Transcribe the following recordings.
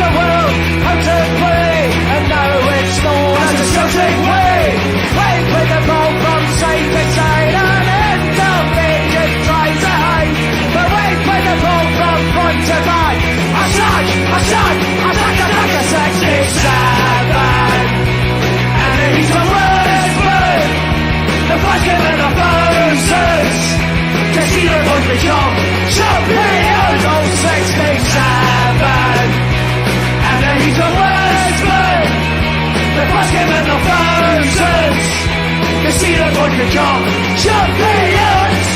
the world how to play, and now it's known as a Celtic way. We play the ball from side to side, and intermediate try to hide, but we play the ball from front to back. Attack, attack, attack, attack, a 67. And he's the worst bird, the first game in the thousands, to see the boys become champions of 67. And he's the worst bird, the first game in the thousands, to see the boys become champions.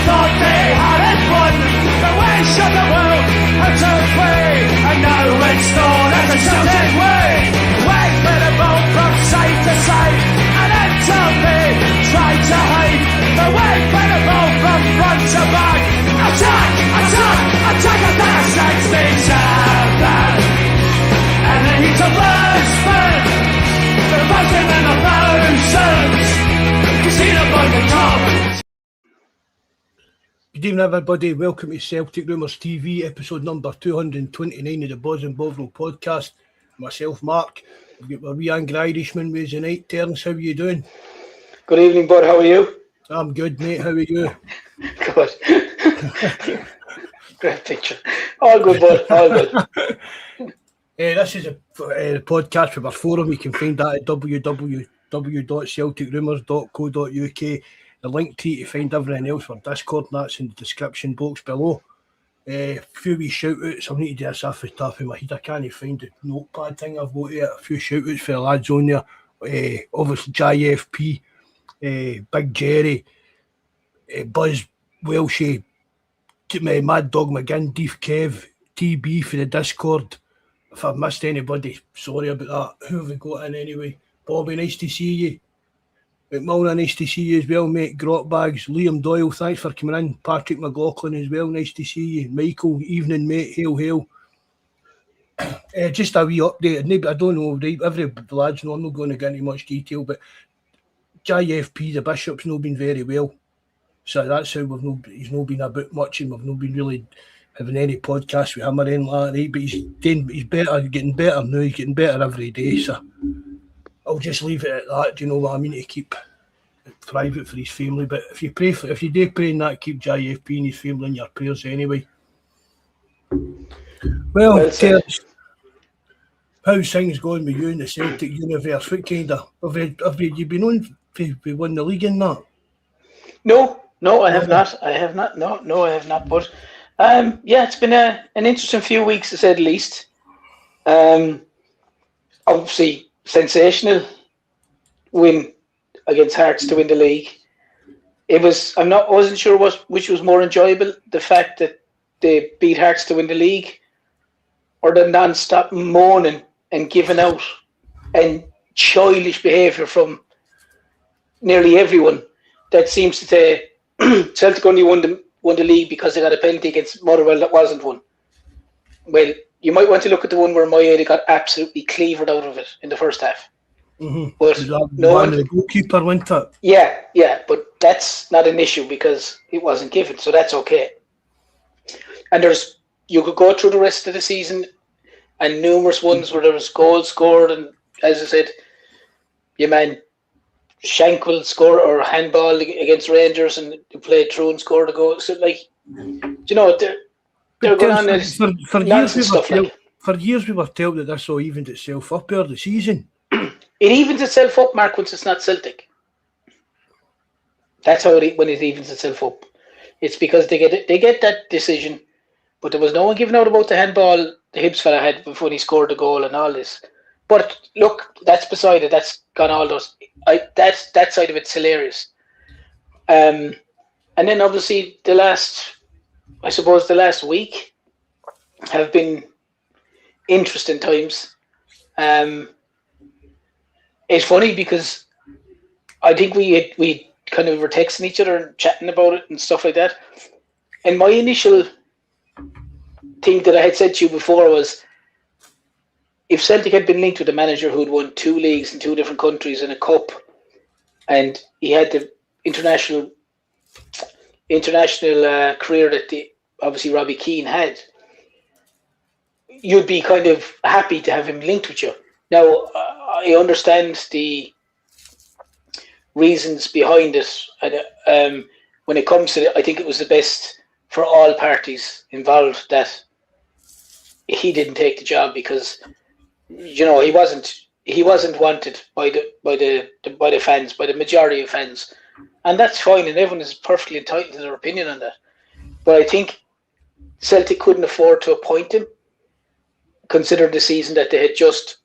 Thought they had it won, but we showed the world how to play, and now it's known as the Celtic way. We play the ball from side to side, and until they try to hide, but we play the ball from front to back. Attack, attack, attack, attack, 67. And then he's a burst man, the buzzing in the thousands, you see the boy the top. Good evening everybody, welcome to Celtic Rumours TV, episode number 229 of the Bawz and Bovril podcast. Myself, Mark, we've got my wee angry Irishman with us tonight. Terence, how are you doing? Good evening, bud, how are you? I'm good, mate, how are you? Good. Great picture. All good, bud, all good. This is a podcast with our forum. You can find that at www.celticrumours.co.uk. The link to find everything else for Discord, and that's in the description box below. A few wee shout-outs. I need to do this off the top of my head. I can't find the notepad thing I've got here. A few shout-outs for the lads on there. Obviously, JFP, Big Jerry, Buzz, Welshie, Mad Dog McGinn, Deef Kev, TB for the Discord. If I've missed anybody, sorry about that. Who have we got in anyway? Bobby, nice to see you. McMullen, nice to see you as well, mate. Grotbags, Liam Doyle, thanks for coming in. Patrick McLaughlin as well, nice to see you. Michael, evening, mate. Hail, hail. Just a wee update. I don't know, every lads know I'm not going to get into much detail, but JFP, the Bishop's not been very well. So that's how he's not been about much, and we've not been really having any podcasts with him or anything like that. But he's better, getting better now. He's getting better every day, so I'll just leave it at that. Do you know what I mean? To keep it private for his family. But if you do pray in that, keep JFP and his family in your prayers anyway. Well, Terence, how's things going with you in the Celtic universe? What kind of have you been on to win the league in that? No, I have not. I have not. No, I have not. But yeah, it's been an interesting few weeks to say the least. Obviously, sensational win against Hearts to win the league. I wasn't sure which was more enjoyable, the fact that they beat Hearts to win the league, or the non-stop moaning and giving out and childish behaviour from nearly everyone that seems to say Celtic only won the league because they got a penalty against Motherwell that wasn't one. Well, you might want to look at the one where Moyeda got absolutely cleavered out of it in the first half. Mm-hmm. But the goalkeeper went up. Yeah, but that's not an issue because it wasn't given, so that's okay. And you could go through the rest of the season and numerous ones where there was goals scored, and as I said, your man Shankwell scored or handball against Rangers and he played through and scored a goal. So they're going on this for years we were told that this all evened itself up over the season. It evens itself up, Mark, once it's not Celtic. That's how when it evens itself up. It's because they get that decision, but there was no one giving out about the handball the Hibs fella had before he scored the goal and all this. But look, that's beside it. That's gone all those. That side of it's hilarious. And then obviously the last week have been interesting times. it's funny because I think we kind of were texting each other and chatting about it and stuff like that. And my initial thing that I had said to you before was, if Celtic had been linked with a manager who'd won 2 leagues in 2 different countries and a cup, and he had the international career that obviously Robbie Keane had, you'd be kind of happy to have him linked with you. Now, I understand the reasons behind it. And, when it comes to it, I think it was the best for all parties involved that he didn't take the job because, you know, he wasn't wanted by the fans, by the majority of fans, and that's fine, and everyone is perfectly entitled to their opinion on that. But I think Celtic couldn't afford to appoint him, considering the season that they had just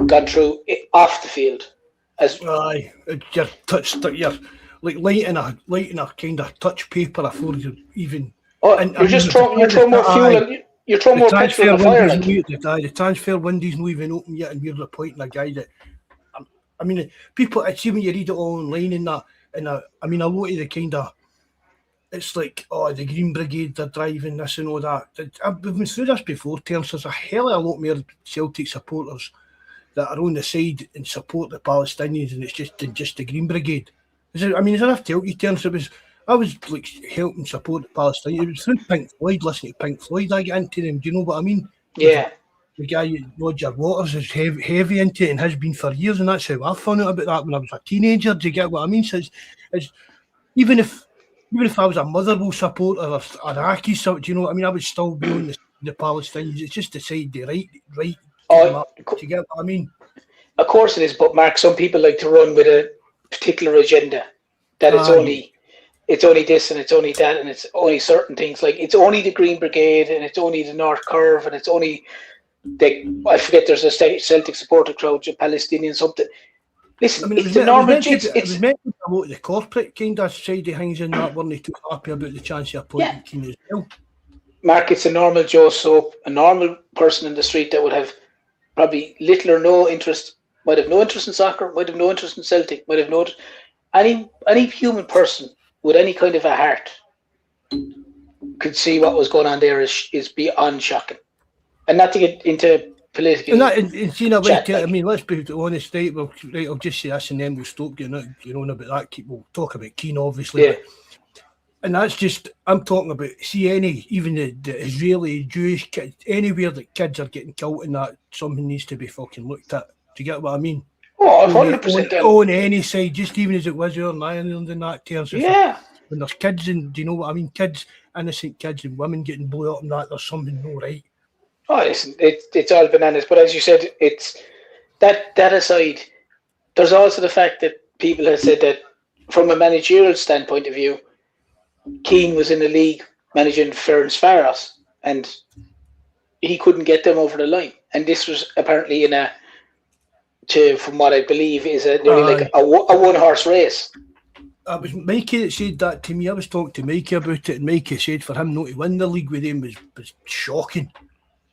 gone through off the field. Aye, you're like lighting a kind of touch paper before you even. Oh, you're throwing more fuel. You're throwing more petrol on the fire. The transfer window's not even open yet, and we're appointing a guy that. I mean, people. I see when you read it all online and that, and I mean, a lot of the kind of. It's like, oh, the Green Brigade are driving this and all that. We've been through this before, Terence. There's a hell of a lot more Celtic supporters that are on the side and support the Palestinians, and it's just the Green Brigade. Is there enough to help you, Terence? I was like helping support the Palestinians. It was through Pink Floyd, listening to Pink Floyd, I get into them. Do you know what I mean? Yeah. The guy, Roger Waters, is heavy into it and has been for years, and that's how I found out about that when I was a teenager. Do you get what I mean? So it's even if I was a Motherwell supporter or Iraqi, so do you know what I mean? I would still be on the Palestinians. It's just decide the right. Do you get what I mean? Of course it is, but Mark, some people like to run with a particular agenda that it's only this and it's only that and it's only certain things. Like it's only the Green Brigade and it's only the North Curve and it's only I forget there's a Celtic supporter crowd, a Palestinian something. Listen, it's the normal. It's meant to promote the corporate kind of side of things in that, weren't they too happy about the chance of appointing Keane as well? Mark, it's a normal Joe Soap, a normal person in the street that would have probably little or no interest, might have no interest in soccer, might have no interest in Celtic, might have no any human person with any kind of a heart could see what was going on there is beyond shocking. And not to get into political. I mean, let's be honest, right? Well, right, I'll just say this and then we'll stop getting on about that. We'll talk about Keane, obviously. Yeah. And that's just, I'm talking about, even the Israeli, Jewish kids, anywhere that kids are getting killed and that, something needs to be fucking looked at. Do you get what I mean? Oh, 100%. On any side, just even as it was here in Ireland and that, terms of when there's kids and, do you know what I mean? Kids, innocent kids and women getting blown up and that, there's something no right. Oh, listen, it's all bananas. But as you said, it's that aside, there's also the fact that people have said that from a managerial standpoint of view, Keane was in the league managing Ferencváros and he couldn't get them over the line. And this was apparently from what I believe, is nearly like a one-horse race. It was Mikey that said that to me. I was talking to Mikey about it, and Mikey said for him not to win the league with him was shocking.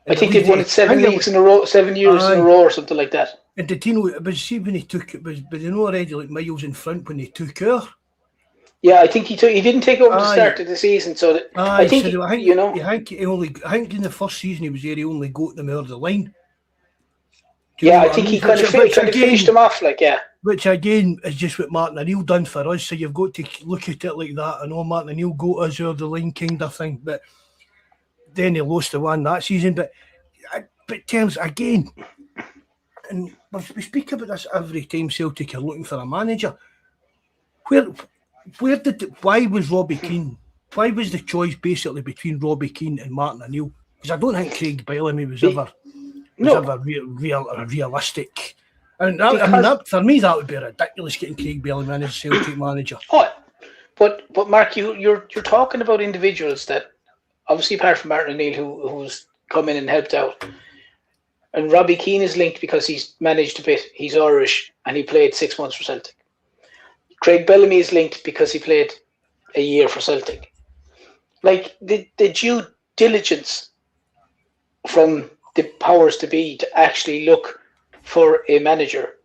I think they've won it 7 leagues in a row, 7 years in a row, or something like that. And did you know it was? See when he took it, but they know already like miles in front when they took her. Yeah, I think he didn't take over the start of the season, so that, I think in the first season he was there, he only got them over the line. I think he kind of finished them off, Which again is just what Martin O'Neill done for us. So you've got to look at it like that. I know Martin O'Neill got us over the line, kind of thing, but then he lost the one that season. But Terence again, and we speak about this every time Celtic are looking for a manager. Why was Robbie Keane? Why was the choice basically between Robbie Keane and Martin O'Neill? Because I don't think Craig Bellamy was ever realistic. And for me, that would be ridiculous getting Craig Bellamy in as Celtic manager. Oh, but Mark, you're talking about individuals that obviously, apart from Martin O'Neill, who's come in and helped out, and Robbie Keane is linked because he's managed a bit. He's Irish and he played 6 months for Celtic. Craig Bellamy is linked because he played a year for Celtic. Like the due diligence from the powers to be to actually look for a manager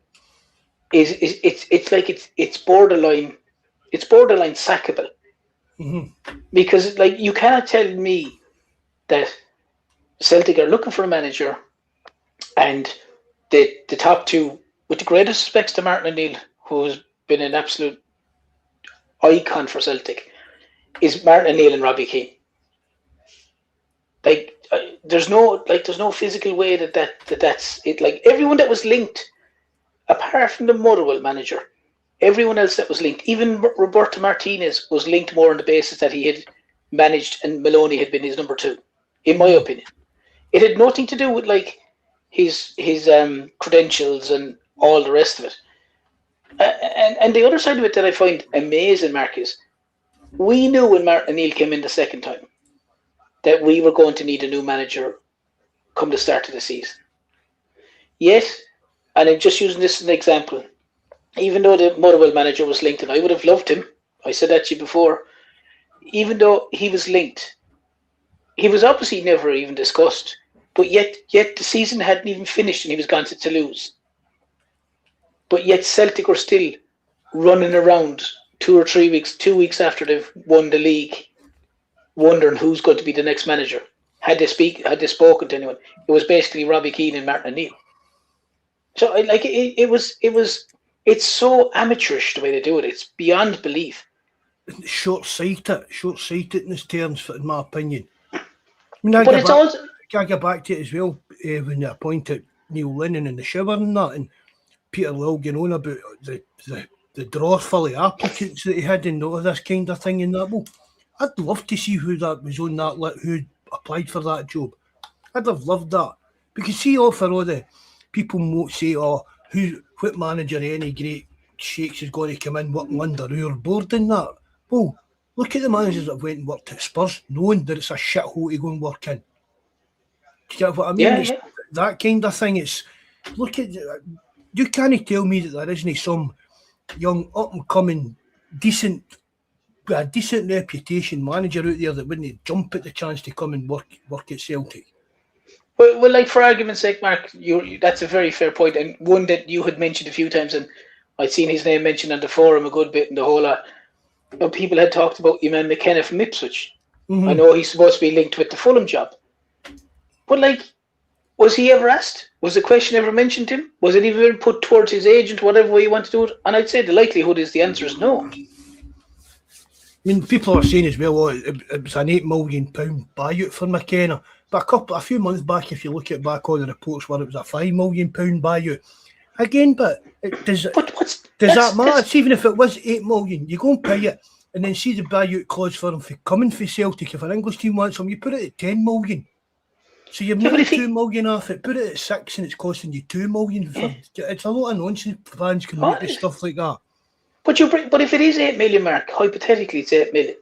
it's borderline sackable. Because like you cannot tell me that Celtic are looking for a manager and the top two, with the greatest respects to Martin O'Neill, who's been an absolute icon for Celtic, is Martin O'Neill and Robbie Keane. Like there's no physical way that's it. Like everyone that was linked, apart from the Motherwell manager, everyone else that was linked, even Roberto Martinez was linked more on the basis that he had managed and Maloney had been his number two, in my opinion. It had nothing to do with like his credentials and all the rest of it. And the other side of it that I find amazing, Mark, is we knew when Martin O'Neill came in the second time that we were going to need a new manager come the start of the season. Yet, and I'm just using this as an example, even though the Motherwell manager was linked, and I would have loved him, I said that to you before, even though he was linked, he was obviously never even discussed, but yet the season hadn't even finished and he was gone to Toulouse. But yet Celtic were still running around 2 weeks after they've won the league, wondering who's going to be the next manager. Had they spoken to anyone, it was basically Robbie Keane and Martin O'Neill. So it's so amateurish the way they do it. It's beyond belief. Short-sightedness, Terence, in my opinion. I mean, I go back to it as well when they appointed Neil Lennon in the shower and that, and Peter Lyle going on about the drawer full of applicants that he had and all of this kind of thing and that. Well, I'd love to see who that was on that list, who applied for that job. I'd have loved that. Because see, all the people won't say, what manager any great shakes is going to come in working under our board and that. Well, look at the managers that went and worked at Spurs, knowing that it's a shithole to go and work in. Do you get what I mean? Yeah. That kind of thing. It's look at you can't tell me that there isn't some young up and coming decent reputation manager out there that wouldn't jump at the chance to come and work at Celtic. Well, like for argument's sake, Mark, that's a very fair point, and one that you had mentioned a few times, and I'd seen his name mentioned on the forum a good bit, and the whole lot. People had talked about Eman McKenna from Ipswich. Mm-hmm. I know he's supposed to be linked with the Fulham job, but like, was he ever asked? Was the question ever mentioned to him? Was it even put towards his agent, whatever way you want to do it? And I'd say the likelihood is the answer is no. I mean, people are saying as well, it was an £8 million buyout for McKenna. But a few months back, if you look at back all the reports where it was a £5 million buyout. Again, does that matter? It's even if it was $8 million, you go and pay it and then see the buyout clause for him for coming for Celtic. If an English team wants him, you put it at $10 million. So you've made $2 million off it, put it at $6 million and it's costing you $2 million. It's a lot of nonsense fans can make stuff like that. But if it is $8 million, Mark, hypothetically it's $8 million.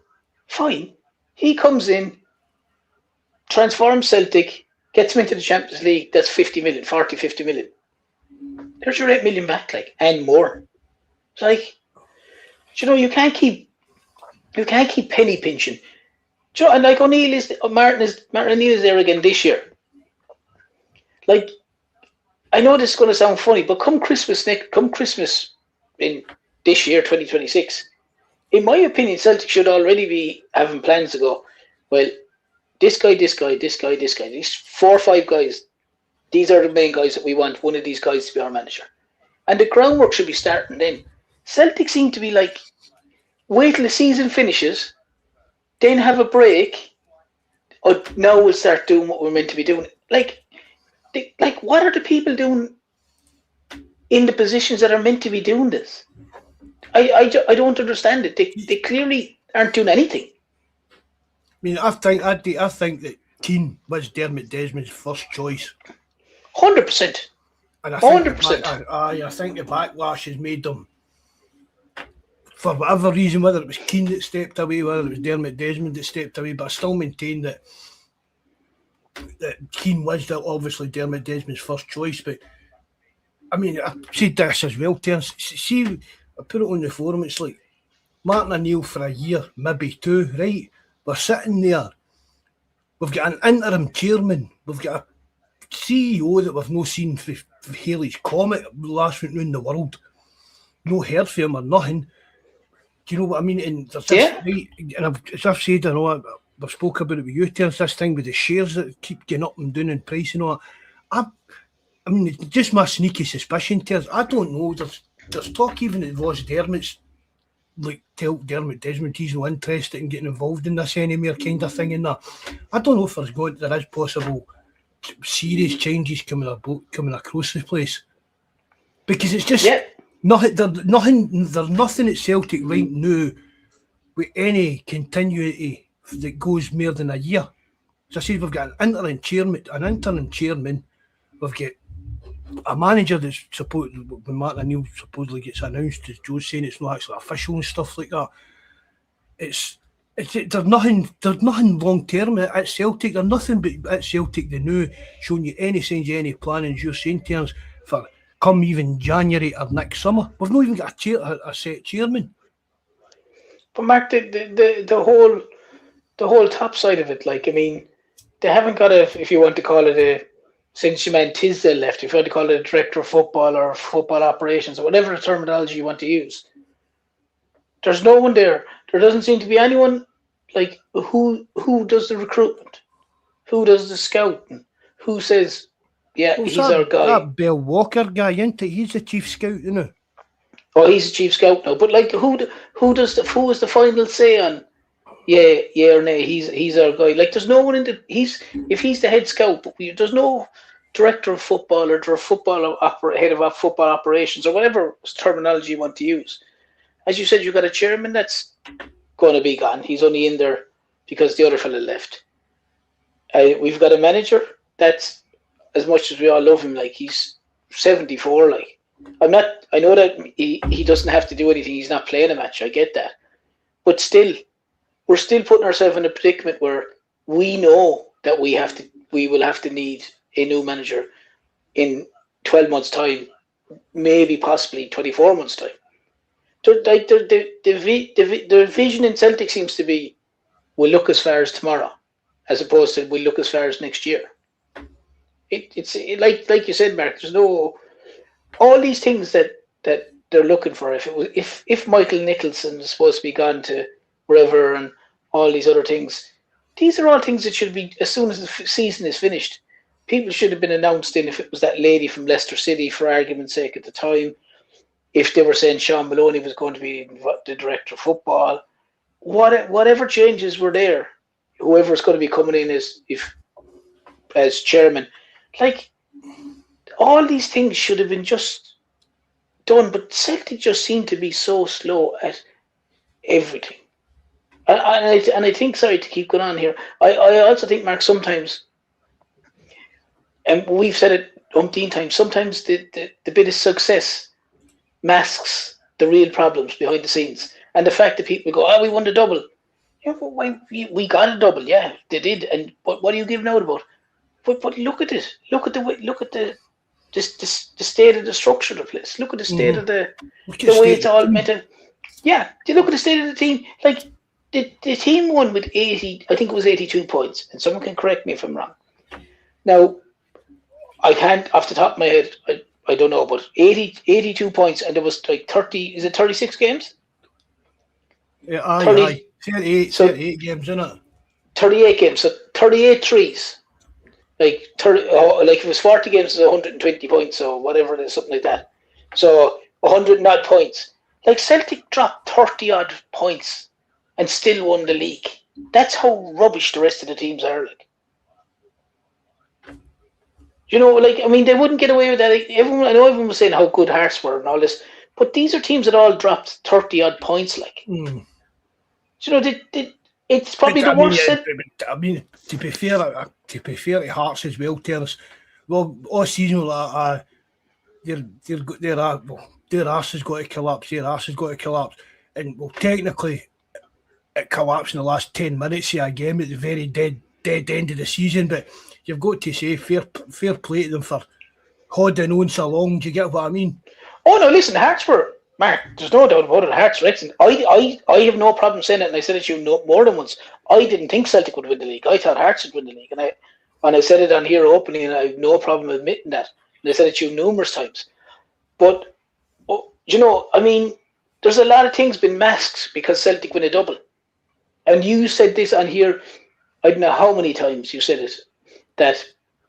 Fine. He comes in, transforms Celtic, gets him into the Champions League, that's 50 million. There's your $8 million back, like, and more. It's like, you can't keep penny pinching. And like Martin O'Neill is there again this year. Like, I know this is going to sound funny, but come Christmas in this year, 2026, in my opinion, Celtic should already be having plans to go, well, this guy, these 4 or 5 guys, these are the main guys that we want one of these guys to be our manager. And the groundwork should be starting then. Celtic seem to be like, wait till the season finishes, then have a break, or now we'll start doing what we're meant to be doing. Like what are the people doing in the positions that are meant to be doing this? I don't understand it. They clearly aren't doing anything. I mean, I think that Keane was Dermot Desmond's first choice. 100%. And I think 100%. I think the backlash has made them, for whatever reason, whether it was Keane that stepped away, whether it was Dermot Desmond that stepped away, but I still maintain that Keane was obviously Dermot Desmond's first choice. But I mean, I said this as well, Terence. See, I put it on the forum, it's like Martin O'Neill for a year, maybe 2, right? We're sitting there. We've got an interim chairman. We've got a CEO that we've not seen for Haley's Comet last went round the world. no heard from him or nothing. Do you know what I mean? And there's Yeah. this, right, and as I've said, I know I've spoken about it with you, Terence, this thing with the shares that keep getting up and down in price and all that. I mean, it's just my sneaky suspicion, Terence. I don't know. There's talk even it was Dermot's, like, tell Dermot Desmond he's no interested in getting involved in this anymore kind of thing and that. I don't know if there is possible serious changes coming across the place. Because it's just there's nothing at Celtic right now with any continuity that goes more than a year. As I said, we've got an interim chairman, we've got a manager that's supposed, when Martin O'Neill supposedly gets announced, as Joe's saying, it's not actually official and stuff like that. There's nothing long term at Celtic. There's nothing but at Celtic they know showing you any signs of any planning, as you're saying, Terence, for come even January or next summer. We've not even got a set chairman. But Mark, the whole top side of it, like, I mean, they haven't got if you want to call it since you meant Tisdale left, if you want to call it a director of football or football operations or whatever terminology you want to use, there's no one there. There doesn't seem to be anyone, like, who does the recruitment, who does the scouting, who says, he's our guy. That Bill Walker guy, isn't it? He's the chief scout, isn't he? Oh, he's the chief scout now. But like, who is the final say on? Yeah or nay. He's our guy. Like, there's no one if he's the head scout, but there's no director of football or head of football operations or whatever terminology you want to use. As you said, you've got a chairman that's going to be gone. He's only in there because the other fella left. We've got a manager that's, as much as we all love him, like, he's 74. Like, I know that he doesn't have to do anything. He's not playing a match. I get that, but still, we're still putting ourselves in a predicament where we know that we will have to need a new manager in 12 months' time, maybe possibly 24 months' time. The vision in Celtic seems to be, we'll look as far as tomorrow, as opposed to we'll look as far as next year. It's like you said, Mark. There's no all these things that they're looking for. If Michael Nicholson is supposed to be gone to wherever and all these other things, these are all things that should be, as soon as the season is finished, people should have been announced in. If it was that lady from Leicester City, for argument's sake, at the time, if they were saying Sean Maloney was going to be the director of football, whatever changes were there, whoever's going to be coming in as chairman, like, all these things should have been just done, but Celtic just seem to be so slow at everything. And I think, sorry to keep going on here, I also think, Mark, sometimes, and we've said it umpteen times, sometimes the bit of success masks the real problems behind the scenes. And the fact that people go, we won the double. Yeah, but we got a double, yeah, they did. And what are you giving out about? But look at it. Look at the state of the structure of the place. Look at the state of the way it's all meant to. Yeah, you look at the state of the team. Like, the team won with 80, I think it was 82 points, and someone can correct me if I'm wrong. Now, I can't, off the top of my head, I don't know, but 82 points, and there was like 36 games? Yeah, aye. 38 games, isn't it? 38 games, so 38 threes. Like, like if it was 40 games, it's 120 points, or whatever it is, something like that. So 100 and odd points. Like, Celtic dropped 30 odd points and still won the league. That's how rubbish the rest of the teams are. Like, you know, like, I mean, they wouldn't get away with that. I know everyone was saying how good Hearts were and all this, but these are teams that all dropped 30 odd points. Like, you know, it's probably the worst. I mean, to be fair to Hearts as well, Terence. Well, all season, their arse has got to collapse. Their arse has got to collapse, and well, technically, it collapsed in the last 10 minutes of a game at the very dead end of the season. But you've got to say fair play to them for holding on so long. Do you get what I mean? Oh no, listen, Hearts were, Mark, there's no doubt about it. Hearts, Wrexham. I have no problem saying it, and I said it to you more than once. I didn't think Celtic would win the league. I thought Hearts would win the league, and I said it on here openly, and I have no problem admitting that. And I said it to you numerous times. But I mean, there's a lot of things been masked because Celtic win a double. And you said this on here, I don't know how many times you said it, that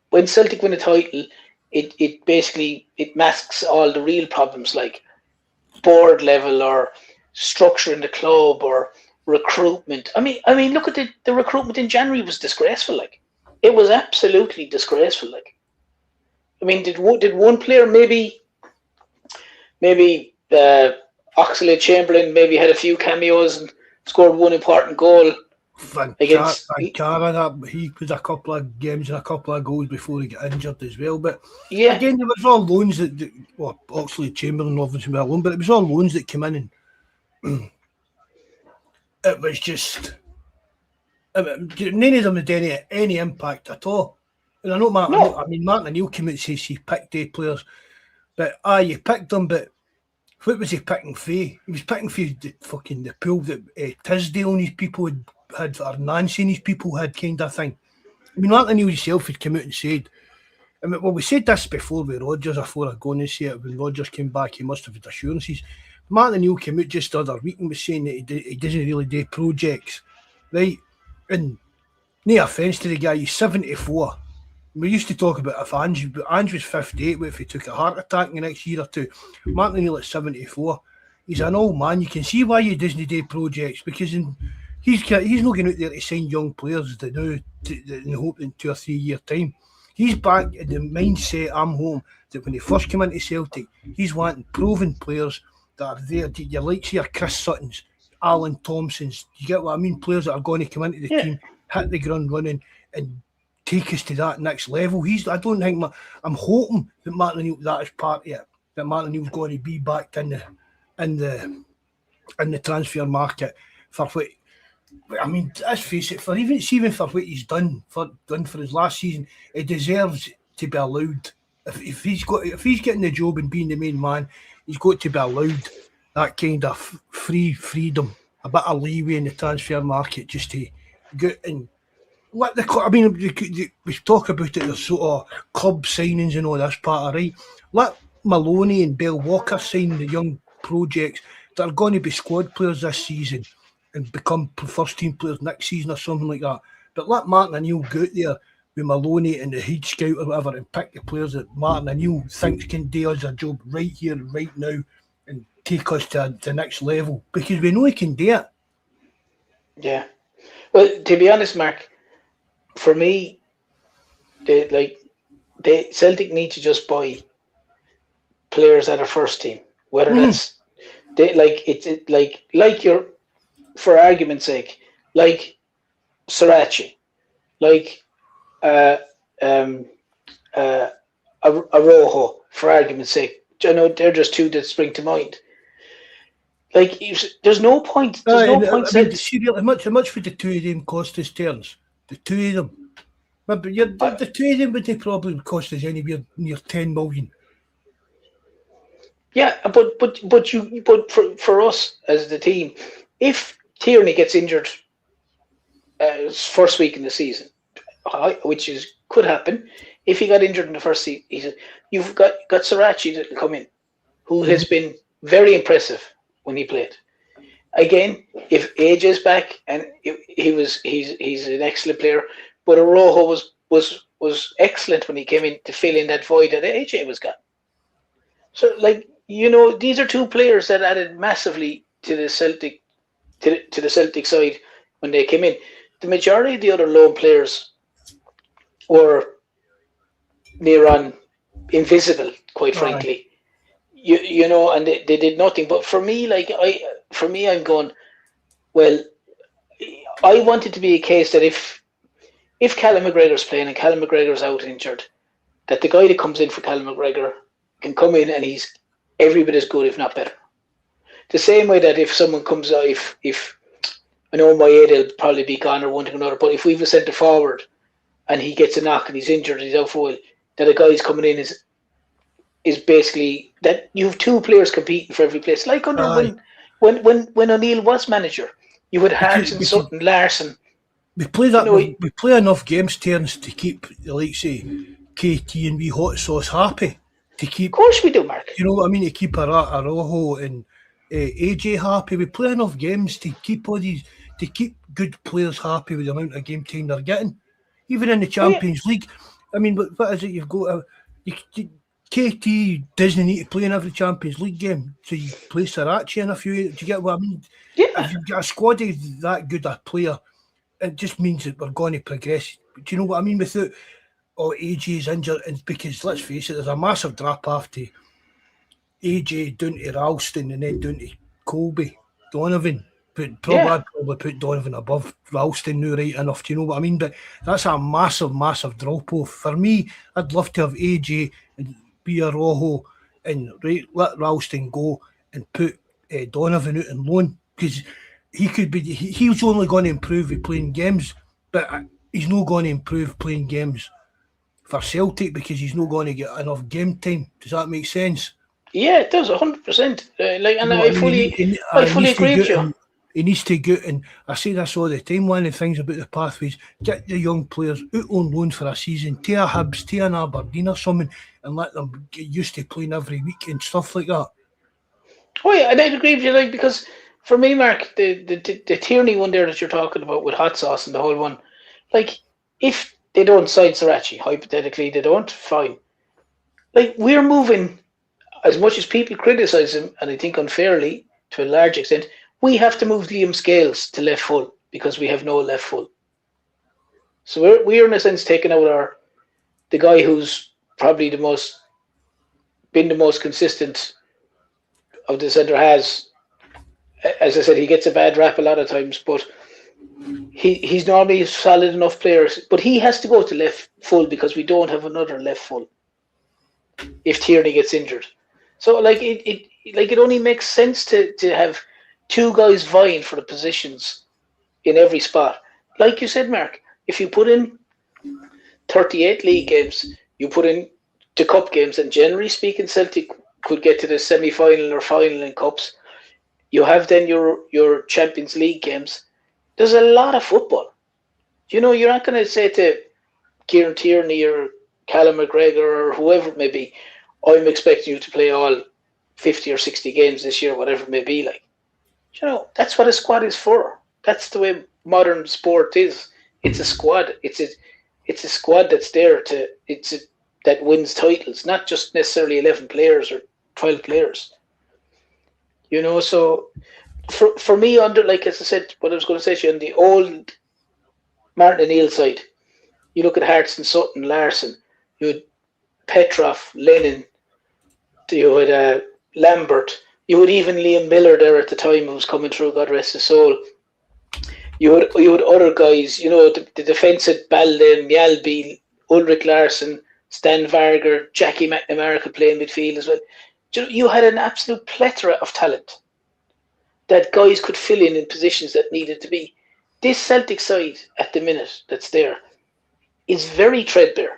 when Celtic win a title, it basically masks all the real problems like board level or structure in the club or recruitment. I mean, look at the recruitment in January was disgraceful. Like, it was absolutely disgraceful. Like, I mean, did one player maybe Oxlade-Chamberlain maybe had a few cameos and scored one important goal against Vankara, he was a couple of games and a couple of goals before he got injured as well. But yeah, again, there was all loans that Oxlade-Chamberlain obviously were alone, but it was all loans that came in, and it was just none of them had any impact at all. And I know Martin O'Neill came out and says he picked 8 players, but you picked them, but what was he picking for? He was picking for the pool that Tisdale and his people had, or Nancy and his people had, kind of thing. I mean, Martin O'Neill himself had come out and said, we said this before with Rodgers, before I go and say it, when Rodgers came back, he must have had assurances. Martin O'Neill came out just the other week and was saying that he doesn't really do projects, right? And no offence to the guy, he's 74. We used to talk about if Ange was 58, what if he took a heart attack in the next year or two? Martin O'Neill at 74. He's an old man. You can see why he doesn't do projects, because he's not going out there to sign young players in hope in 2 or 3 year time. He's back in the mindset, I'm home, that when he first came into Celtic, he's wanting proven players that are there. You like to see Chris Suttons, Alan Thompsons. You get what I mean? Players that are going to come into the team, hit the ground running, and take us to that next level. I'm hoping that Martin O'Neill, that is part of it. That Martin O'Neill's going to be back in the transfer market for what. I mean, let's face it, for even for what he's done for his last season, he deserves to be allowed. If he's getting the job and being the main man, he's got to be allowed that kind of freedom, a bit of leeway in the transfer market, just to get and let the. I mean, we talk about it, the sort of club signings and all this part of right. Let Maloney and Bell Walker sign the young projects that are going to be squad players this season and become first team players next season or something like that. But let Martin O'Neill go out there with Maloney and the head scout or whatever and pick the players that Martin O'Neill thinks can do us a job right here, right now, and take us to the next level, because we know he can do it. Yeah. Well, to be honest, Mark, for me, Celtic need to just buy players at a first team, whether that's your, for argument's sake, like Sriracha, like Arojo, for argument's sake. I know they're just two that spring to mind. Like, there's no point. There's no point. I mean, how much would the two of them cost us, Terence? The two of them. But the two of them would probably cost us anywhere near 10 million. Yeah, but for us as the team, if Tierney gets injured first week in the season, which could happen, if he got injured in the first season, you've got Sriracha that can come in, who has been very impressive when he played. Again, if AJ's back, and he's an excellent player, but Arojo was excellent when he came in to fill in that void that AJ was got. So, these are two players that added massively to the Celtic to the Celtic side when they came in. The majority of the other loan players were near on invisible, quite frankly. And they did nothing. But for me, I'm going, well, I want it to be a case that if Callum McGregor's playing and Callum McGregor's out injured, that the guy that comes in for Callum McGregor can come in and he's every bit as good, if not better. The same way that if someone comes out, if I know Maeda will probably be gone or one thing or another, but if we have a centre forward and he gets a knock and he's injured, he's out for a while, that a guy who's coming in is basically that you have two players competing for every place. Like under when O'Neill was manager, you had Hartson, Sutton, Larson. We play enough games, Terence, to keep, like say, KT and wee hot sauce happy. to keep. Of course we do, Mark. You know what I mean? To keep Arojo and AJ happy. We play enough games to keep to keep good players happy with the amount of game time they're getting. Even in the Champions League. I mean, what is it? You've got KT doesn't need to play in every Champions League game, so you play Sarachi in a few. Do you get what I mean? Yeah. If you've got a squad of that good a player, it just means that we're going to progress. Do you know what I mean? Without AJ is injured, and because let's face it, there's a massive drop off to AJ down to Ralston and then down to Colby, Donovan. But I'd probably put Donovan above Ralston now, right enough. Do you know what I mean? But that's a massive, massive drop off. For me, I'd love to have AJ and be a Rojo and let Ralston go and put Donovan out on loan, because he could be. He's only going to improve with playing games, but he's not going to improve playing games for Celtic because he's not going to get enough game time. Does that make sense? Yeah, it does 100%. I fully agree with you. He needs to go, and I say this all the time, one of the things about the pathways, get the young players out on loan for a season, to a Hibs, to an Aberdeen or something, and let them get used to playing every week and stuff like that. Oh yeah, and I'd agree with you, because for me, Mark, the Tierney one there that you're talking about with hot sauce and the whole one, if they don't sign Sarachi, hypothetically they don't, fine. We're moving, as much as people criticise him, and I think unfairly to a large extent, we have to move Liam Scales to left full because we have no left full. So we're in a sense taking out the guy who's probably been the most consistent of the centre has. As I said, he gets a bad rap a lot of times, but he's normally a solid enough player. But he has to go to left full because we don't have another left full if Tierney gets injured. So it only makes sense to have two guys vying for the positions in every spot. Like you said, Mark, if you put in 38 league games, you put in the cup games, and generally speaking, Celtic could get to the semi-final or final in cups. You have then your Champions League games. There's a lot of football. You're not going to say to Kieran Tierney or Callum McGregor or whoever it may be, I'm expecting you to play all 50 or 60 games this year, whatever it may be like. That's what a squad is for. That's the way modern sport is. It's a squad. It's a squad that's there that wins titles, not just necessarily 11 players or 12 players. So for me, as I said, what I was going to say to you, on the old Martin O'Neill side, you look at Hearts and Sutton, Larson, you had Petrov, Lennon, you had Lambert, you had even Liam Miller there at the time who was coming through, God rest his soul. You had other guys, the defence had Balde, Mjalby, Ulrich Larsson, Stan Varger, Jackie McNamara could play in midfield as well. You had an absolute plethora of talent that guys could fill in positions that needed to be. This Celtic side at the minute that's there is very threadbare.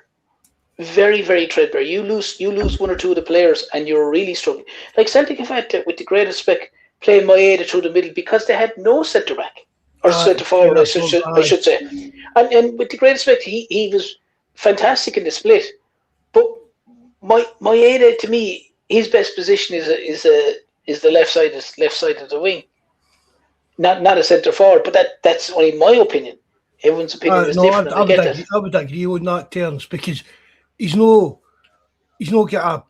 Very, very threadbare. You lose one or two of the players and you're really struggling. Celtic have had to, with the greatest respect, play Maeda through the middle because they had no centre back or centre forward, I should say. And with the greatest respect, he was fantastic in the split. But Maeda, to me, his best position is the left side of the wing, not a centre forward. But that's only my opinion. Everyone's opinion is different. I would agree with that, Terence, because he's no got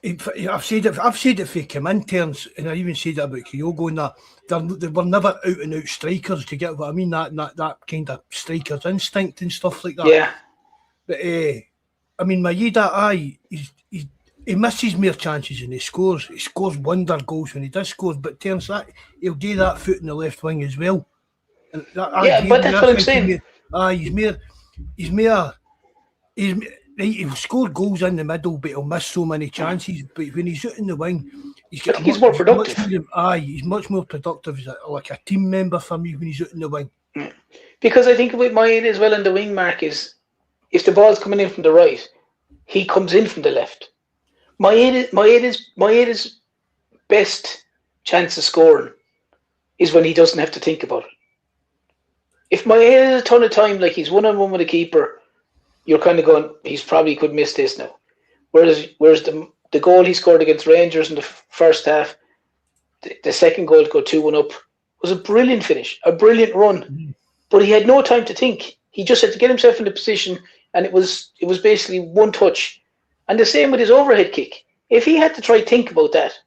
a. I've said it if he came in, Terence, and I even said it about Kyogo and that. They were never out and out strikers. To get what I mean, that kind of striker's instinct and stuff like that. Yeah. But I mean, Maeda, he misses more chances than he scores. He scores wonder goals when he does score. But Terence, he'll do that foot in the left wing as well. And but that's what I'm saying. He'll score goals in the middle, but he'll miss so many chances. But when he's out in the wing, he's more productive. He's much more productive as a team member for me when he's out in the wing. Because I think with Maeda as well in the wing, Mark, is if the ball's coming in from the right, he comes in from the left. Maeda's best chance of scoring is when he doesn't have to think about it. If Maeda has a ton of time, like he's one-on-one with a keeper, you're kind of going, he's probably could miss this now. Whereas the goal he scored against Rangers in the first half, the second goal to go 2-1 up, was a brilliant finish, a brilliant run. But he had no time to think. He just had to get himself in the position, and it was basically one touch. And the same with his overhead kick. If he had to try to think about that,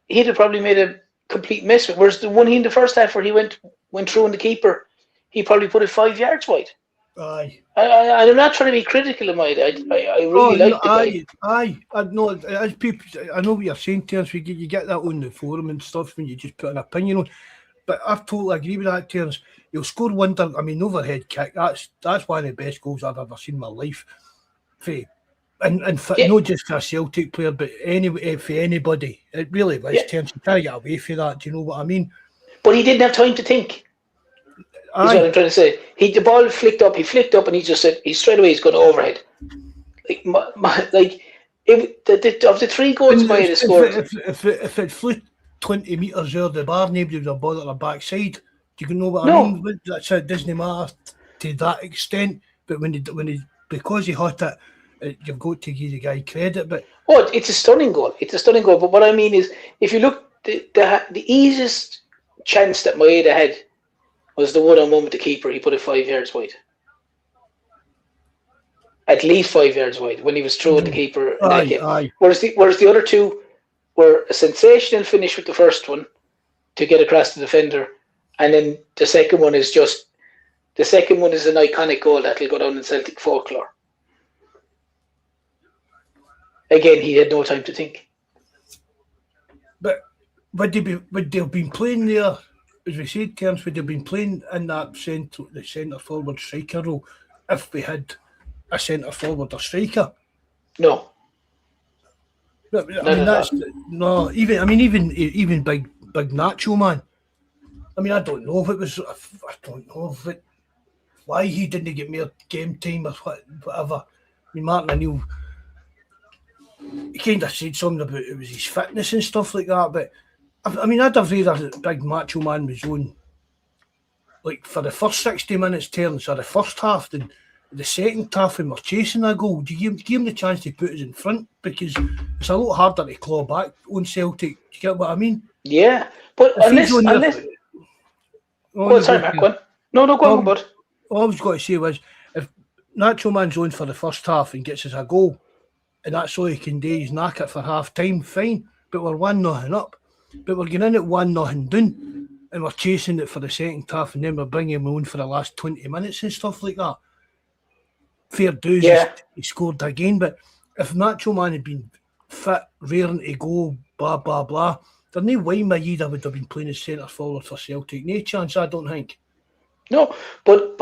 he'd have probably made a complete mess of it. Whereas the one in the first half where he went through on the keeper, he probably put it 5 yards wide. Aye. I'm not trying to be critical of my. I really like the guy. Aye. I know. As people, I know what you're saying, Terence. You get that on the forum and stuff when you just put an opinion on. But I totally agree with that, Terence. He'll score wonder. I mean, overhead kick. That's one of the best goals I've ever seen in my life. Not just for a Celtic player, but for anybody. It really was, Terence. You can't get away from that. Do you know what I mean? But he didn't have time to think. That's what I'm trying to say. The ball flicked up. He flicked up, and he just said, straight away he's going to overhead. Of the 3 goals Maya scored, if it flew 20 metres out of the bar, nobody would have bothered the backside. Do you know what I mean? That's it. Doesn't matter to that extent. But because he hit it, you've got to give the guy credit. But it's a stunning goal. But what I mean is, if you look, the easiest chance that Maeda had was the one-on-one with the keeper. He put it 5 yards wide. At least 5 yards wide when he was throwing the keeper. Aye. Whereas the other two were a sensational finish with the first one to get across the defender, and then the second one is an iconic goal that'll go down in Celtic folklore. Again, he had no time to think. But would they have been playing there? As we said, Terence, would have been playing in that the centre forward striker role if we had a centre forward or striker? No. Even big Nacho man. I mean, I don't know if it was. I don't know why he didn't get more game time or whatever. I mean, Martin O'Neill, he kind of said something about it was his fitness and stuff like that, but I mean, I'd have rather big macho man was on, like, for the first 60 minutes, Terence, or the first half, than the second half when we're chasing a goal. Do you give him the chance to put us in front? Because it's a lot harder to claw back on Celtic. Do you get what I mean? Yeah, but unless sorry, Mark, go on. No, go on, bud. All I was going to say was, if Nacho man's on for the first half and gets us a goal, and that's all he can do, he's knack it for half time, fine. But we're 1-0 up. But we're getting in at 1-0 down, and we're chasing it for the second half, and then we're bringing him on for the last 20 minutes and stuff like that. Fair dues, he scored again. But if Nacho man had been fit, raring to go, blah, blah, blah, there's no way Maeda would have been playing as centre forward for Celtic. No chance, I don't think. No, but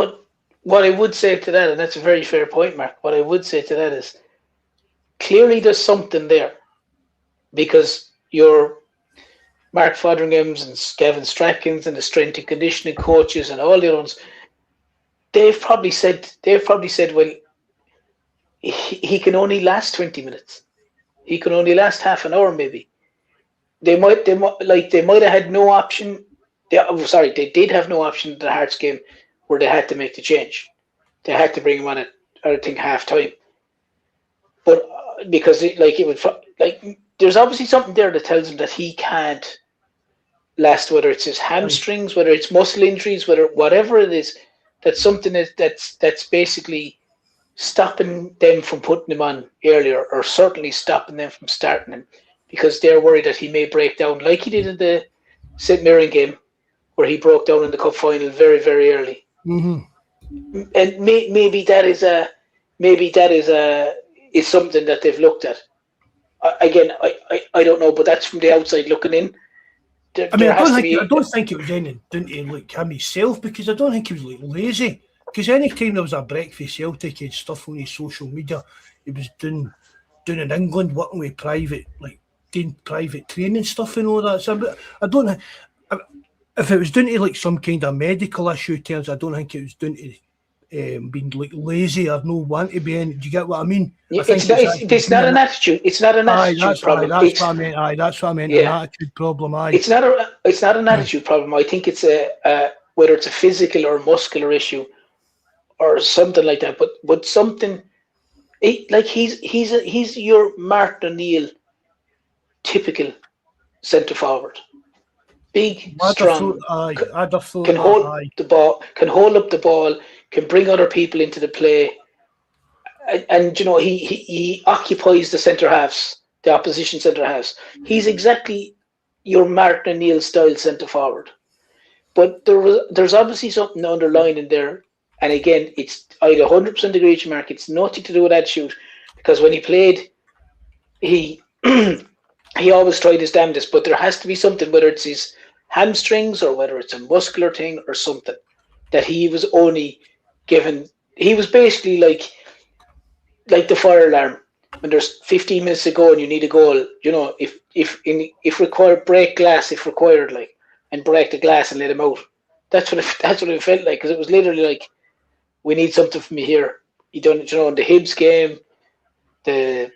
what I would say to that, and that's a very fair point, Mark, what I would say to that is, clearly there's something there, because your Mark Fotheringham's and Gavin Strachan's and the strength and conditioning coaches and all the other ones, they've probably said, well, he can only last 20 minutes. He can only last half an hour, maybe. They might have had no option. They did have no option in the Hearts game where they had to make the change. They had to bring him on at, I think, half time. But because there's obviously something there that tells him that he can't last, whether it's his hamstrings, whether it's muscle injuries, whatever it is, that's something that's basically stopping them from putting him on earlier, or certainly stopping them from starting him, because they're worried that he may break down like he did in the St Mirren game, where he broke down in the cup final very, very early. Mm-hmm. And maybe that is something that they've looked at. Again, I don't know, but that's from the outside looking in. I don't think it was anything down to like him himself, because I don't think he was like lazy. Because any time there was a breakfast Celtic, he had stuff on his social media. He was doing in England, working with doing private training stuff and all that. So I don't know if it was down to like some kind of medical issue terms. I don't think it was down to being like lazy or no want to be in. Do you get what I mean? It's not an attitude. It's not an attitude problem. That's what I meant. Yeah. An attitude problem. It's not an attitude problem. I think it's whether it's a physical or muscular issue or something like that. But something He's your Martin O'Neill typical centre forward. Big, strong, I'd have thought can that, hold aye. the ball, can hold up the ball, can bring other people into the play, and he occupies the centre halves, the opposition centre halves. He's exactly your Martin O'Neill style centre forward. But there's obviously something underlying in there. And again, I'd 100% agree with you, Mark. It's nothing to do with attitude, because when he played, he he always tried his damnedest. But there has to be something, whether it's his hamstrings or whether it's a muscular thing or something, that he was only given. He was basically like the fire alarm when there's 15 minutes to go and you need a goal. If required, break glass if required, and break the glass and let him out. That's what it felt like, because it was literally like, we need something from you here. He done it, in the Hibs game, the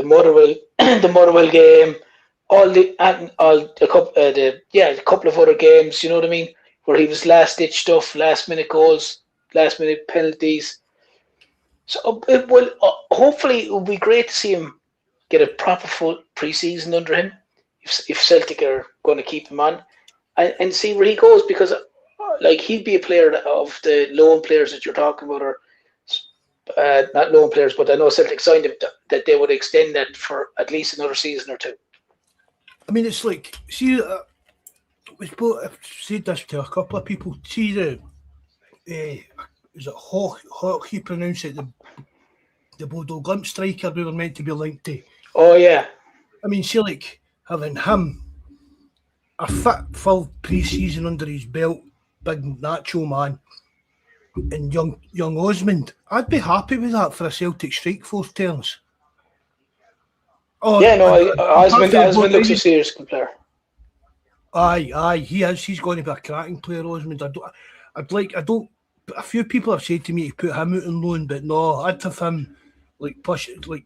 Motherwell the Motherwell game, a couple of other games. You know what I mean, where he was last ditch stuff, last minute goals, last minute penalties. So it will hopefully it will be great to see him get a proper full pre-season under him, if Celtic are going to keep him on, and see where he goes, because he'd be a player of the loan players that you're talking about, or not loan players, but I know Celtic signed him that they would extend that for at least another season or two. I mean, it's like, see, I've said this to a couple of people. See is it Hawk? He pronounced it the Bodo Glimp striker we were meant to be linked to. Oh yeah. I mean, see, having him a fit, full pre-season under his belt, big Nacho man, and young Osmond, I'd be happy with that for a Celtic strike force, Terence. Oh, yeah, no, Osmond looks a serious player. Aye, he is. He's going to be a cracking player, Osmond. A few people have said to me to put him out on loan, but no, I'd have him push it. We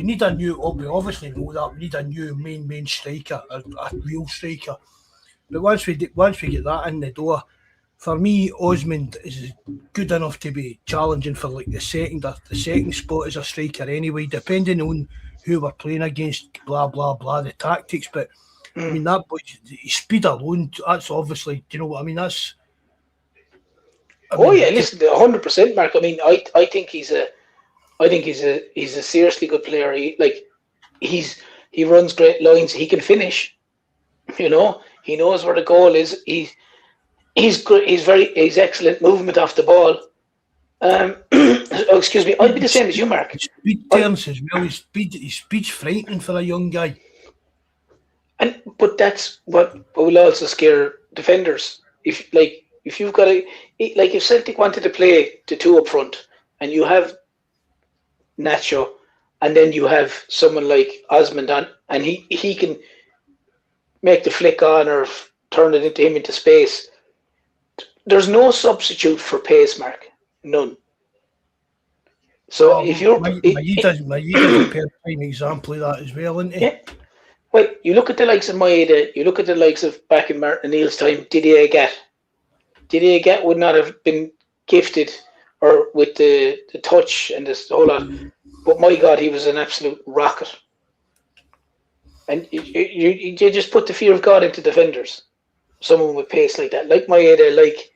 need a new. We obviously know that we need a new main striker, a real striker. But once we get that in the door, for me, Osmond is good enough to be challenging for the second spot as a striker anyway, depending on who we're playing against, blah blah blah, the tactics. But I mean, that boy, his speed alone, that's obviously, do you know what I mean? Listen, 100%, Mark. I mean, I think he's a seriously good player. He runs great lines. He can finish. He knows where the goal is. He's good. He's excellent movement off the ball. Excuse me. I'd be the same as you, Mark. His speed turns as well. His speed's frightening for a young guy. But that's what will also scare defenders. If you've got if Celtic wanted to play the two up front, and you have Nacho, and then you have someone like Osmond on, and he can make the flick on or turn it into space. There's no substitute for pace, Mark. None. So if you're Maeda's a prime example of that as well, isn't he? Yeah. Well, you look at the likes of Maeda, you look at the likes of back in Martin O'Neill's time, Didier Agat would not have been gifted or with the touch and this whole lot. But my God, he was an absolute rocket. And you just put the fear of God into defenders. Someone with pace like that, like Maeda, like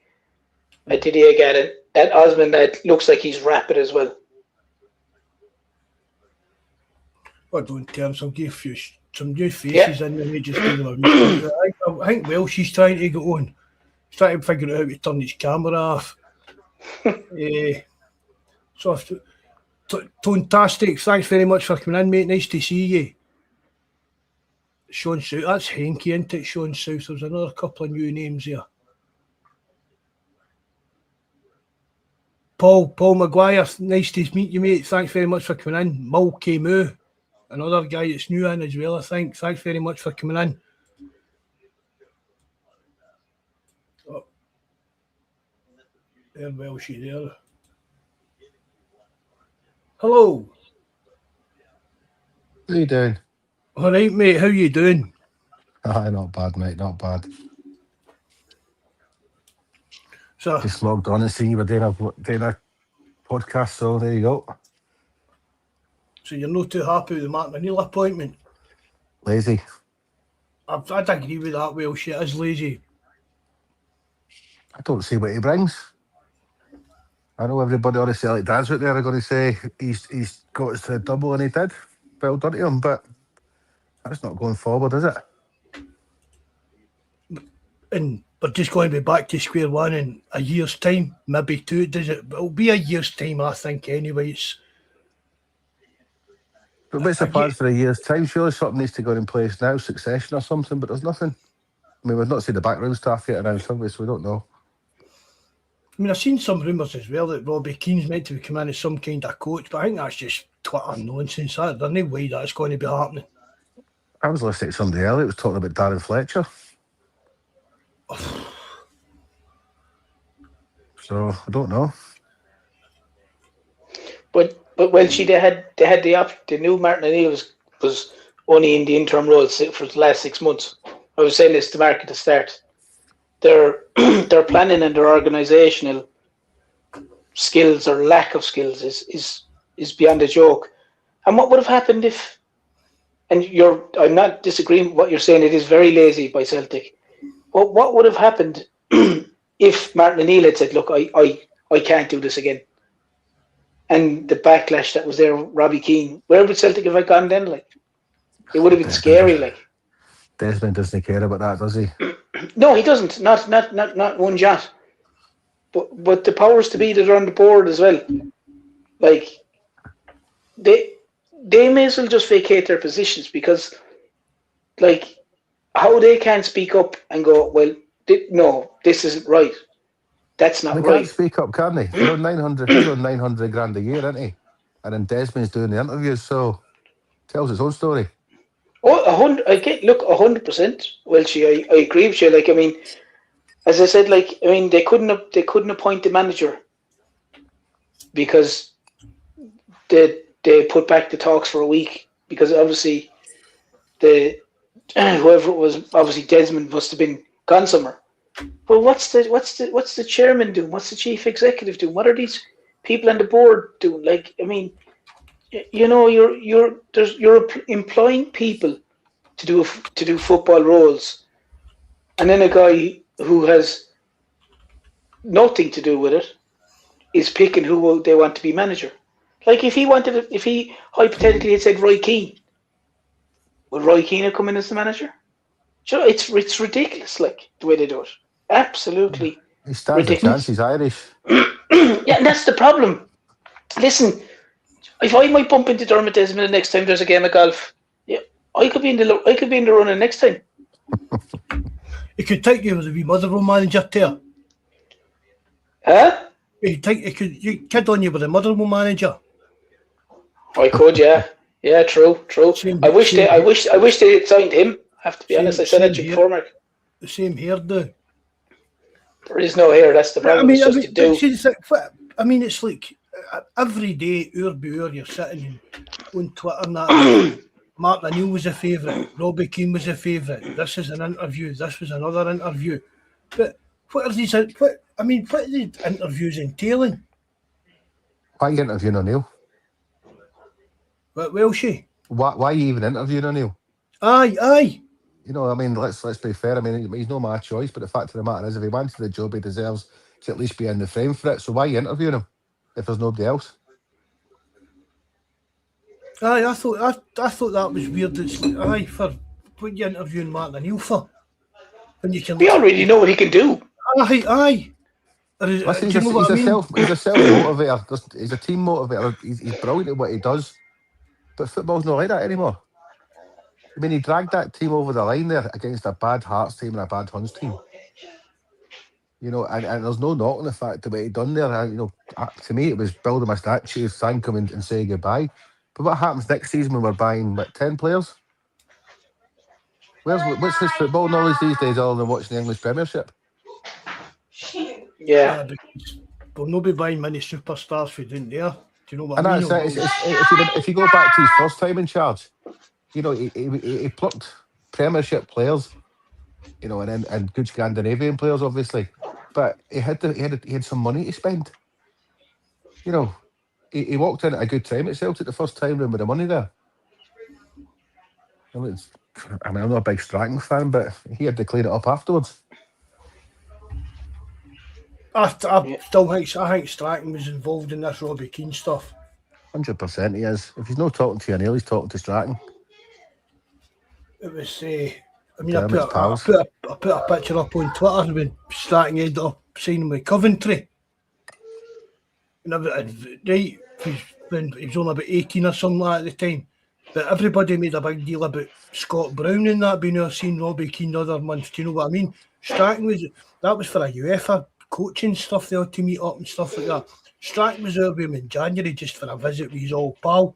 Didier Agat, and that Osmond that looks like he's rapid as well. I don't tell some give you some new faces in there. Just I think Welsh is trying to get on. He's trying to figure out how to turn his camera off. Fantastic. Thanks very much for coming in, mate. Nice to see you. Sean South. That's Henke, isn't it? Sean South. There's another couple of new names here. Paul Maguire. Nice to meet you, mate. Thanks very much for coming in. Mulkey Moo. Another guy that's new in as well, I think. Thanks very much for coming in. Oh. There, Welshie there. Hello. How you doing? All right, mate. How you doing? Not bad, mate. Not bad. So just logged on and seen you were doing a podcast, so there you go. So you're not too happy with the Martin O'Neill appointment? Lazy. I'd agree with that, Welsh. It is lazy. I don't see what he brings. I know everybody on the Celtic dads out there are going to say he's got us to double, and he did. Well done to him, but that's not going forward, is it? And we're just going to be back to square one in a year's time, maybe two. It'll be a year's time, I think, anyway. But what's the plans for a year's time? Surely something needs to go in place now, succession or something, but there's nothing. I mean, we've not seen the backroom staff yet announced, have we? So we don't know. I mean, I've seen some rumours as well that Robbie Keane's meant to come in as some kind of coach, but I think that's just Twitter nonsense. There's no way that's going to be happening. I was listening to somebody earlier, it was talking about Darren Fletcher. So I don't know. But Welshie, they knew Martin O'Neill was only in the interim role for the last 6 months. I was saying this to Mark at the start. Their planning and their organisational skills or lack of skills is beyond a joke. And what would have happened if? And I'm not disagreeing with what you're saying. It is very lazy by Celtic. But what would have happened if Martin O'Neill had said, "Look, I can't do this again," and the backlash that was there, Robbie Keane, where would Celtic have gone then? Like, it would have been scary. Like, Desmond doesn't care about that, does he? No, he doesn't. Not one jot. But the powers to be that are on the board as well, like they may as well just vacate their positions, because, like, how they can't speak up and go, well, no, this isn't right. That's not They right. can't speak up, can they? They're on 900. He's on 900 grand a year, isn't he? And then Desmond's doing the interviews, so tells its own story. Oh, 100. Look, 100%. Welshie, I agree with you. Like, I mean, as I said, like, I mean, they couldn't appoint the manager because they put back the talks for a week, because obviously whoever it was, obviously Desmond must have been gone somewhere. Well, what's the chairman doing? What's the chief executive doing? What are these people on the board doing? Like, I mean, you know, you're employing people to do football roles, and then a guy who has nothing to do with it is picking who they want to be manager. Like, if he hypothetically had said Roy Keane, would Roy Keane have come in as the manager? Sure, it's ridiculous, like, the way they do it. Absolutely He stands a chance. He's Irish. Yeah, and that's the problem. Listen, if I might bump into Dermot Desmond the next time there's a game of golf, yeah, I could be in the running next time. He could take you as a wee Motherwell manager too. Huh? You kid on you with a Motherwell manager. I could, yeah. Yeah, true. I wish they had signed him. I have to be honest. I said that to you before, Mark. The same hairdo. There is no hair. That's the problem. It's it's like every day, hour by hour, you're sitting on Twitter and that. Martin O'Neill was a favourite. Robbie Keane was a favourite. This is an interview. This was another interview. But what are these? What are these interviews entailing? Why are you interviewing O'Neill? What, Welshie? Why are you even interviewing O'Neill? Aye. You know, I mean, let's be fair. I mean, he's not my choice, but the fact of the matter is, if he wanted the job, he deserves to at least be in the frame for it. So why are you interviewing him if there's nobody else? Aye, I thought that was weird. It's like, for what you interviewing Martin O'Neill for? When you can. We already know what he can do. Aye. Listen, he's a self-motivator. He's a team motivator. He's brilliant at what he does. But football's not like that anymore. I mean, he dragged that team over the line there against a bad Hearts team and a bad Huns team. You know, and there's no knock on the fact that what he done there. You know, to me, it was building a statue, thank him and say goodbye. But what happens next season when we're buying, 10 players? What's his football knowledge these days other than watching the English Premiership? Yeah. We'll not be buying many superstars for doing there. Do you know what I mean? If you go back to his first time in charge, you know, he plucked Premiership players, you know, and good Scandinavian players, obviously. But he had some money to spend. You know, he walked in at a good time at Celtic the first time round with the money there. I mean, I'm not a big Strachan fan, but he had to clean it up afterwards. I still think Strachan was involved in this Robbie Keane stuff. 100% he is. If he's not talking to O'Neill, he's talking to Strachan. It was, I mean, I Dermot's put pals. a picture up on Twitter when Strachan ended up signing with Coventry. And right, when he was only about 18 or something like that at the time. But everybody made a big deal about Scott Brown and that being there, seeing Robbie Keane the other month. Do you know what I mean? Strachan was for a UEFA coaching stuff there to meet up and stuff like that. Strachan was there with him in January just for a visit with his old pal.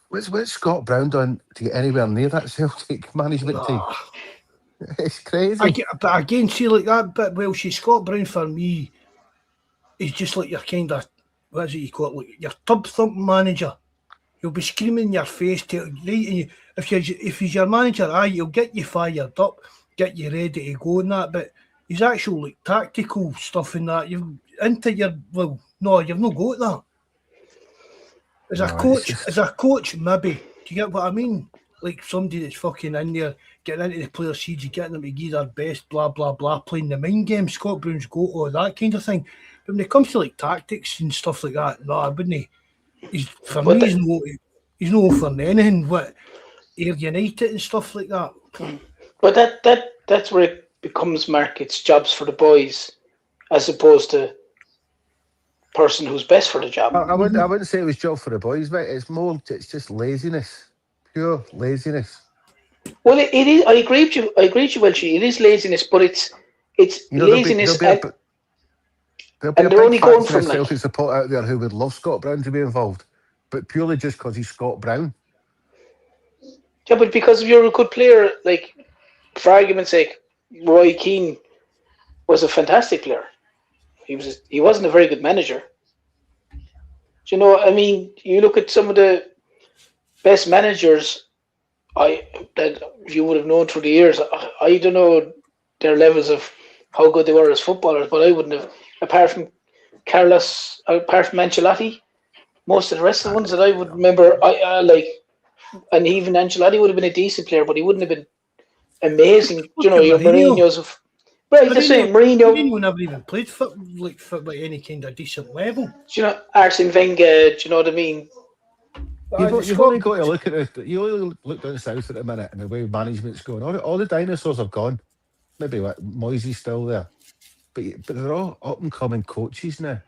What's Scott Brown done to get anywhere near that Celtic management team? It's crazy. But again, see, like that bit, well, Scott Brown for me is just like your kind of, what is it you call it, like your tub-thumping manager. He'll be screaming in your face, if he's your manager, he'll get you fired up, get you ready to go and that, but his actual like tactical stuff in that, you've not got that. As a coach, maybe. Do you get what I mean? Like somebody that's fucking in there, getting into the player seeds, getting them to give their best, blah, blah, blah, playing the mind game, Scott Brown's go, all that kind of thing. But when it comes to like tactics and stuff like that, no, I wouldn't. He's no for anything. What, Air United and stuff like that. But that's where it becomes, Mark, it's jobs for the boys as opposed to person who's best for the job. I wouldn't say it was job for the boys, mate. It's just laziness. Pure laziness. Well, it is. I agree with you, Welshie. It is laziness, but it's laziness. There'll be and a they're only going from Celtic support out there who would love Scott Brown to be involved, but purely just because he's Scott Brown. Yeah, but because if you're a good player, like for argument's sake, Roy Keane was a fantastic player. He wasn't a very good manager. Do you know? I mean, you look at some of the best managers that you would have known through the years. I don't know their levels of how good they were as footballers, but I wouldn't have. Apart from Ancelotti, most of the rest of the ones that I would remember, I like, and even Ancelotti would have been a decent player, but he wouldn't have been amazing. You know, your Mourinho's of. Right, the same. Mourinho never even played foot by any kind of decent level. Do you know, Arsene Wenger? Do you know what I mean? You've only got to look at it. You only look down south at the minute and the way management's going. All the dinosaurs have gone. Maybe like Moisey's still there, but they're all up and coming coaches now.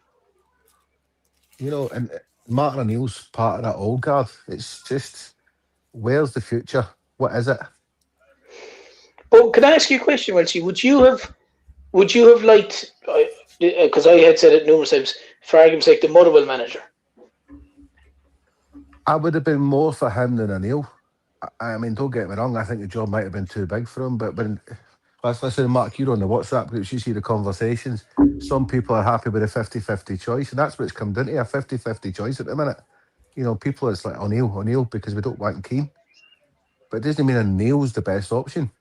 You know, and Martin O'Neill's part of that old guard. It's just, where's the future? What is it? Well, can I ask you a question, Welshie? Would you have liked? Because I had said it numerous times. For argument's sake, the Motherwell manager. I would have been more for him than O'Neill. I mean, don't get me wrong. I think the job might have been too big for him. But when let's listen, Mark, you're on the WhatsApp groups. You see the conversations. Some people are happy with a 50-50 choice, and that's what it's come down to, a 50-50 choice at the minute. You know, people, it's like O'Neill, because we don't want Keane. But it doesn't mean O'Neill's the best option.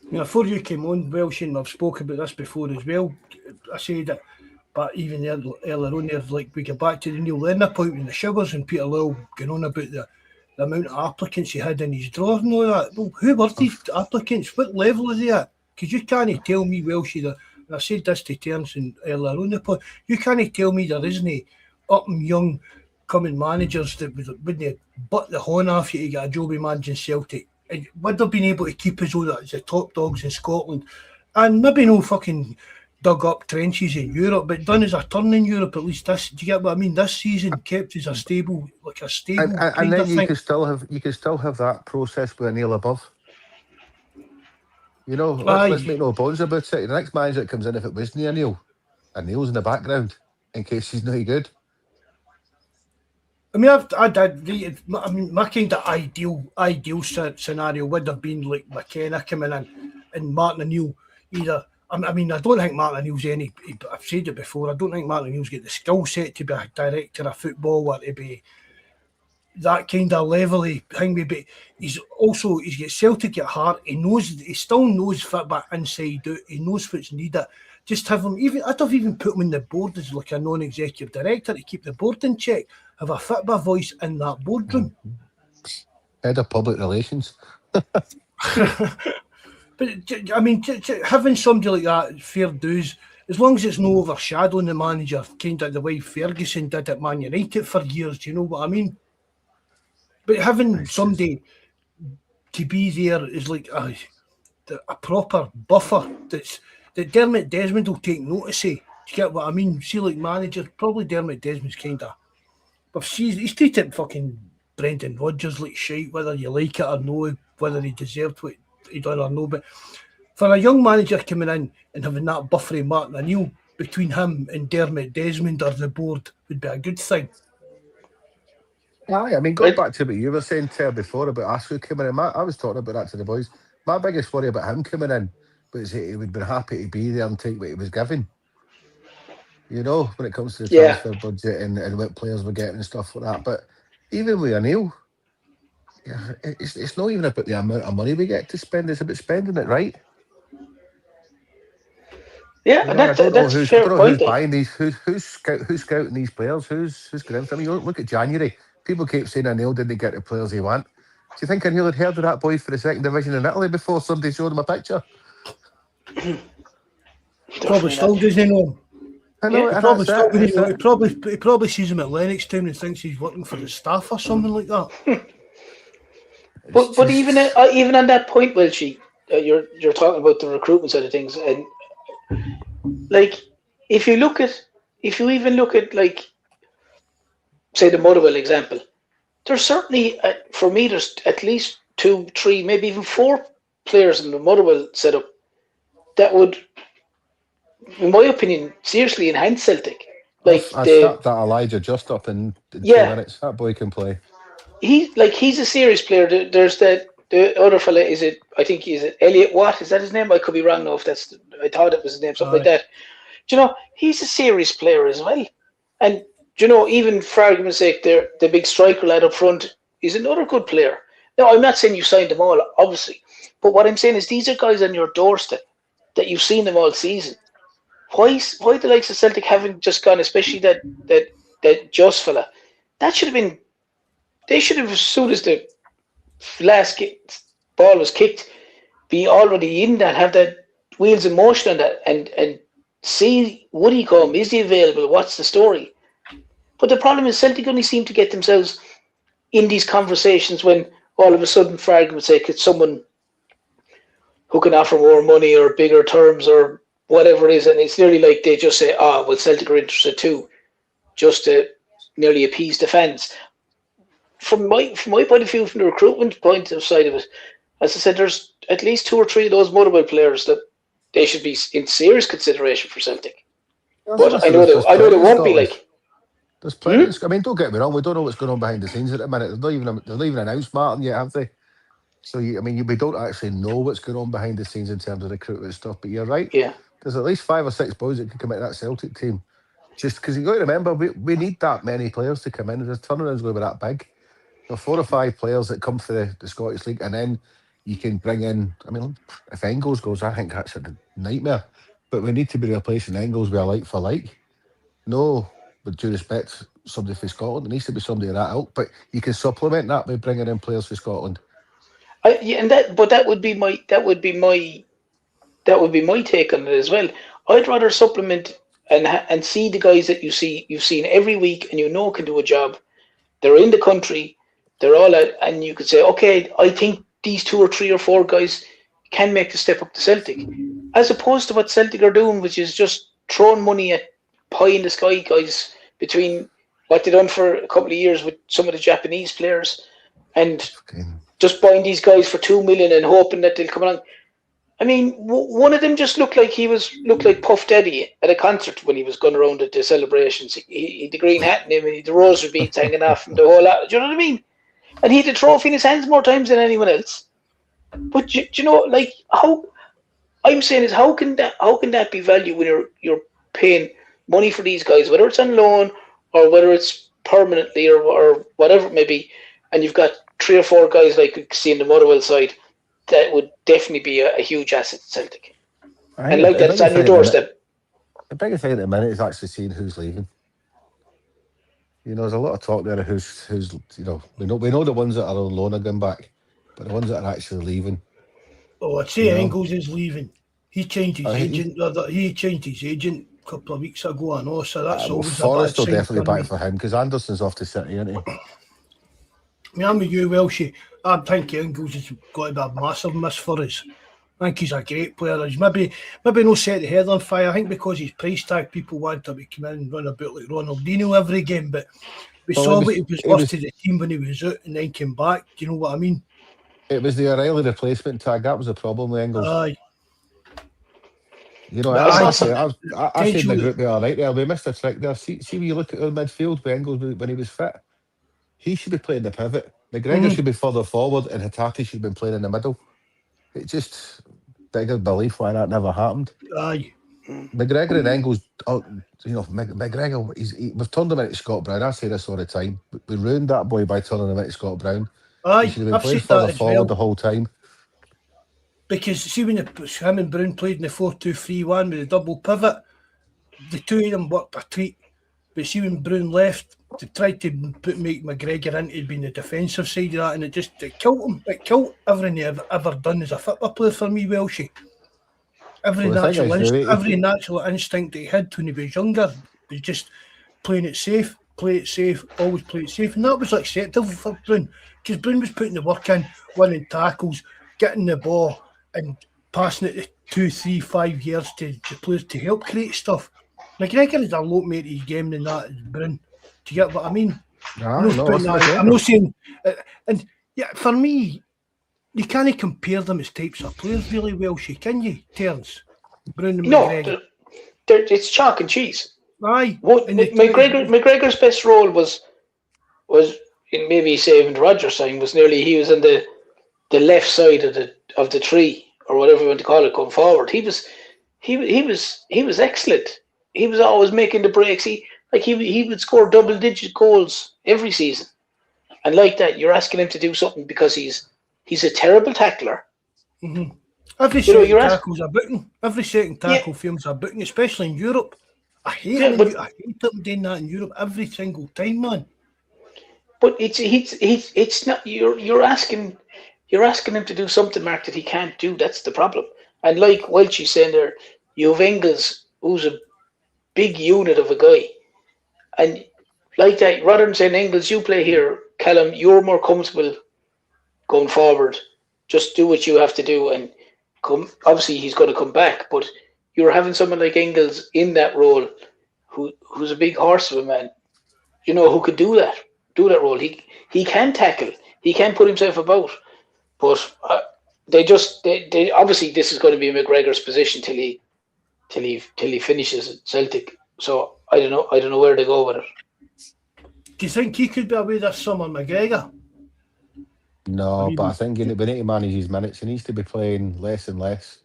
You know, before you came on, Welsh, and I've spoken about this before as well. I said it, but even earlier on there, like we get back to the Neil Lennon appointment in the Shivers and Peter Lowell going on about the amount of applicants he had in his drawer and all that. Well, who were these applicants? What level are they at? Because you can't tell me, Welsh, and I said this to Terence and earlier on the point, you can't tell me there isn't up and young coming managers that wouldn't butt the horn off you to get a job in managing Celtic. Would have been able to keep us all as the top dogs in Scotland, and maybe no fucking dug up trenches in Europe, but done as a turn in Europe at least. This, do you get what I mean? This season kept as a stable, and then you could still have that process with O'Neill above. You know, let's make no bones about it. The next manager that comes in, if it wasn't O'Neill's in the background in case he's not good. I mean, my kind of ideal scenario would have been like McKenna coming in and Martin O'Neill either. I mean, I don't think Martin O'Neill's I've said it before, I don't think Martin O'Neill's got the skill set to be a director of football or to be that kind of level thing. But he's got Celtic at heart. He still knows football inside out. He knows what's needed. just have him. Even I'd have even put him in the board as like a non-executive director to keep the board in check. Have a fit of a voice in that boardroom. Head of public relations. But I mean, having somebody like that, fair dues, as long as it's no overshadowing the manager, kind of the way Ferguson did at Man United for years. Do you know what I mean? But having somebody to be there is like a proper buffer that Dermot Desmond will take notice of. Do you get what I mean? See, like manager, probably Dermot Desmond's kind of. But he's treated fucking Brendan Rodgers like shite, whether you like it or no, whether he deserved what he done or no. But for a young manager coming in and having that buffer of Martin O'Neill between him and Dermot Desmond or the board would be a good thing. Aye, I mean, going back to what you were saying, Ter, before about Ashwood coming in, I was talking about that to the boys. My biggest worry about him coming in was he would be happy to be there and take what he was given. You know, when it comes to the transfer budget and what players were getting and stuff like that. But even with O'Neill, it's not even about the amount of money we get to spend, it's about spending it right. Yeah, you and know, that's who's buying these, who's scouting these players, who's going for them. I mean, you look at January, people keep saying O'Neill didn't get the players he want. Do you think O'Neill had heard of that boy for the second division in Italy before somebody showed him a picture? Probably still doesn't know. I know, he probably still doesn't know. He probably sees him at Lennoxtown and thinks he's working for the staff or something like that. But even on that point, Wilshie, you're talking about the recruitment side of things, and like if you even look at like say the Motherwell example, there's certainly for me there's at least 2, 3, maybe even 4 players in the Motherwell setup that would, in my opinion, seriously enhance Celtic. Like I snapped that Elijah just up in 2 minutes. That boy can play. He's a serious player. There's the other fella. I think he's Elliot Watt. Is that his name? I could be wrong now. I thought it was his name, something like that. Do you know, he's a serious player as well. And do you know, even for argument's sake, the big striker lad up front is another good player. Now, I'm not saying you signed them all, obviously, but what I'm saying is these are guys on your doorstep that you've seen them all season. Why the likes of Celtic haven't just gone, especially that Just fella? That should have been. They should have, as soon as the last ball was kicked, be already in that, have that wheels in motion on that, and see, would he come? Is he available? What's the story? But the problem is Celtic only seem to get themselves in these conversations when all of a sudden, for argument's sake, it's someone who can offer more money or bigger terms or whatever it is, and it's nearly like they just say, well, Celtic are interested too, just to nearly appease the fans. From my point of view, from the recruitment point of side of it, as I said, there's at least 2 or 3 of those Motherwell players that they should be in serious consideration for Celtic. But I know they won't be like. There's plenty. I mean, don't get me wrong. We don't know what's going on behind the scenes at the minute. They've not even announced Martin yet, have they? So we don't actually know what's going on behind the scenes in terms of recruitment stuff. But you're right. Yeah. There's at least 5 or 6 boys that can come into that Celtic team. Just because you got to remember, we need that many players to come in. The turnaround's going to be that big. 4 or 5 players that come for the Scottish League, and then you can bring in. I mean, if Engels goes, I think that's a nightmare. But we need to be replacing Engels with a like for like. No, with due respect, somebody for Scotland. It needs to be somebody of that ilk. But you can supplement that by bringing in players for Scotland. That would be my take on it as well. I'd rather supplement and see the guys that you've seen every week and can do a job. They're in the country. They're all out, and you could say, okay, I think these 2 or 3 or 4 guys can make the step up to Celtic, as opposed to what Celtic are doing, which is just throwing money at pie in the sky guys between what they've done for a couple of years with some of the Japanese players, and just buying these guys for 2 million and hoping that they'll come along. I mean, one of them just looked like Puff Daddy at a concert when he was going around at the celebrations. He had the green hat in him and he had the rosary beads hanging off and the whole lot. Do you know what I mean? And he had the trophy in his hands more times than anyone else. But do you know, like, how I'm saying is how can that be value when you're paying money for these guys, whether it's on loan or whether it's permanently or whatever it may be, and you've got 3 or 4 guys like you see in the Motherwell side that would definitely be a huge asset to Celtic. And like that's on your doorstep. The biggest thing at the minute is actually seeing who's leaving. You know, there's a lot of talk there of who's you know, we know the ones that are on loan are going back, but the ones that are actually leaving. Oh, I'd say Engels is leaving. He changed his agent. He changed his agent a couple of weeks ago, I know, so that's always Forrest a will bad sign definitely for back me. for him because Anderson's off to City, isn't he? I mean, I'm with you, Welshie. I think Engels has got to be a massive miss for us. I think he's a great player. He's maybe no set the head on fire. I think because his price tag, people want him to come in and run a bit like Ronaldinho every game, but we saw what he was worth to the team when he was out and then came back. Do you know what I mean? It was the O'Reilly replacement tag. That was the problem with Engels. Aye. You know, I said in the group there, all right there, we missed a trick there. See when you look at our midfield with Engels when he was fit, he should be playing the pivot. McGregor should be further forward and Hatate should have been playing in the middle. It just beggars belief why that never happened. Aye. McGregor and Engels, you know, McGregor, we've turned him into Scott Brown. I say this all the time. We ruined that boy by turning him into Scott Brown. Aye, he should have been playing further forward the whole time. Because see when him and Brown played in the 4-2-3-1 with the double pivot, the two of them worked a treat. But see when Brown left, they tried to make McGregor into being the defensive side of that, and it killed him. It killed everything he ever done as a football player for me, Welshie. Every natural instinct that he had when he was younger was just play it safe, always play it safe, and that was acceptable for Brown because Brown was putting the work in, winning tackles, getting the ball, and passing it to 2, 3, 5 years to players to help create stuff. McGregor is a lot more to his game than that is Brown. Do you get what I mean? I'm not saying, and yeah, for me, you can't compare them as types of players really, Welshie, can you, Terence? Brown and McGregor. It's chalk and cheese. Aye. McGregor's best role was in maybe saving Rodgers' sign was nearly he was in the left side of the tree or whatever you want to call it going forward. He was excellent. He was always making the breaks. He would score double-digit goals every season, and like that, you're asking him to do something because he's a terrible tackler. Mm-hmm. Every second tackle's a booking. Every second tackle film's a booking, especially in Europe. I hate them doing that in Europe every single time, man. But it's not you're asking him to do something, Mark, that he can't do. That's the problem. And like Welchie's saying there, you have Engels, who's a big unit of a guy, and like that, rather than saying Engels, you play here, Callum, you're more comfortable going forward. Just do what you have to do and come. Obviously, he's going to come back, but you're having someone like Engels in that role, who's a big horse of a man, you know, who could do that role. He can tackle, he can put himself about, but they obviously this is going to be McGregor's position till he finishes at Celtic. So I don't know where to go with it. Do you think he could be away this summer, McGregor? No, but I think we need to manage his minutes. He needs to be playing less and less.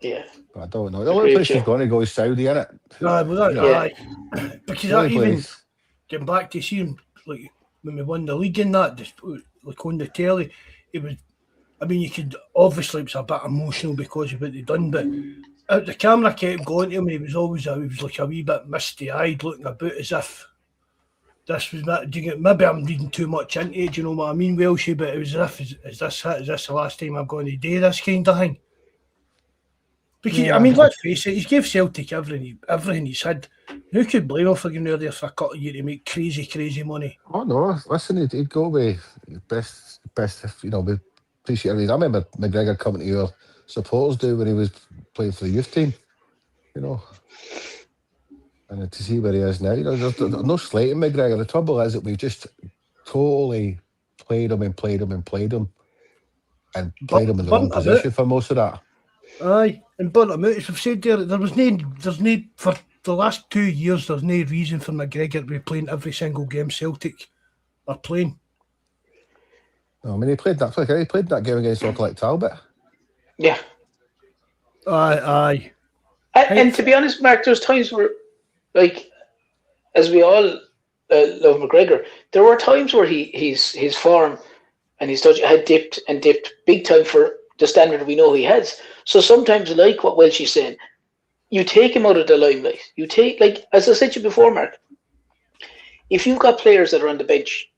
Yeah. But I don't know. The only place he's going to go is Saudi, innit? Because that even getting back to see him, like when we won the league in that, just like on the telly, it was. I mean, you could obviously it was a bit emotional because of what they'd done, but the camera kept going to him, and he was like a wee bit misty-eyed, looking about as if this was not. Maybe I'm reading too much into it. Do you know what I mean, Welshie? But it was as if is this the last time I'm going to do this kind of thing? Because I mean, let's face it, he's gave Celtic everything he's had. Who could blame him for going out there for a couple of years to make crazy money? Oh no! Listen, he'd go with best. You know, we appreciate everything. I remember McGregor coming to your supporters do when he was playing for the youth team. You know, and to see where he is now, you know, there's no slating McGregor. The trouble is that we've just totally played him in the wrong position for most of that. Aye, and burnt him out. As I've said there's no for the last 2 years. There's no reason for McGregor to be playing every single game Celtic are playing. No, I mean he played that game against like Talbot. Yeah. Aye. And to be honest, Mark, there's times where, like, as we all love McGregor, there were times where his form and his touch had dipped big time for the standard we know he has. So sometimes, like what Welshie's saying, you take him out of the limelight. You take, like, as I said to you before, Mark, if you've got players that are on the bench,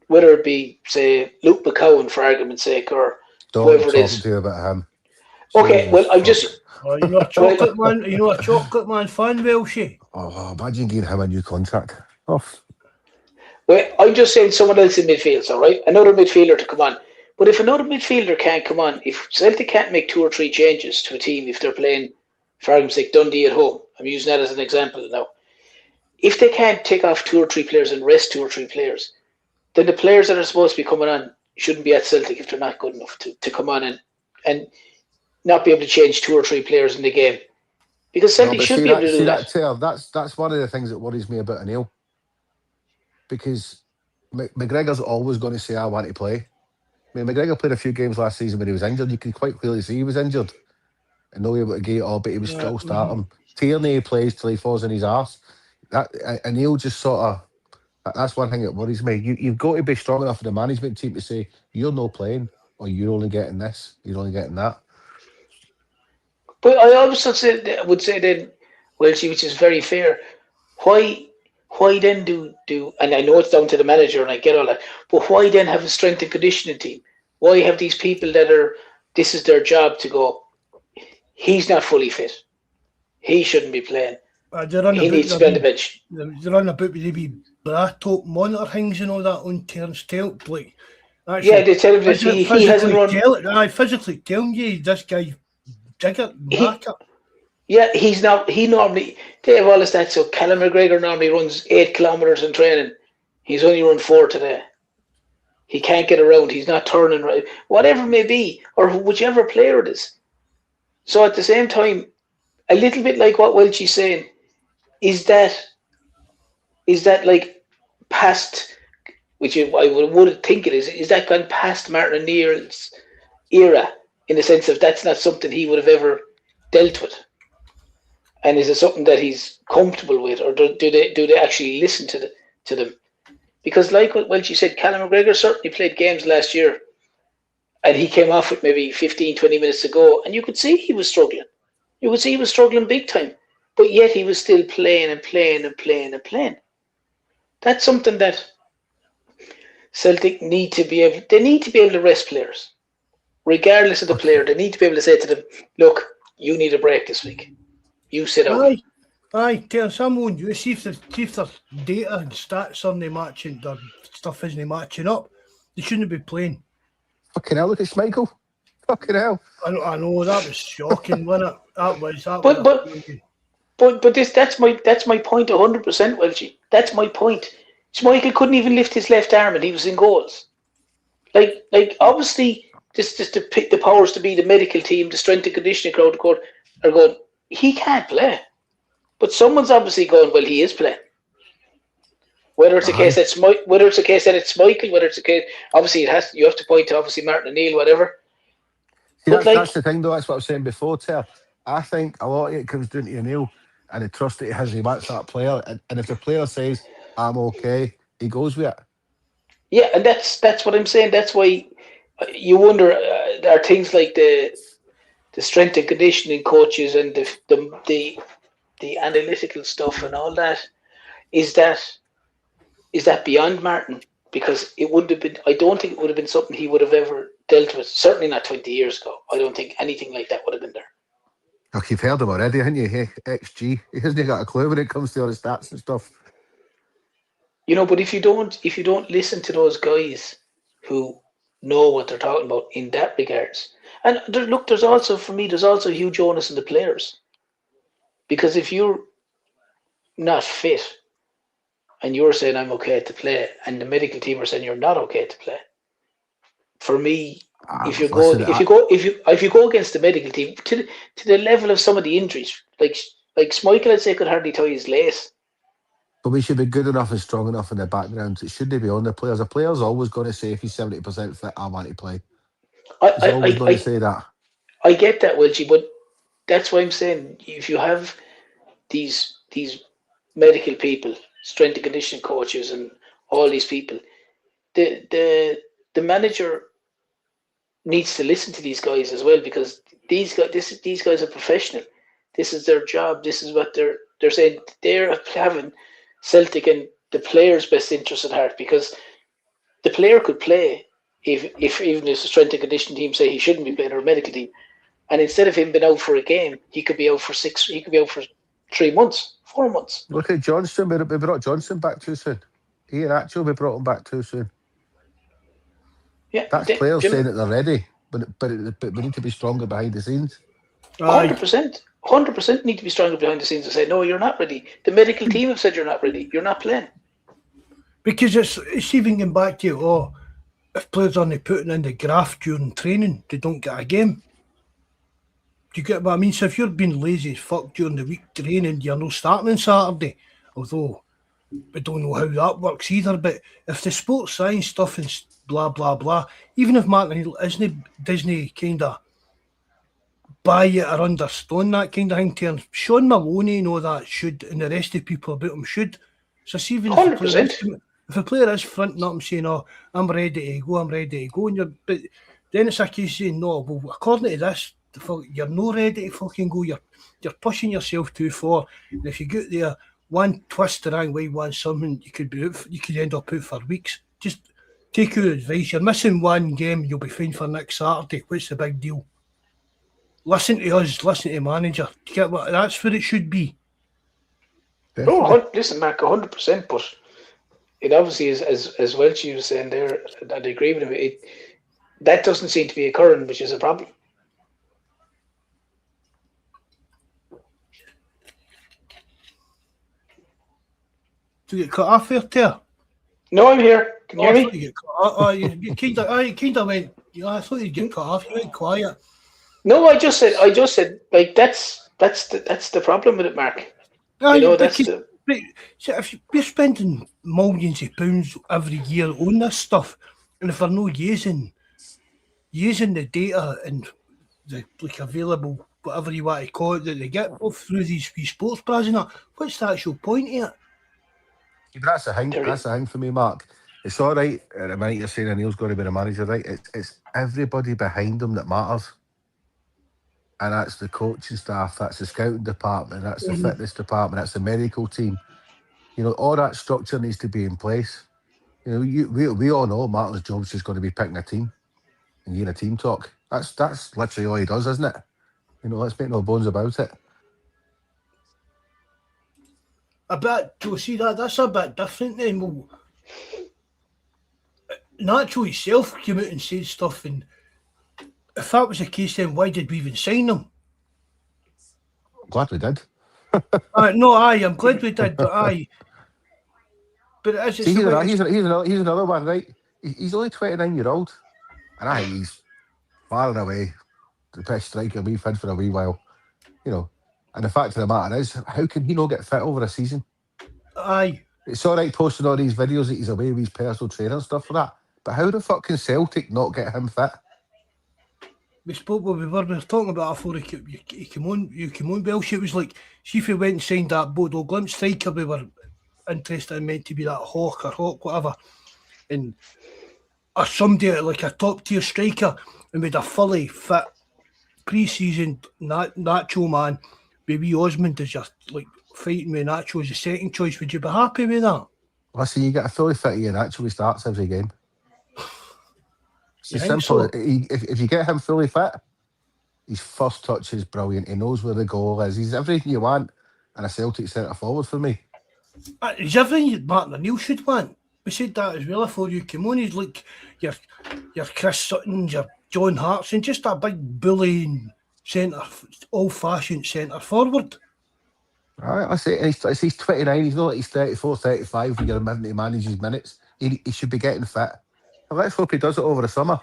whether it be, say, Luke McCowan, for argument's sake, or Don't whoever it talk is. to you about him. Okay, well, Jesus I'm fuck. just... Oh, you know a chocolate man. You know a chocolate man fan, Welshie. Oh, imagine giving him a new contract. Oh, Well, I'm just saying someone else in midfield, all right? Another midfielder to come on. But if another midfielder can't come on, if Celtic can't make 2 or 3 changes to a team if they're playing, for argument's sake, Dundee at home, I'm using that as an example now. If they can't take off 2 or 3 players and rest 2 or 3 players, then the players that are supposed to be coming on shouldn't be at Celtic if they're not good enough to come on and not be able to change 2 or 3 players in the game. Because Celtic should be able to do that. That's one of the things that worries me about O'Neill. Because McGregor's always going to say, I want to play. I mean, McGregor played a few games last season when he was injured. You can quite clearly see he was injured and no able to get it all, but he was still starting. Tierney plays till he falls in his arse. And he'll just sort of... That's one thing that worries me. You've got to be strong enough for the management team to say, you're not playing, or you're only getting this, you're only getting that. But I also would say then, well, see, which is very fair, why then do and I know it's down to the manager and I get all that, but why then have a strength and conditioning team? Why have these people this is their job to go, he's not fully fit, he shouldn't be playing, he needs to be on the bench. They're on about with the Bratop monitor things and all that on Terence Telp, like, actually, yeah, they tell him that he hasn't run. I physically telling you this guy jigger marker. Yeah, he's not. He normally, they have all the stats. So Callum McGregor normally runs 8 kilometers in training. He's only run 4 today. He can't get around. He's not turning right. Whatever it may be, or whichever player it is. So at the same time, a little bit like what Welchie's saying, is that like past, which I would think it is that gone past Martin O'Neill's era, in the sense of that's not something he would have ever dealt with? And is it something that he's comfortable with, or do they actually listen to them? Because like what Welchie said, Callum McGregor certainly played games last year, and he came off with maybe 15, 20 minutes to go, and you could see he was struggling. You could see he was struggling big time, but yet he was still playing and playing and playing and playing. That's something that Celtic need to be able to rest players. Regardless of the player, they need to be able to say to them, look, you need a break this week. You sit out. Aye, tell someone you see if their data and stats aren't matching, their stuff isn't matching up. They shouldn't be playing. Fucking hell, look at Schmeichel. Fucking hell. I know that was shocking, wasn't it? That was. But that's my point 100%, Welchie. That's my point. Schmeichel couldn't even lift his left arm and he was in goals. Like obviously just to pick the powers to be, the medical team, the strength and conditioning crowd are going, he can't play. But someone's obviously going, well, he is playing. Whether it's a case that it's Schmeichel, whether it's a case, obviously you have to point to obviously Martin O'Neill, whatever. See, that's the thing though, that's what I was saying before, Ter. I think a lot of it comes down to O'Neill and the trust that he has, he wants that player. And if the player says, I'm okay, he goes with it. Yeah, and that's what I'm saying. That's why you wonder, there are things like the strength and conditioning coaches and the analytical stuff and all that. Is that beyond Martin? Because it wouldn't have been. I don't think it would have been something he would have ever dealt with. Certainly not 20 years ago. I don't think anything like that would have been there. Look, you've heard him already, haven't you? Hey, XG. He hasn't got a clue when it comes to all the stats and stuff. You know, but if you don't listen to those guys who know what they're talking about in that regards, and there's also huge onus on the players, because if you're not fit and you're saying I'm okay to play, and the medical team are saying you're not okay to play, for me, if you go against the medical team to the level of some of the injuries, like Schmeichel, I'd say could hardly tie his lace. But we should be good enough and strong enough in the background. It shouldn't be on the players. A player's always going to say if he's 70% fit, I want to play. He's always going to say that. I get that, Wilgie, but that's why I'm saying if you have these medical people, strength and conditioning coaches, and all these people, the manager needs to listen to these guys as well, because these guys are professional. This is their job. This is what they're saying. They're having Celtic and the player's best interest at heart, because the player could play if even if the strength and conditioning team say he shouldn't be playing, or a medical team, and instead of him being out for a game, he could be out for 6. He could be out for 3 months, 4 months. Look at Johnson. We brought Johnson back too soon. Ian Atchell, we brought him back too soon. Yeah, That's players saying that they're ready, but we need to be stronger behind the scenes. 100%. 100% need to be stronger behind the scenes and say, no, you're not ready. The medical team have said you're not ready. You're not playing. Because it's even going back to you, if players aren't putting in the graft during training, they don't get a game. Do you get what I mean? So if you're being lazy as fuck during the week training, you're not starting on Saturday. Although we don't know how that works either. But if the sports science stuff and blah, blah, blah, even if Martin Hill isn't Disney kind of buy it or understand that kind of thing, Terence, Sean Maloney and all that should, and the rest of people about him should. So see, even 100%. if a player is fronting up and saying, oh, I'm ready to go, and but then it's a case saying, no, well, according to this, you're not ready to fucking go. You're pushing yourself too far. And if you get there, one twist the wrong way, one something, you could end up out for weeks. Just take your advice. You're missing one game, you'll be fine for next Saturday. What's the big deal? Listen to us, listen to the manager. Do you get what? That's what it should be. Oh, listen, Mark, 100%. But it obviously is, as Welchie was saying there, and I agree with him, that doesn't seem to be occurring, which is a problem. Do you get cut off there, Ter? No, I'm here. Can you hear me? You kind of went. I thought you'd get cut off. You went quiet. No, I just said, like that's the problem with it, Mark. So if we're spending millions of pounds every year on this stuff, and if we're not using the data and the available, whatever you want to call it, that they get through these wee sports bras and that, what's the actual point of it? That's the thing for me, Mark. It's all right. At the minute you're saying Neil's going to be the manager, right? It's everybody behind him that matters. And that's the coaching staff, that's the scouting department, that's the fitness department, that's the medical team. All that structure needs to be in place. We all know Martin's job's just going to be picking a team and getting a team talk. That's literally all he does, isn't it? Let's make no bones about it. To see that's a bit different then. Well, Nacho himself came out and said stuff, and if that was the case, then why did we even sign him? Glad we did. I'm glad we did, but But he's another one, right? He's only 29-year-old, and I think he's far and away the best striker we've had for a wee while. And the fact of the matter is, how can he not get fit over a season? Aye. It's all right posting all these videos that he's away with his personal trainer and stuff like that, but how the fuck can Celtic not get him fit? We were talking about before he came on, Welsh. It was like, see if we went and signed that Bodo Glimt striker we were interested in, meant to be that Hawk, whatever, and or somebody like a top tier striker, and with a fully fit pre-season Nacho man, maybe Osmond is just like fighting with Nacho as a second choice. Would you be happy with that? Listen, you get a fully fit Ian actually starts every game. It's simple. So? If you get him fully fit, his first touch is brilliant. He knows where the goal is. He's everything you want in a Celtic centre forward for me. He's everything Martin O'Neill should want. We said that as well before you came on. He's like your Chris Suttons, your John Hartson, just a big bullying centre, old-fashioned centre forward. Right, I say he's 29. He's not like he's 34, 35 when you're having to manage his minutes. He should be getting fit. And let's hope he does it over the summer.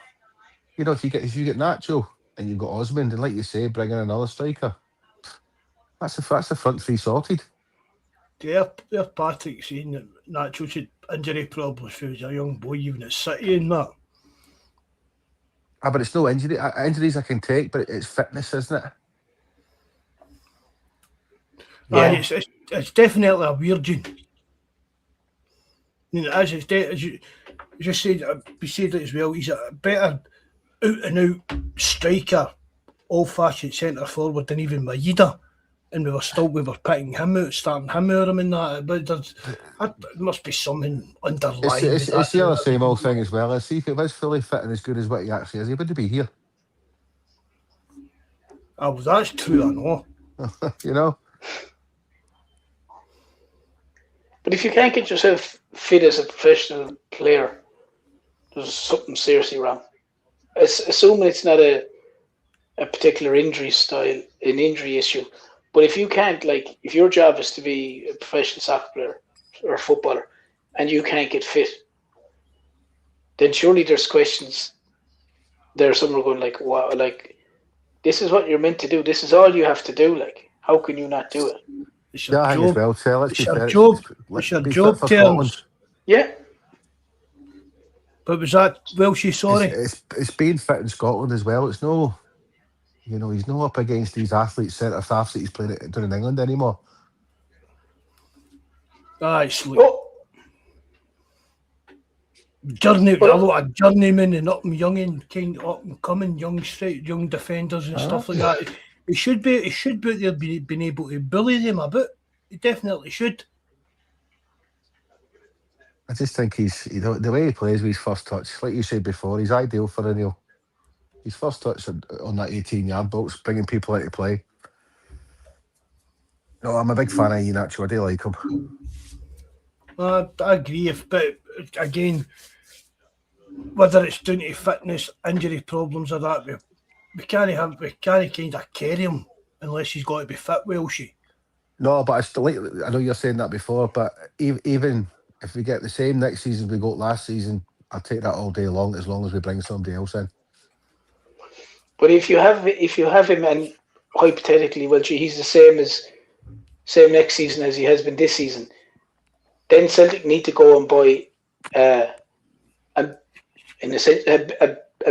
If you get Nacho and you've got Osmond, and like you say, bring in another striker, that's the front three sorted. Yeah, Patrick saying that Nacho should injury problems for a young boy, even at City and that. But it's no injury. Injuries I can take, but it's fitness, isn't it? Yeah, it's definitely a weird gene. As you just said, we said it as well. He's a better out and out striker, old fashioned centre forward than even Maeda. and we were picking him out, starting him out of him and that. But there must be something underlying. It's the other same old thing as well. See, if he was fully fit and as good as what he actually is, he wouldn't be here. Oh, well, that's true, I know. You know? But if you can't get yourself fit as a professional player, there's something seriously wrong. Assuming it's not a particular injury issue. But if you can't, like, if your job is to be a professional soccer player or footballer and you can't get fit, then surely there's questions there. Some are going like, wow, like, this is what you're meant to do. This is all you have to do. Like, how can you not do it? It's your I think as well, so let's it's be your fair. job. Let's It's your be job, fit for Terence. Scotland. Yeah. But was that Welshie, sorry? It's being fit in Scotland as well. It's no, you know, he's not up against these athletes, centre halves that he's playing down in England anymore. It's like Oh, a lot of journeymen and up and coming young defenders and stuff like that. He should be out there being able to bully them a bit. He definitely should. I just think the way he plays with his first touch, like you said before, he's ideal for O'Neill. His first touch on that 18-yard box, bringing people into play. No, I'm a big fan of Iheanacho. I do like him. I agree, but again, whether it's down to fitness, injury problems or that, we can't kind of carry him unless he's got to be fit, Welshie. No, but I still like. I know you're saying that before, but even if we get the same next season we got last season, I'll take that all day long as we bring somebody else in. but if you have him, and hypothetically, well, gee, he's the same next season as he has been this season, then Celtic need to go and buy a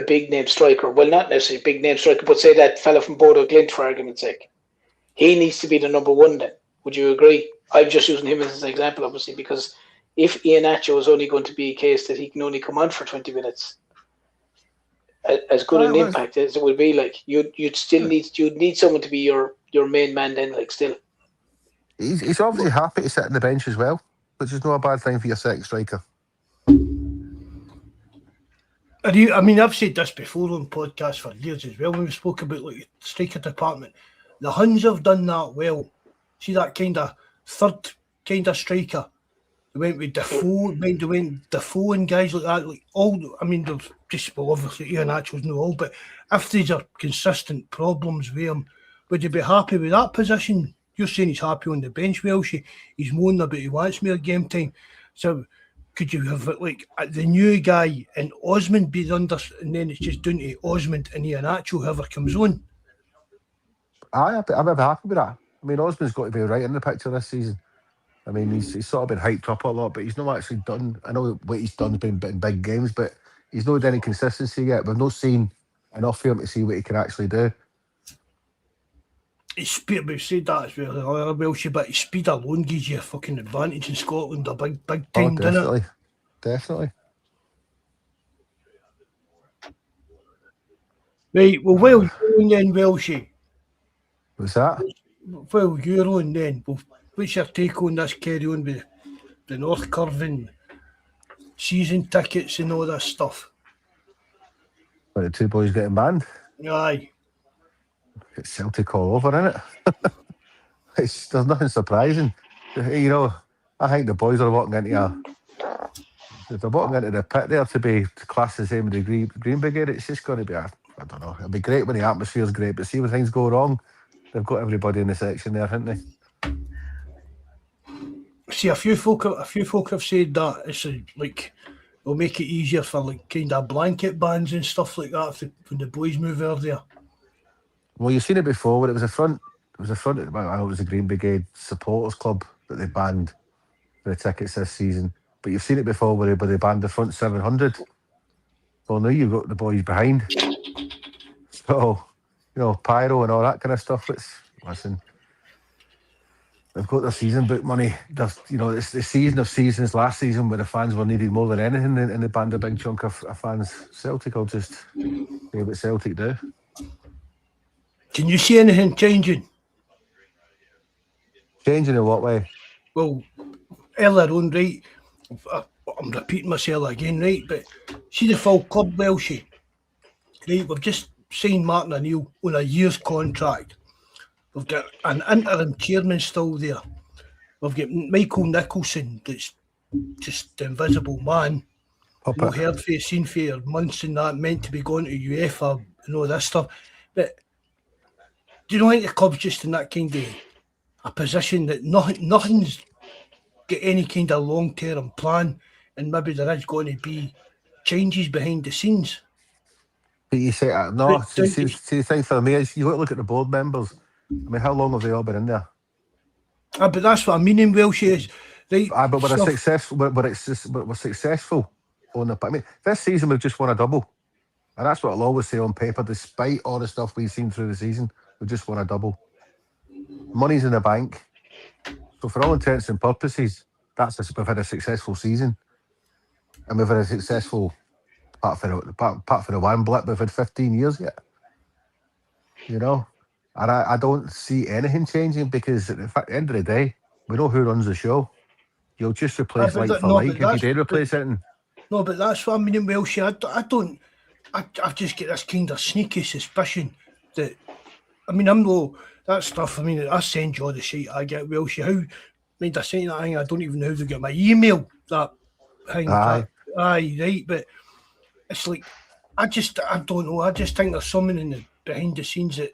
big name striker. Well, not necessarily a big name striker, but say that fella from Bodo Glint, for argument's sake. He needs to be the number one then. Would you agree? I'm just using him as an example, obviously, because if Iheanacho is only going to be a case that he can only come on for 20 minutes, as good an impact as it would be, like, you'd need someone to be your main man then, like, still. He's obviously happy to sit on the bench as well, which is not a bad thing for your second striker. I mean, I've said this before on podcasts for years as well when we spoke about like the striker department. The Huns have done that well. See that kind of third kind of striker. They went with Defoe, Defoe and guys like that. Like they've just, well, obviously Iheanacho's no all, but if these are consistent problems with him, would you be happy with that position? You're saying he's happy on the bench, Welshie. He's moaning about he wants more game time. So could you have like the new guy and Osmond be under, and then it's just down to Osmond and Iheanacho, whoever comes on? I'm happy with that. I mean, Osmond's got to be right in the picture this season. I mean, he's sort of been hyped up a lot, but he's not actually done. I know what he's done has been in big games, but he's not had any consistency yet. We've not seen enough of him to see what he can actually do. His speed, we've said that as well, Welshie, but his speed alone gives you a fucking advantage in Scotland, a big time, doesn't it? Definitely. Right, well, you're on then, Welshie. What's that? Well, you're on then. Well, what's your take on this carry on with the North Curving season tickets and all this stuff? But the two boys getting banned. Aye. It's Celtic all over, isn't it? There's nothing surprising. You know, I think the boys are walking into the pit there to be classed the same with the Green Brigade. It's just going to be I don't know. It'll be great when the atmosphere's great, but see when things go wrong, they've got everybody in the section there, haven't they? See, a few folk have said that it's like it'll make it easier for like kind of blanket bans and stuff like that when the boys move over there. Well, you've seen it before when it was a front. It was I know it was the Green Brigade supporters club that they banned for the tickets this season. But you've seen it before where they banned the front 700. Well, now you've got the boys behind. So, you know, pyro and all that kind of stuff. Listen, they've got their season book money. You know, it's the season of seasons last season where the fans were needed more than anything, and they banned a big chunk of fans. Celtic will just do what Celtic do. Can you see anything changing? Changing in what way? Well, earlier on, right, I'm repeating myself again, right, but see the full club, Welshie, right, we've just signed Martin O'Neill on a year's contract. We've got an interim chairman still there. We've got Michael Nicholson, that's just the invisible man. No heard for, seen for months and that, meant to be going to UEFA and all this stuff. But do you know think the club's just in that kind of a position that nothing's got any kind of long-term plan, and maybe there is going to be changes behind the scenes? But you say, no, see, the thing for me is, you got to look at the board members. I mean, how long have they all been in there? But that's what I mean in Welsh is, right? But we're successful, we're successful on the. I mean, this season we've just won a double. And that's what I'll always say on paper, despite all the stuff we've seen through the season, we've just won a double. Money's in the bank. So for all intents and purposes, we've had a successful season. And we've had a successful, apart from the one blip, we've had 15 years yet. You know? And I don't see anything changing, because at the end of the day, we know who runs the show. You'll just replace like for like if you did replace it. No, but that's what I mean in Welsh. I just get this kind of sneaky suspicion that, I mean, I'm no, that stuff, I mean, I send you all the shit I get Welsh. How, I mean, I send that thing, I don't even know how to get my email, that thing. Aye, right, but it's like, I don't know, I just think there's something in the behind the scenes that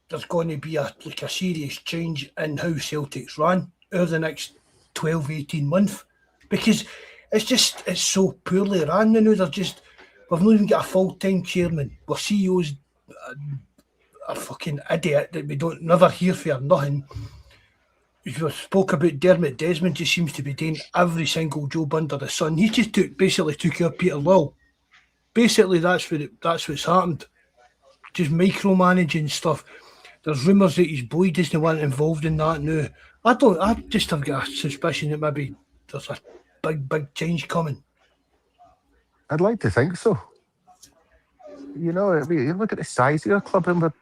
there's going to be a serious change in how Celtic's run over the next 12, 18 months, because it's so poorly run. You know, we've not even got a full-time chairman. Our CEO's a fucking idiot that we don't never hear for nothing. We spoke about Dermot Desmond, just seems to be doing every single job under the sun. He just basically took out Peter Lawwell. Basically, that's what's happened. Just micromanaging stuff. There's rumours that his boy doesn't want involved in that now. I just have got a suspicion that maybe there's a big change coming. I'd like to think so. You know, I mean, you look at the size of your club, and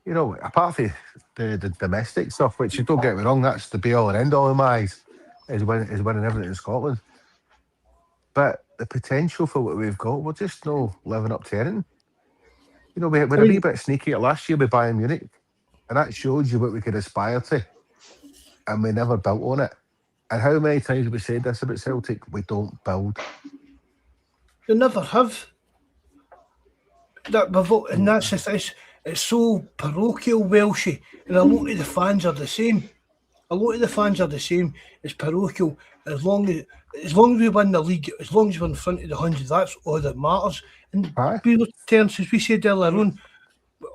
you know, apart from the domestic stuff, which, you don't get me wrong, that's the be all and end all in my eyes, is winning everything in Scotland. But the potential for what we've got, we're just no living up to anything. You know, we're a wee bit sneaky last year with Bayern Munich, and that showed you what we could aspire to, and we never built on it. And how many times have we said this about Celtic? We don't build. You never have. And that's the thing. It's so parochial, Welshy, and a lot of the fans are the same. It's parochial. As long as we win the league, as long as we're in front of the 100, that's all that matters. And Terence, as we said earlier on,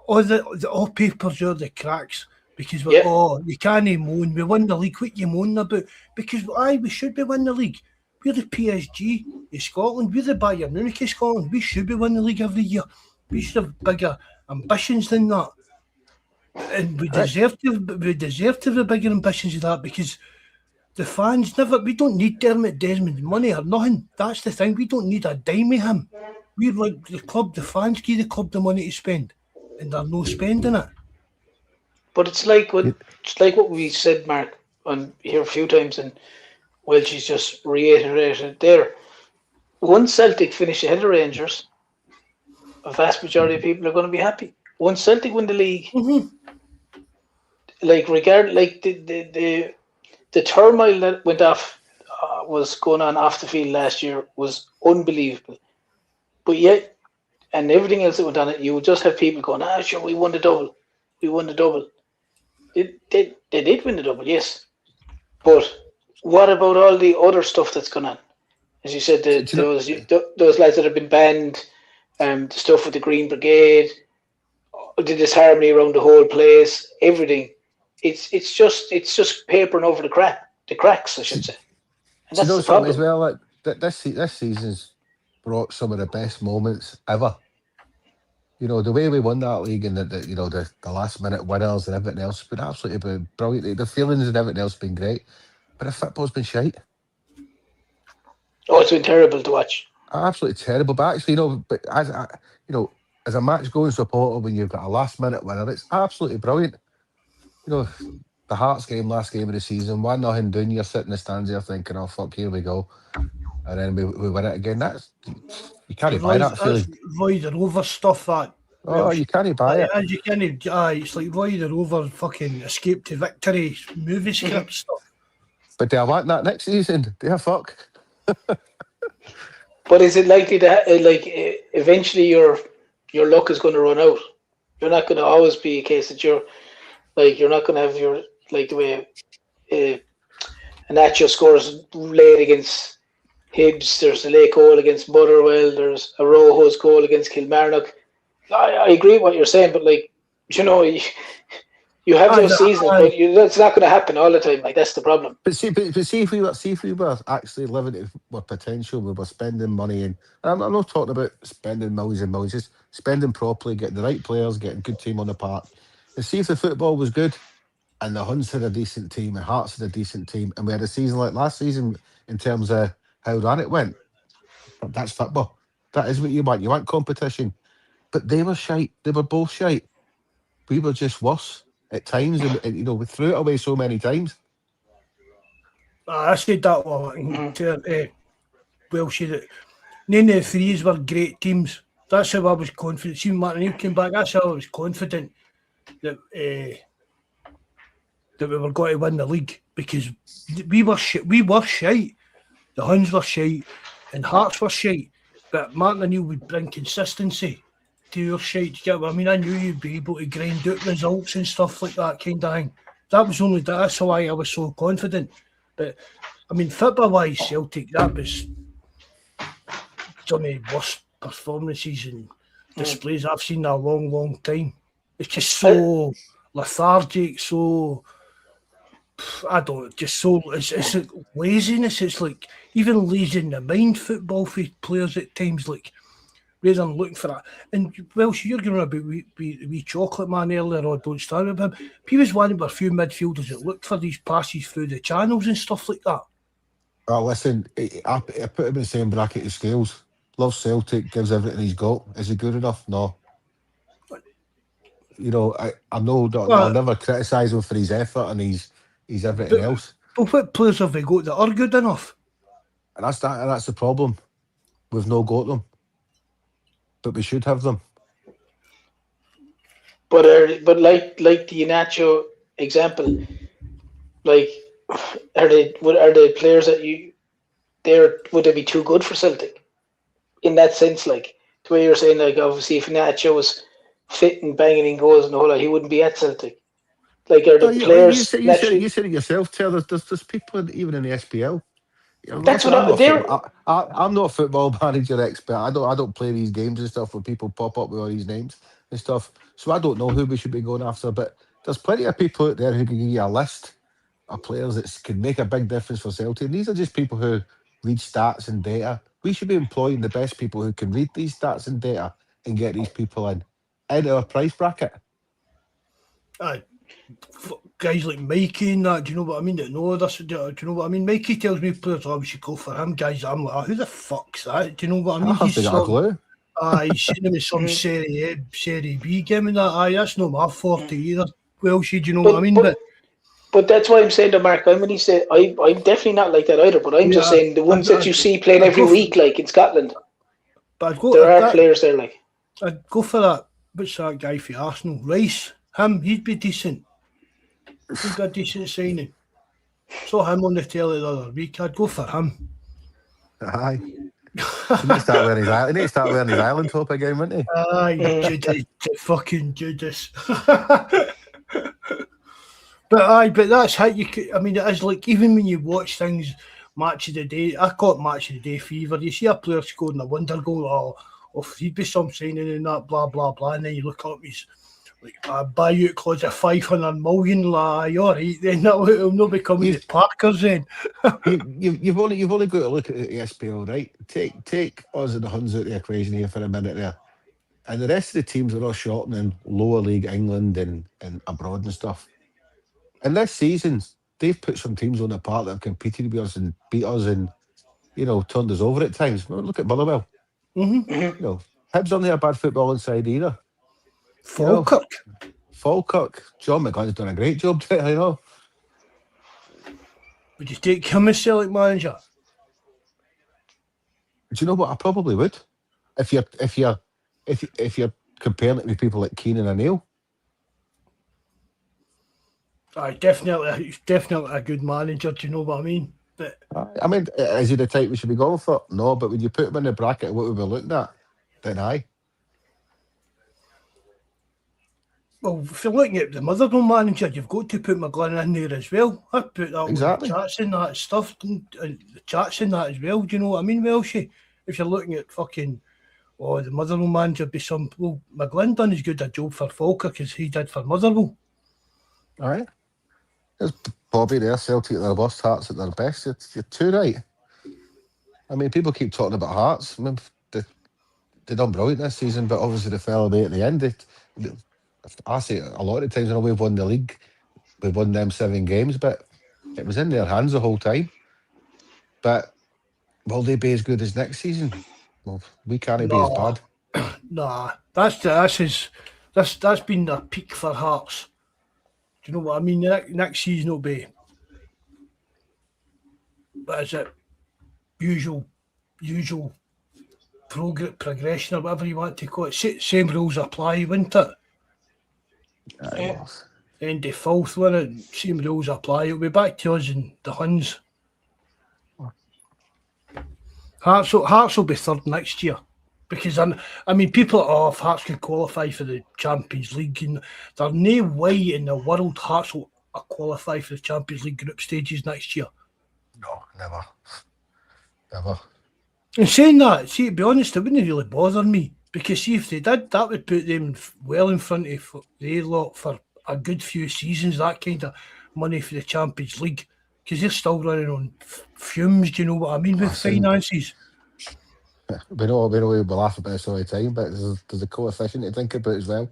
all papers are the cracks, because you can't moan. We won the league. What you moaning about? Because we should be winning the league. We're the PSG of Scotland. We're the Bayern Munich of Scotland. We should be winning the league every year. We should have bigger ambitions than that, and we deserve to have bigger ambitions than that, because the fans we don't need Dermot Desmond money or nothing. That's the thing. We don't need a dime of him. We're like the club. The fans give the club the money to spend, and they're no spending it. But it's like what we said, Mark, on here a few times, and Welsh's just reiterated there. Once Celtic finish ahead of Rangers, a vast majority of people are going to be happy. Once Celtic win the league, the turmoil that went off was going on off the field last year was unbelievable. But yet, and everything else that went on, you would just have people going, sure, we won the double. They did win the double, yes. But what about all the other stuff that's gone on? As you said, those lads that have been banned, the stuff with the Green Brigade, the disharmony around the whole place, everything. It's just papering over the cracks, I should say. And that's the problem as well. Like, this season's brought some of the best moments ever. You know, the way we won that league, and the last minute winners and everything else has been absolutely brilliant. The feelings and everything else have been great, but the football's been shite. Oh, it's been terrible to watch. Absolutely terrible. But actually, as a match going supporter, when you've got a last minute winner, it's absolutely brilliant. You know, The Hearts game, last game of the season, 1-0 down. You're sitting in the stands there thinking, "Oh fuck, here we go," and then we win it again. You can't buy that feeling. That's Roy the Rover stuff. That Oh, you can't buy it. As you can't. It's like Roy the Rover fucking escape to victory movie script stuff. But do I want that next season? Do I fuck? But is it likely to eventually your luck is going to run out? You're not going to always be a case that you're not going to have your the way Nacho scores late against Hibs. There's a late goal against Motherwell. There's a Rojo's goal against Kilmarnock. I agree with what you're saying, but you have those seasons, but that's not going to happen all the time. That's the problem. But see if we were actually living it with potential, we were spending money, and I'm not talking about spending millions and millions, just spending properly, getting the right players, getting a good team on the park, and see if the football was good, and the Huns had a decent team, and Hearts had a decent team, and we had a season like last season in terms of how ran it went. That's football. That is what you want. You want competition. But they were shite. They were both shite. We were just worse at times, and we threw it away so many times. I said that Welsh that none of the threes were great teams. That's how I was confident. See, Martin O'Neill came back. That's how I was confident that we were going to win the league, because we were shite. The Huns were shite, and Hearts were shite. But Martin O'Neill would bring consistency to your shite. Do you get what I mean? I knew you'd be able to grind out results and stuff like that kind of thing. That's why I was so confident. But I mean, football-wise, Celtic, that was some of the worst performances and displays I've seen in a long, long time. It's just so lethargic, so it's like laziness. It's like even lazy in the mind football for players at times, rather than looking for that. And Welsh, you're going about wee chocolate man earlier on, don't stand with him. He was one of a few midfielders that looked for these passes through the channels and stuff like that. Oh, listen, I put him in the same bracket as Scales. Loves Celtic, gives everything he's got. Is he good enough? No. I'll never criticise him for his effort and his everything else. But what players have we got that are good enough? And that's the problem. We've not got them. But we should have them. But like the Iheanacho example, are they players that would they be too good for Celtic? In that sense, the way you're saying, obviously if Iheanacho was fit and banging in goals and the whole lot, he wouldn't be at Celtic. Are the players? You said it yourself, Taylor. There's people even in the SPL. That's what I'm not a football manager expert. I don't play these games and stuff where people pop up with all these names and stuff. So I don't know who we should be going after. But there's plenty of people out there who can give you a list of players that can make a big difference for Celtic. And these are just people who read stats and data. We should be employing the best people who can read these stats and data and get these people in our price bracket. Aye. Guys like Mikey and that, do you know what I mean? Do you know what I mean? Mikey tells me players, we should go for him. Guys, I'm like, who the fuck's that? Do you know what I mean? He's got a clue. He's seen him in some Serie B game and that. That's not my forte either. Welsh, do you know what I mean? But that's why I'm saying to Mark, when he said, I'm definitely not like that either, but I'm just saying the ones that you see playing every week, like in Scotland, there are players there I'd go for that. What's that guy for Arsenal? Rice. He'd be decent. He'd be a decent signing. Saw him on the telly the other week. I'd go for him. Aye. He needs to start wearing his island top again, wouldn't he? Aye, Judas, fucking Judas. But that's how you could. I mean, it is even when you watch things, match of the day. I call it match of the day fever. You see a player scoring a wonder goal, or he'd be some signing and that, blah blah blah, and then you look up, he's buyout clause of 500 million. All right, then that'll not be coming to Parkers then. you've only got to look at the SPL, right? Take us and the Huns out of the equation here for a minute there, and the rest of the teams are all shorting in lower league England and abroad and stuff. And this season, they've put some teams on the park that have competed with us and beat us and turned us over at times. Well, look at Motherwell. Mm-hmm. Hibs aren't a bad football inside either. Falkirk. John McGunn's done a great job, Would you take him as Celtic manager? Do you know what? I probably would. If you're comparing it with people like Keane and O'Neill. He's definitely a good manager. Do you know what I mean? But I mean, is he the type we should be going for? No, but when you put him in the bracket of what we were looking at, then aye. well, if you're looking at the Motherwell manager, you've got to put McGlynn in there as well. I put that Exactly. with the chats and that stuff, and the chats and that as well. Do you know what I mean, Welshie? If you're looking at fucking, the Motherwell manager be some. Well, McGlynn done as good a job for Falkirk as he did for Motherwell. All right. There's Bobby there, Celtic at their worst, Hearts at their best. You're too right. I mean, people keep talking about Hearts. I mean, they done brilliant this season, but obviously they fell away at the end. I say a lot of times, we've won the league, we've won them 7 games, but it was in their hands the whole time. But will they be as good as next season? Well, we can't be as bad. Nah, that's been the peak for Hearts. Do you know what I mean? Next season will be, what is it? Usual progression or whatever you want to call it. Same rules apply, wouldn't it? Yeah. End of 4th, wouldn't it? Same rules apply. It'll be back to us and the Huns. Hearts will be 3rd next year. Because, I mean, people are if Hearts could qualify for the Champions League. And there's no way in the world Hearts will qualify for the Champions League group stages next year. No, never. Never. And saying that, see, to be honest, it wouldn't really bother me. Because see, if they did, that would put them well in front of the lot for a good few seasons, that kind of money for the Champions League. Because they're still running on fumes, do you know what I mean, with finances? We know we laugh about this all the time, but there's a coefficient to think about as well.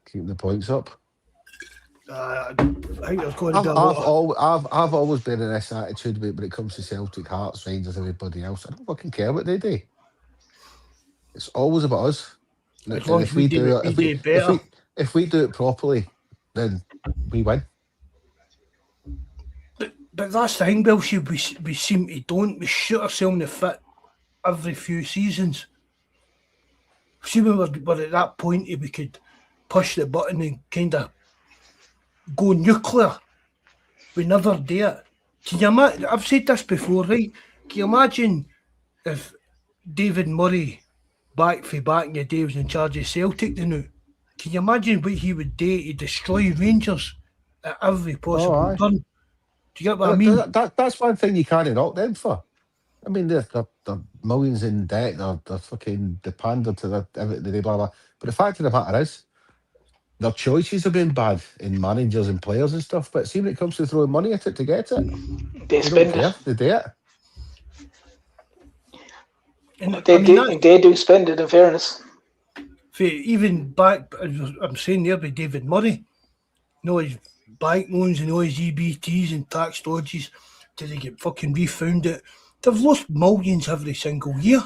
Keeping the points up. I think there's going to be a lot. I've always been in this attitude when it comes to Celtic, Hearts, Rangers, everybody else. I don't fucking care what they do. It's always about us. And if we do it properly, then we win. But that's the thing, Bill. We seem to don't. We shoot ourselves in the foot every few seasons. See, when we're at that point, we could push the button and kind of go nuclear. We never do it. Can you imagine? I've said this before, right? Can you imagine if David Murray, back in the day, was in charge of Celtic now? Can you imagine what he would do to destroy Rangers at every possible turn? Do you get what I mean? That's one thing you can't knock them for. I mean, they're millions in debt. They're fucking pander to everything, blah, blah. But the fact of the matter is, their choices have been bad in managers and players and stuff. But see, when it comes to throwing money at it to get it, they spend it. They do it. And they do spend it, in fairness. Even back, I'm saying there by David Murray, his bank loans and all his EBTs and tax dodges, till they get fucking refunded. They've lost millions every single year.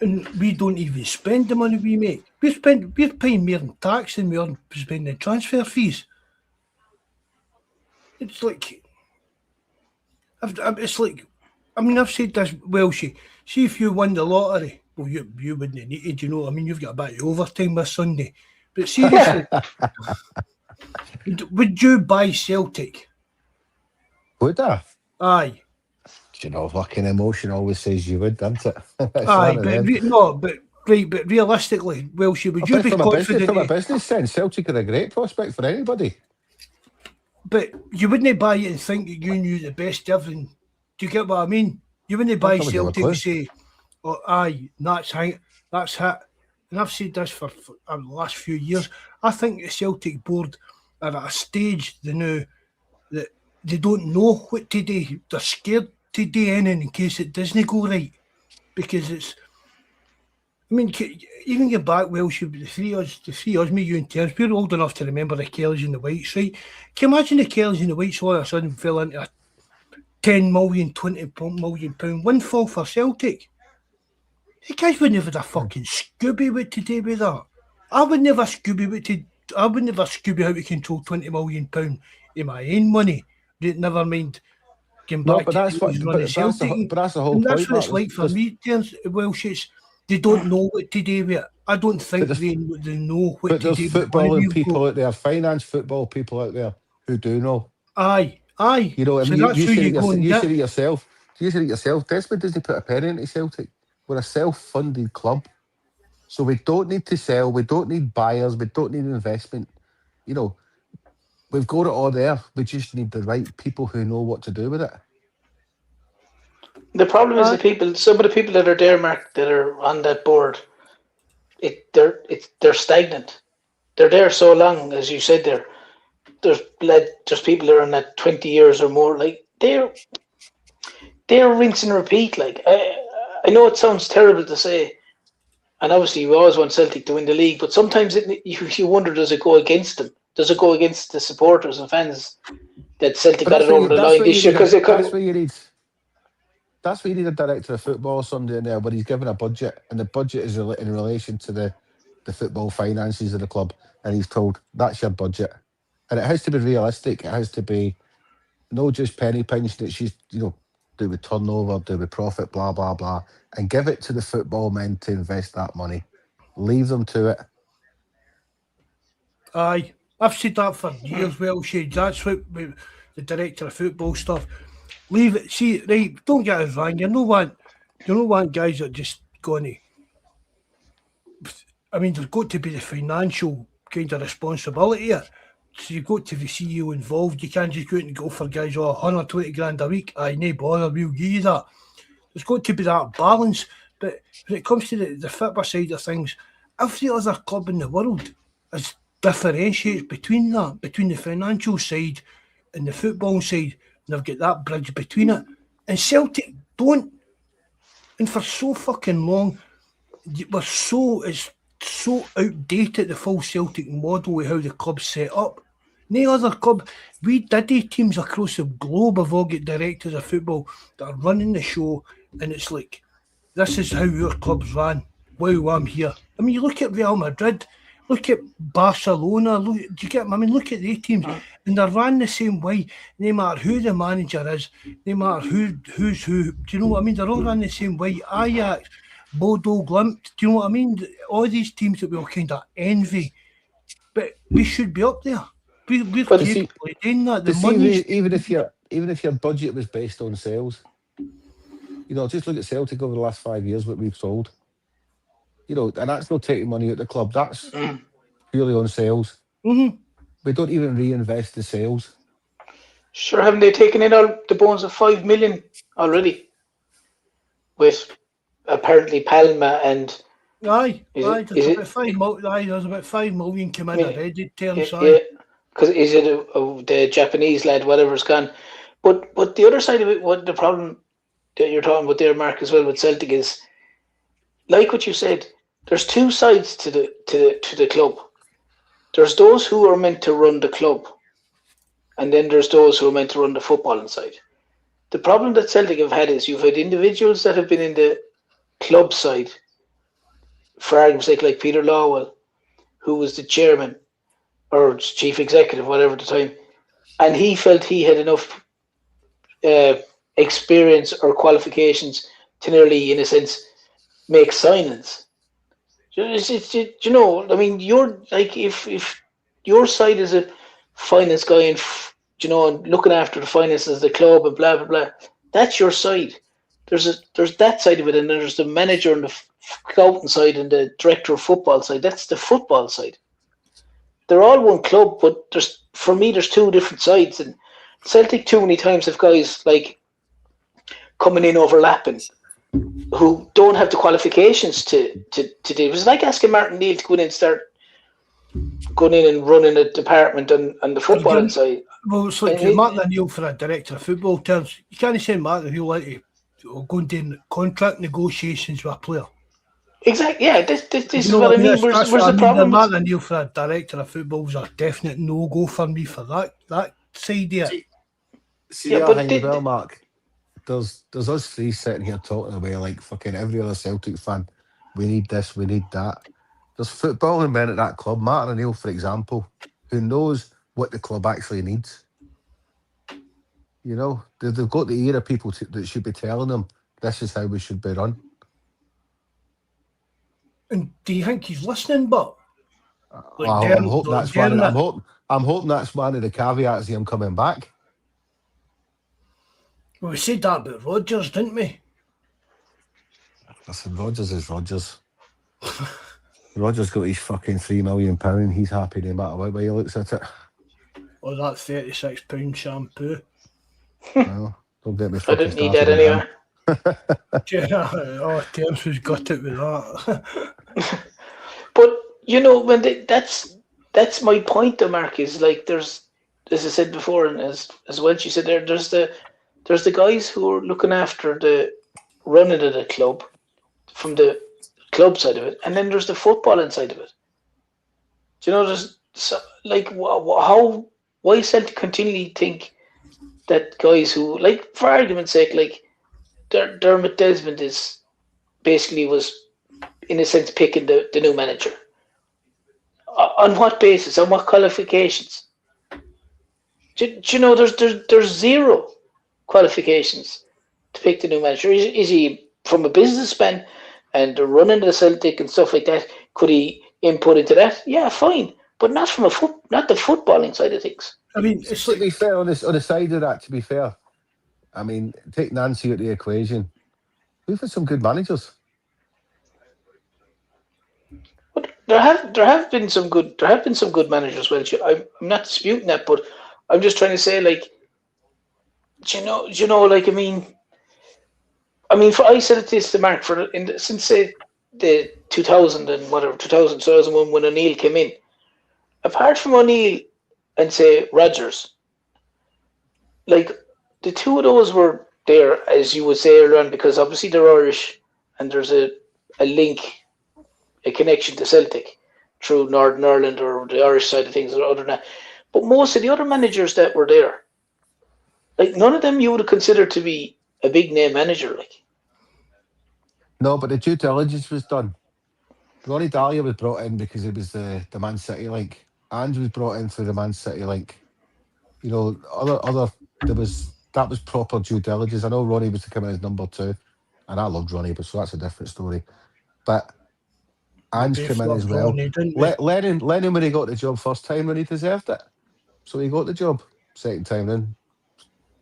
And we don't even spend the money we make. We're paying more in tax than we are spending transfer fees. It's like, I've said this, Welshie, see if you win the lottery, well, you wouldn't need it, you know what I mean? You've got a bit of overtime this Sunday. But seriously, would you buy Celtic? Would I? Aye. You know, fucking emotion always says you would, doesn't it? Aye, but realistically, Welshie, would you be confident? From a business sense, Celtic are a great prospect for anybody. But you wouldn't buy it and think that you knew the best ever. Do you get what I mean? You wouldn't buy Celtic and say, "Oh, aye, that's hit." And I've said this for the last few years. I think the Celtic board are at a stage now that they don't know what to do. They're scared to do anything in case it doesn't go right. Because it's, I mean, even get back, Welsh, the three of us, me, you and Terence, we're old enough to remember the Kellys and the Whites, right? Can you imagine the Kellys and the Whites all of a sudden fell into a 10 million, 20 million pound windfall for Celtic? The guys wouldn't have had a fucking Scooby what to do with that. I wouldn't have a Scooby what to I would never Scooby how to control £20 million of my own money. Never mind getting No, back but to that's what. running Celtic. But that's the whole And that's point, what Mark. it's like for me, Terence. Welsh, it's they don't know what to do with it. I don't think they know what But to there's do with money footballing we've people got. out there, finance football people out there who do know. Aye. You know, I So mean, that's who you go and you get. said it yourself. You said it yourself. Desmond doesn't put a penny into Celtic. We're a self-funded club, so we don't need to sell. We don't need buyers. We don't need investment. You know, we've got it all there. We just need the right people who know what to do with it. The problem is some of the people that are there, Mark, that are on that board, they're stagnant. They're there so long, as you said there. There's people that are in that 20 years or more. Like they're rinse and repeat. Like I know it sounds terrible to say, and obviously we always want Celtic to win the league, but sometimes you wonder, does it go against them? Does it go against the supporters and fans that Celtic got it over the line this year? Because they could. That's where you need a director of football or somebody in there where he's given a budget, and the budget is in relation to the football finances of the club, and he's told that's your budget, and it has to be realistic. It has to be no just penny pinching. It's just, you know, do we turnover, do we profit, blah blah blah, and give it to the football men to invest that money. Leave them to it. Aye, I've said that for years. Welsh, that's what the director of football stuff. Leave it. See, right, don't get us wrong. You don't want guys that are just going to. I mean, there's got to be the financial kind of responsibility here. So you've got to be CEO involved. You can't just go out and go for guys, 120 grand a week. Aye, no bother, we'll give you that. There's got to be that balance. But when it comes to the football side of things, every other club in the world is differentiates between the financial side and the football side. And they've got that bridge between it. And Celtic don't. And for so fucking long, it's so outdated, the full Celtic model of how the club's set up. No other club, we diddy teams across the globe have all got directors of football that are running the show, and it's like, this is how your club's ran while I'm here. I mean, you look at Real Madrid, look at Barcelona, look at the teams, and they're ran the same way, no matter who the manager is, no matter who's who. Do you know what I mean? They're all run the same way. Ajax, Bodo, Glimt, do you know what I mean? All these teams that we all kind of envy, but we should be up there. We're capable of doing that. The money, even if your budget was based on sales, you know, just look at Celtic over the last 5 years, what we've sold. You know, and that's not taking money out of the club. That's purely on sales. Mm-hmm. We don't even reinvest the sales. Sure, haven't they taken in all the bones of 5 million already? With apparently Palma and there's about 5 million come in already. Yeah, because is it the Japanese lad, whatever's gone? But the other side of it, what the problem that you're talking about there, Mark, as well with Celtic is, like what you said, there's two sides to the club. There's those who are meant to run the club, and then there's those who are meant to run the football inside. The problem that Celtic have had is you've had individuals that have been in the club side, for argument's sake, like Peter Lawwell, who was the chairman or chief executive, whatever at the time, and he felt he had enough experience or qualifications to nearly, in a sense, make signings. You know, I mean, you're like, if your side is a finance guy and, you know, looking after the finances of the club and blah blah blah, that's your side. There's that side of it, and then there's the manager and the scouting side and the director of football side. That's the football side. They're all one club, but for me there's two different sides, and Celtic too many times have guys like coming in overlapping who don't have the qualifications to do. It's like asking Martin Neal to go in and start going in and running a department on the football side. Well, it's like Martin Neal for a director of football terms. You can't say Martin Neal like to go and do contract negotiations with a player. Exactly, yeah. This is what I mean. Where's the problem? Martin Neal for a director of football was a definite no-go for me for that side of it. Well, Mark, there's us three sitting here talking away like fucking every other Celtic fan. We need this, we need that. There's footballing men at that club, Martin O'Neill, for example, who knows what the club actually needs. You know, they've got the ear of people that should be telling them this is how we should be run. And do you think he's listening, but? I'm hoping that's one. I'm hoping that's one of the caveats of him coming back. Well, we said that about Rodgers, didn't we? Listen, Rodgers is Rodgers. Rodgers got his fucking £3 million. He's happy no matter what way he looks at it. Or that £36 shampoo. No, don't get me I fucking didn't need that anyway. Oh, Terence was gutted with that. But you know, when that's my point, though, Mark, is like there's, as I said before, and as well she said there's the guys who are looking after the running of the club from the club side of it, and then there's the footballing side of it. Do you know, there's like why Celtic continually think that guys who, like, for argument's sake, like Dermot Desmond was in a sense picking the new manager. On what basis? On what qualifications? Do you know there's zero qualifications to pick the new manager? Is he from a businessman and running the Celtic and stuff like that? Could he input into that? Yeah, fine, but not from not the footballing side of things. I mean, it's to be fair, on the side of that, to be fair, I mean, take Nancy out of the equation. We've had some good managers. But there have been some good managers. Well, I'm not disputing that, but I'm just trying to say, like, do you know, like, I mean, I said it this to Mark since say the 2001 when O'Neill came in. Apart from O'Neill and say Rodgers, like the two of those were there, as you would say earlier on, because obviously they're Irish and there's a link, a connection to Celtic through Northern Ireland or the Irish side of things, or other than that. But most of the other managers that were there, like, none of them you would have considered to be a big name manager, like. No, but the due diligence was done. Ronnie Dahlia was brought in because it was the Man City link. Ange was brought in through the Man City link. You know, that was proper due diligence. I know Ronnie was to come in as number 2, and I loved Ronnie, but so that's a different story. But Ange came in as well. Lennon, when he got the job first time, when he deserved it, so he got the job. Second time in,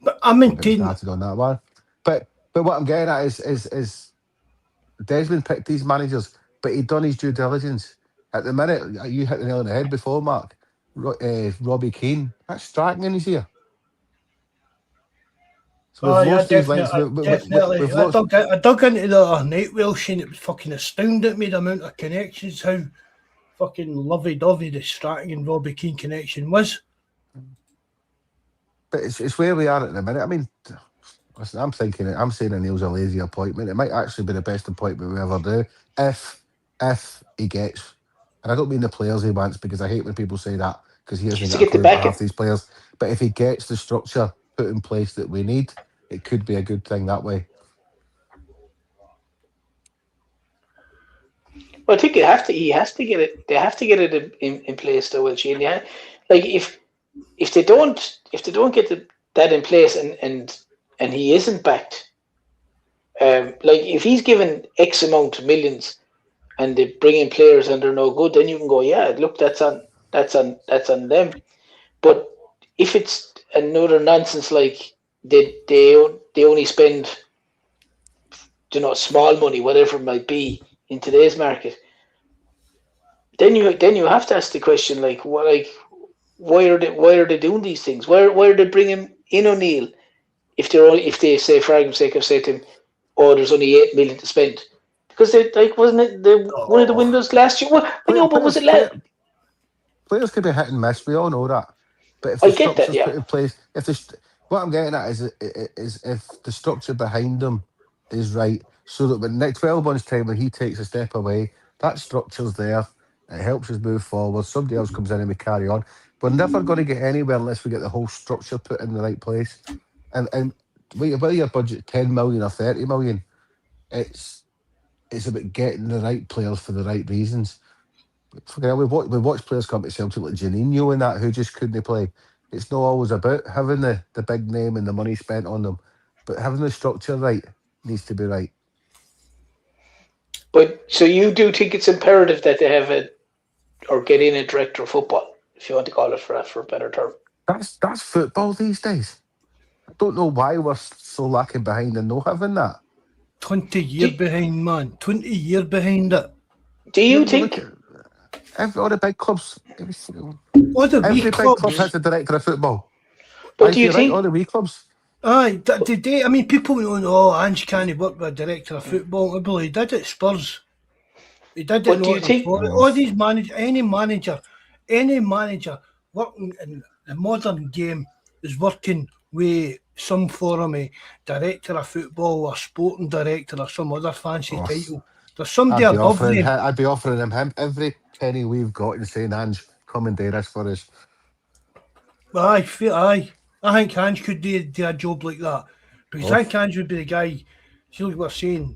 but I maintain started on that one. But what I'm getting at is Desmond picked these managers, but he'd done his due diligence. At the minute, you hit the nail on the head before, Mark. Robbie Keane, that's striking in his ear. So definitely. I dug into the night Welsh and it was fucking astounding me the amount of connections, how fucking lovey-dovey the Stratton and Robbie Keane connection was. But it's where we are at the minute. I mean, listen, I'm saying O'Neill's a lazy appointment. It might actually be the best appointment we ever do if he gets. And I don't mean the players he wants, because I hate when people say that, because he hasn't got a clue about half these players. But if he gets the structure put in place that we need, it could be a good thing that way. Well, I think he has to get it. They have to get it in place, though, will she? Yeah, like if they don't get that in place and he isn't backed, like if he's given X amount of millions and they bring in players and they're no good, then you can go, yeah, look, that's on them. But if it's another nonsense, like they only spend, small money, whatever it might be, in today's market, then you have to ask the question, like, why are they doing these things? Why are they bringing in O'Neill if they say, for argument's sake, have said to him, oh, there's only 8 million to spend? Because wasn't it one of the windows last year? Well, I know, but was it last? Players could be hit and miss. We all know that. But if I the get that, structure's yeah. put in place, what I'm getting at is if the structure behind them is right, so that when next 12 months' time, when he takes a step away, that structure's there. It helps us move forward. Somebody else comes in and we carry on. We're never going to get anywhere unless we get the whole structure put in the right place. And whether your budget 10 million or 30 million, it's about getting the right players for the right reasons. we watch players come to Celtic like Janino and that who just couldn't play. It's not always about having the big name and the money spent on them, but having the structure right needs to be right. But so you do think it's imperative that they have or get in a director of football, if you want to call it for a better term. That's football these days. I don't know why we're so lacking behind and not having that. 20 years behind, man. 20 years behind it. Do you think... All the big clubs... Every big club has a director of football. But do you think... all the wee clubs... Aye, today, I mean, people going, Ange can't work with a director of football. Well, he did it at Spurs. He did it. But do you think... all these managers, any manager working in the modern game is working with some form of director of football or sporting director or some other fancy title. There's somebody above them. I'd be offering him every penny we've got and saying, Ange, come and do this for us. Aye. I think Ange could do a job like that. Because I think Ange would be the guy, see what we're saying,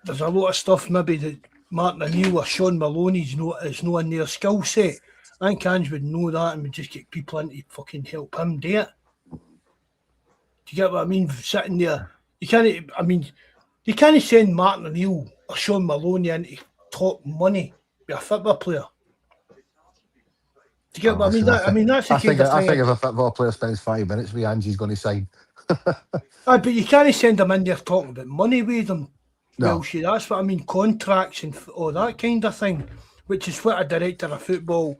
there's a lot of stuff maybe that Martin O'Neill or Sean Maloney's is not in their skill set. I think Ange would know that and would just get people in to fucking help him do it. Do you get what I mean? Sitting there, you can't send Martin O'Neill or Sean Maloney in to talk money with a football player. Do you get what I mean? That's the kind of thing. I think if a football player spends 5 minutes with Ange, he's going to sign. Aye, but you can't send them in there talking about money with them. No. Well, that's what I mean, contracts and all that kind of thing, which is what a director of football,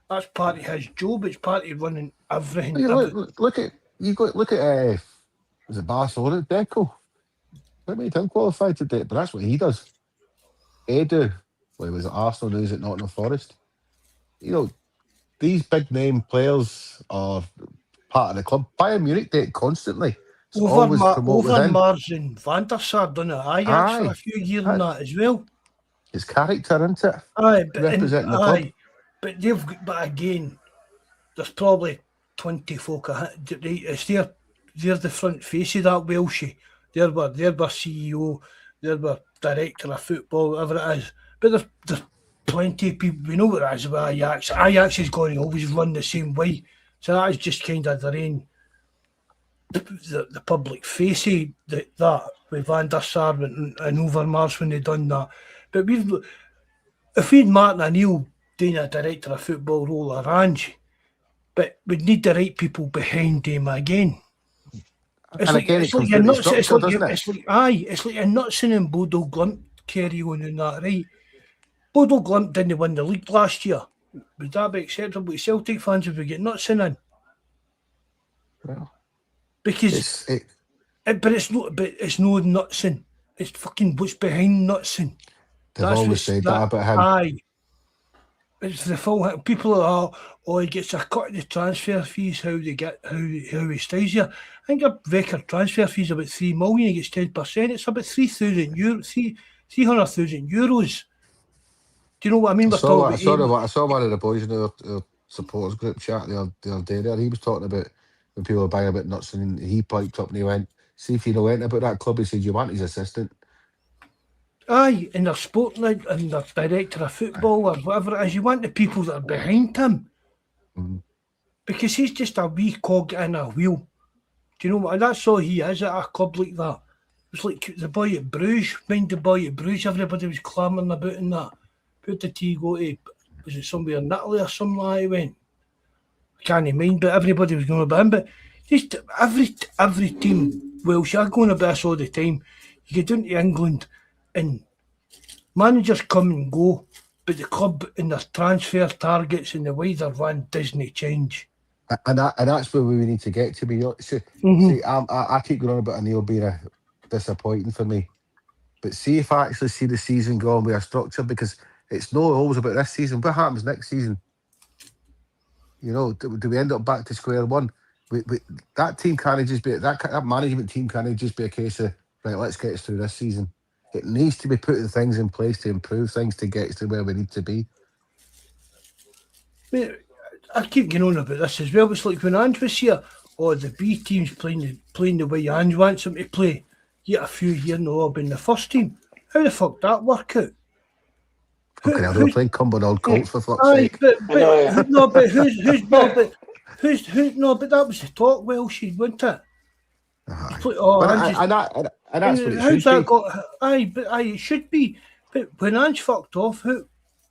that's part of his job. It's part of running everything. Look at was it Barcelona? Deco. That made him qualified to do it, but that's what he does. Edu, well, he was at Arsenal, now he's at Nottingham Forest. These big name players are part of the club. Bayern Munich do it constantly. Mars and Van der Sar done it Ajax for a few years and that as well. It's character, isn't it? Aye, representing the club. But again, there's probably 20 folk. They're the front face of that Welshie. They're CEO, they're director of football, whatever it is. But there's plenty of people. We know what it is with Ajax. Ajax is going to always run the same way. So that is just kind of their own, the public face of that with Van der Sar and Overmars when they done that. But if we'd Martin O'Neill doing a director of football role or Ange, but we'd need the right people behind him again. It's like you're Knutson and Bodo Glimt carry on in that, right? Bodo Glimt didn't win the league last year. Would that be acceptable to Celtic fans if we get Knutson in? Well, because it's no Knutson. It's fucking what's behind Knutson. They've always said that about him. Aye. It's the full people are, he gets a cut of the transfer fees, how he stays here. I think a record transfer fees about 3 million, he gets 10%. It's about 300,000 euros. Do you know what I mean? I saw one of the boys in our supporters group chat the other day there. He was talking about when people were buying about nuts, and he piped up and he went, see if you know anything about that club. He said, you want his assistant. Aye, and they're sporting and they're director of football or whatever it is. You want the people that are behind him. Mm-hmm. Because he's just a wee cog in a wheel. Do you know what? And that's all he is at a club like that. It's like the boy at Bruges. Mind the boy at Bruges, everybody was clamouring about in that. Where did he go to? Was it somewhere in Italy or something like that he went? I can't mind, but everybody was going about him. But just every team, Welsh, I'm going about this all the time. You get down to England and managers come and go, but the club and their transfer targets and the way they're run doesn't change. And that's where we need to get to. See, I keep going on about O'Neill being disappointing for me. But see if I actually see the season going with a structure, because it's not always about this season. What happens next season? Do we end up back to square one? That team can't just be that management team can't just be a case of right, let's get us through this season. It needs to be putting things in place to improve things to get us to where we need to be. I keep going on about this as well. It's like when Ange was here, the B team's playing the way Ange wants them to play. Yet a few years now, been the first team. How the fuck that work out? Okay, they're playing Cumbernauld Colts for fuck's Aye, sake. but I know, yeah. no, but who's no, but that was the talk. Well, she wasn't it? Aye. Oh, And that's what it how's should that be. got? Aye, but it should be. But when Ange fucked off,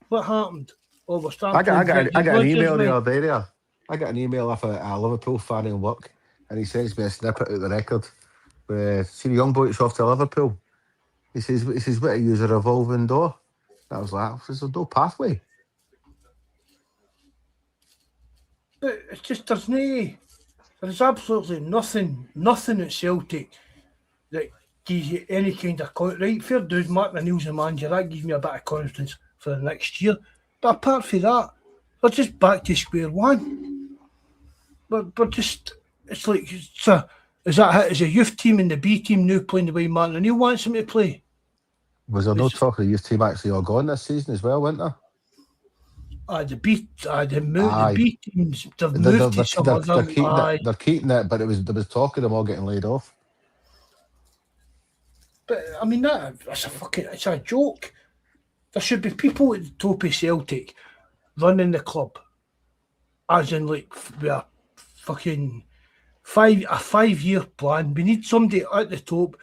what happened? Oh, we're I starting got an email the other day there. I got an email off a Liverpool fan in work, and he sends me a snippet of the record. See the young boy that's off to Liverpool. He says, what, he use a revolving door? And I was like, there's no pathway. But it's just there's absolutely nothing at Celtic that gives you any kind of right. Fair dues, Mark O'Neill's the manager. That gives me a bit of confidence for the next year. But apart from that, we're just back to square one. We're just, it's like, is a youth team and the B team now playing the way Martin O'Neill wants them to play? Was there no talk of the youth team actually all gone this season as well, wasn't there? The B teams, they've moved to some of them. They're keeping it, but there was talk of them all getting laid off. But I mean, it's a joke. There should be people at the top of Celtic running the club, as in like we are fucking a 5-year plan. We need somebody at the top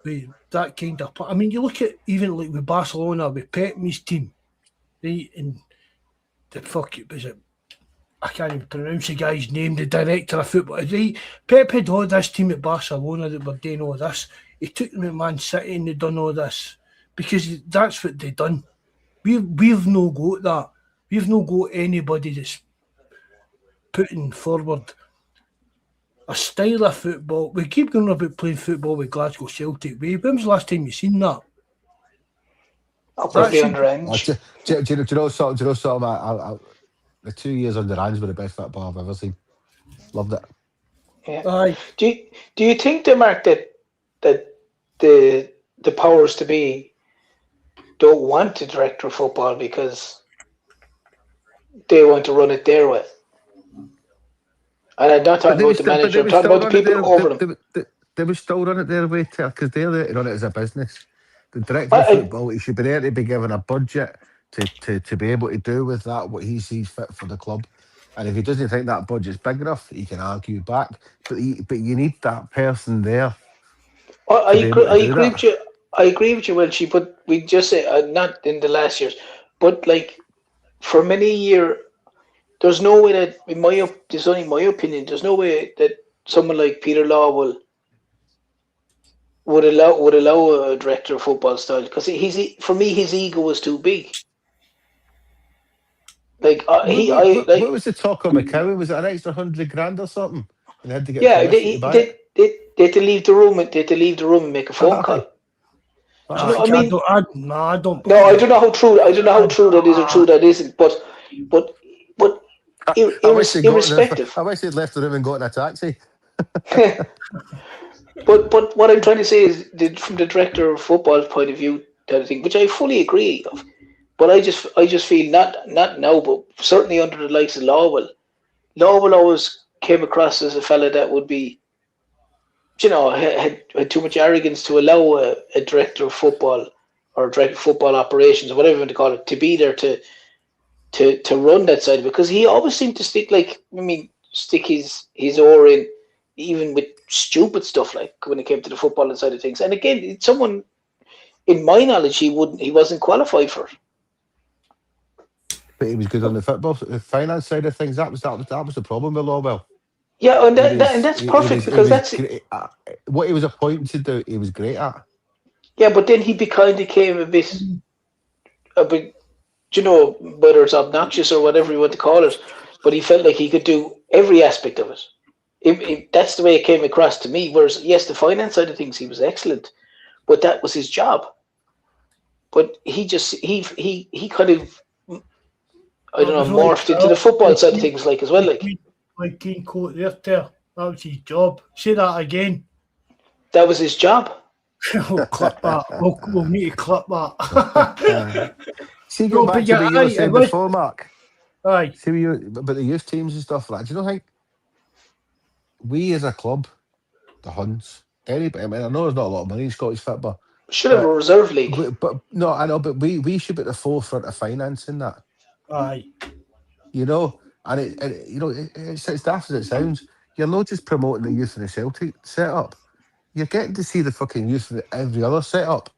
with that kind of plan. I mean, you look at even like with Barcelona, with Pep and his team, right? And the was it? I can't even pronounce the guy's name, the director of football. Right? Pep had all this team at Barcelona that were doing all this. He took them to Man City and they done all this because that's what they done. We've no got that. We've no got anybody that's putting forward a style of football. We keep going about playing football with Glasgow Celtic way. When was the last time you seen that? Probably under Ange. Do you know something? The 2 years under Ange were the best football I've ever seen. Loved it. Yeah. Aye. Do you think, Mark, that the powers to be don't want a director of football because they want to run it their way? And I'm not talking about the manager, I'm talking about the people over them. They would still run it their way because they're there to run it as a business. The director of football, he should be there to be given a budget to be able to do with that what he sees fit for the club. And if he doesn't think that budget's big enough, he can argue back. But you need that person there. I agree with you, Welchie, but we just say, not in the last years, but like for many years, there's no way that, this is only my opinion, there's no way that someone like Peter Law would allow a director of football style, because for me his ego was too big. Like what was the talk on McCowan? Was it an extra $100,000 or something? And they had to get they had to leave the room. They had to leave the room and make a phone call. I don't. I don't know how true. I don't know how true that is or true that isn't. But irrespective. I wish they'd left the room and got in a taxi. But what I'm trying to say is, from the director of football's point of view, kind of thing, which I fully agree of. But I just feel not now, but certainly under the likes of Lawwell always came across as a fella that would be, had too much arrogance to allow a director of football or director of football operations or whatever you want to call it to be there to run that side, because he always seemed to stick his oar in, even with stupid stuff like when it came to the footballing side of things. And again, it's someone, in my knowledge, he wasn't qualified for it. But he was good on the finance side of things. That was the problem with Lawwell. Yeah, and that's perfect, because that's what he was appointed to do. He was great at. Yeah, but then he became a bit, whether it's obnoxious or whatever you want to call it, but he felt like he could do every aspect of it. That's the way it came across to me. Whereas, yes, the finance side of things, he was excellent, but that was his job. But he kind of, morphed into the football side of things, as well. Like Keane quote there, that was his job. Say that again. That was his job. We'll clip that. We'll need to clip that. See, go back to what you were saying before, Mark. Aye. See, about the youth teams and stuff like that. Do you know, think we as a club, the Huns, anybody, I know there's not a lot of money in Scottish football, Should have a reserve league. But no, I know, but we should be at the forefront of financing that. Aye. You know, and it's as daft as it sounds. You're not just promoting the youth in the Celtic setup. You're getting to see the fucking youth in every other setup.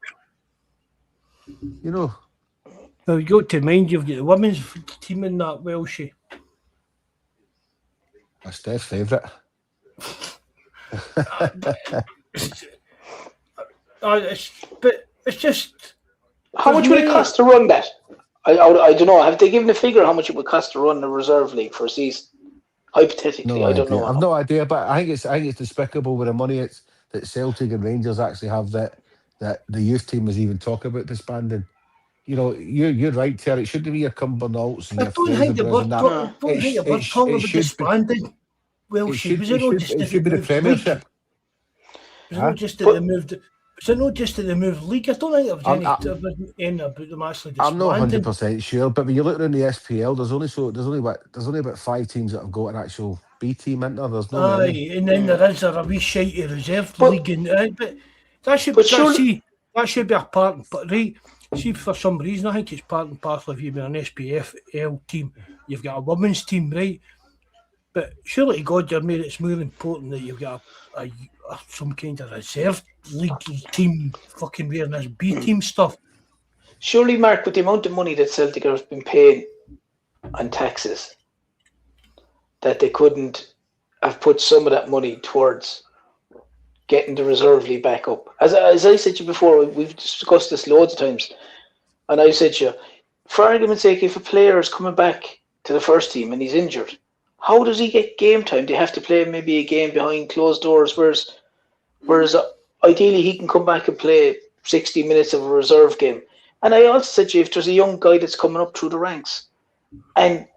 You know. Well, you've got to mind you've got the women's team in that Welshie. That's Steph's favourite. But it's just. How much would it cost to run that? I don't know. Have they given a figure how much it would cost to run the reserve league for a season? Hypothetically, I don't know. I've no idea, but I think it's despicable with the money that Celtic and Rangers actually have that the youth team is even talking about disbanding. You know, you're right, Terry. It shouldn't be your Cumbernaults and I your don't think they were talking about disbanding. Well, it should be the Premiership. Was it not just that they moved? Was it not just that they moved league? I don't think there was any about them actually disbanding. I'm not 100% sure, but when you look around the SPL, there's only about 5 teams that have got an actual B team in there. There's no many. And then there is a wee shitey reserve league, but that should be a part. But right, see, for some reason, I think it's part and parcel of you being an SPFL team. You've got a women's team, right? But surely, God, it's more important that you've got some kind of reserve league team fucking wearing this B team stuff. Surely, Mark, with the amount of money that Celtic have been paying on taxes, that they couldn't have put some of that money towards getting the reserve league back up. As I said to you before, we've discussed this loads of times, and I said to you, for argument's sake, if a player is coming back to the first team and he's injured, how does he get game time? They have to play maybe a game behind closed doors, whereas ideally he can come back and play 60 minutes of a reserve game. And I also said to you, if there's a young guy that's coming up through the ranks, and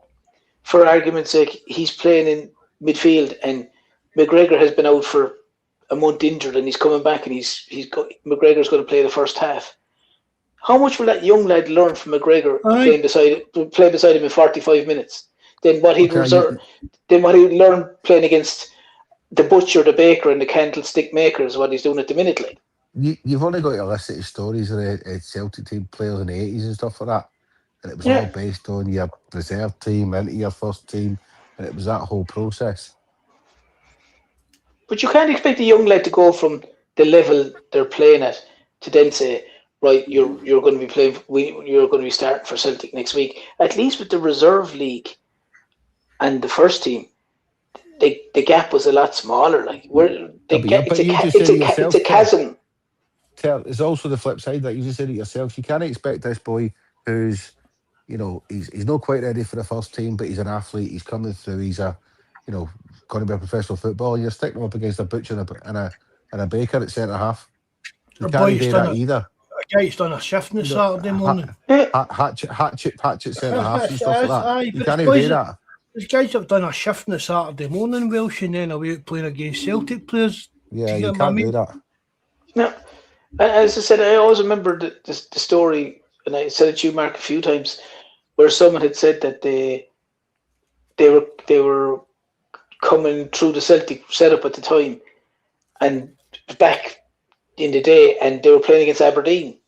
for argument's sake, he's playing in midfield, and McGregor has been out for a month injured, and he's coming back, and McGregor's going to play the first half. How much will that young lad learn from McGregor playing beside him in 45 minutes? Then what he'd learn playing against the butcher, the baker, and the candlestick maker is what he's doing at the minute. Like, you've only got to listen to stories of the Celtic team players in the 80s and stuff like that, and it was all based on your reserve team into your first team, and it was that whole process. But you can't expect a young lad to go from the level they're playing at to then say, right, you're going to be playing, you're going to be starting for Celtic next week. At least with the reserve league and the first team, the gap was a lot smaller. Like it's a chasm. There's also the flip side that you just said it yourself. You can't expect this boy who's, he's not quite ready for the first team, but he's an athlete. He's coming through. He's going to be a professional footballer. You're sticking him up against a butcher and a baker at centre half. You can't do that either. A guy's done a shift on Saturday morning. Hatchet centre half and stuff like that. You can't do that. These guys have done a shift on Saturday morning, Welsh, and then away playing against Celtic players. Yeah, you can't do that. No, as I said, I always remember the story, and I said it to you, Mark, a few times, where someone had said that they were coming through the Celtic setup at the time, and back in the day, and they were playing against Aberdeen,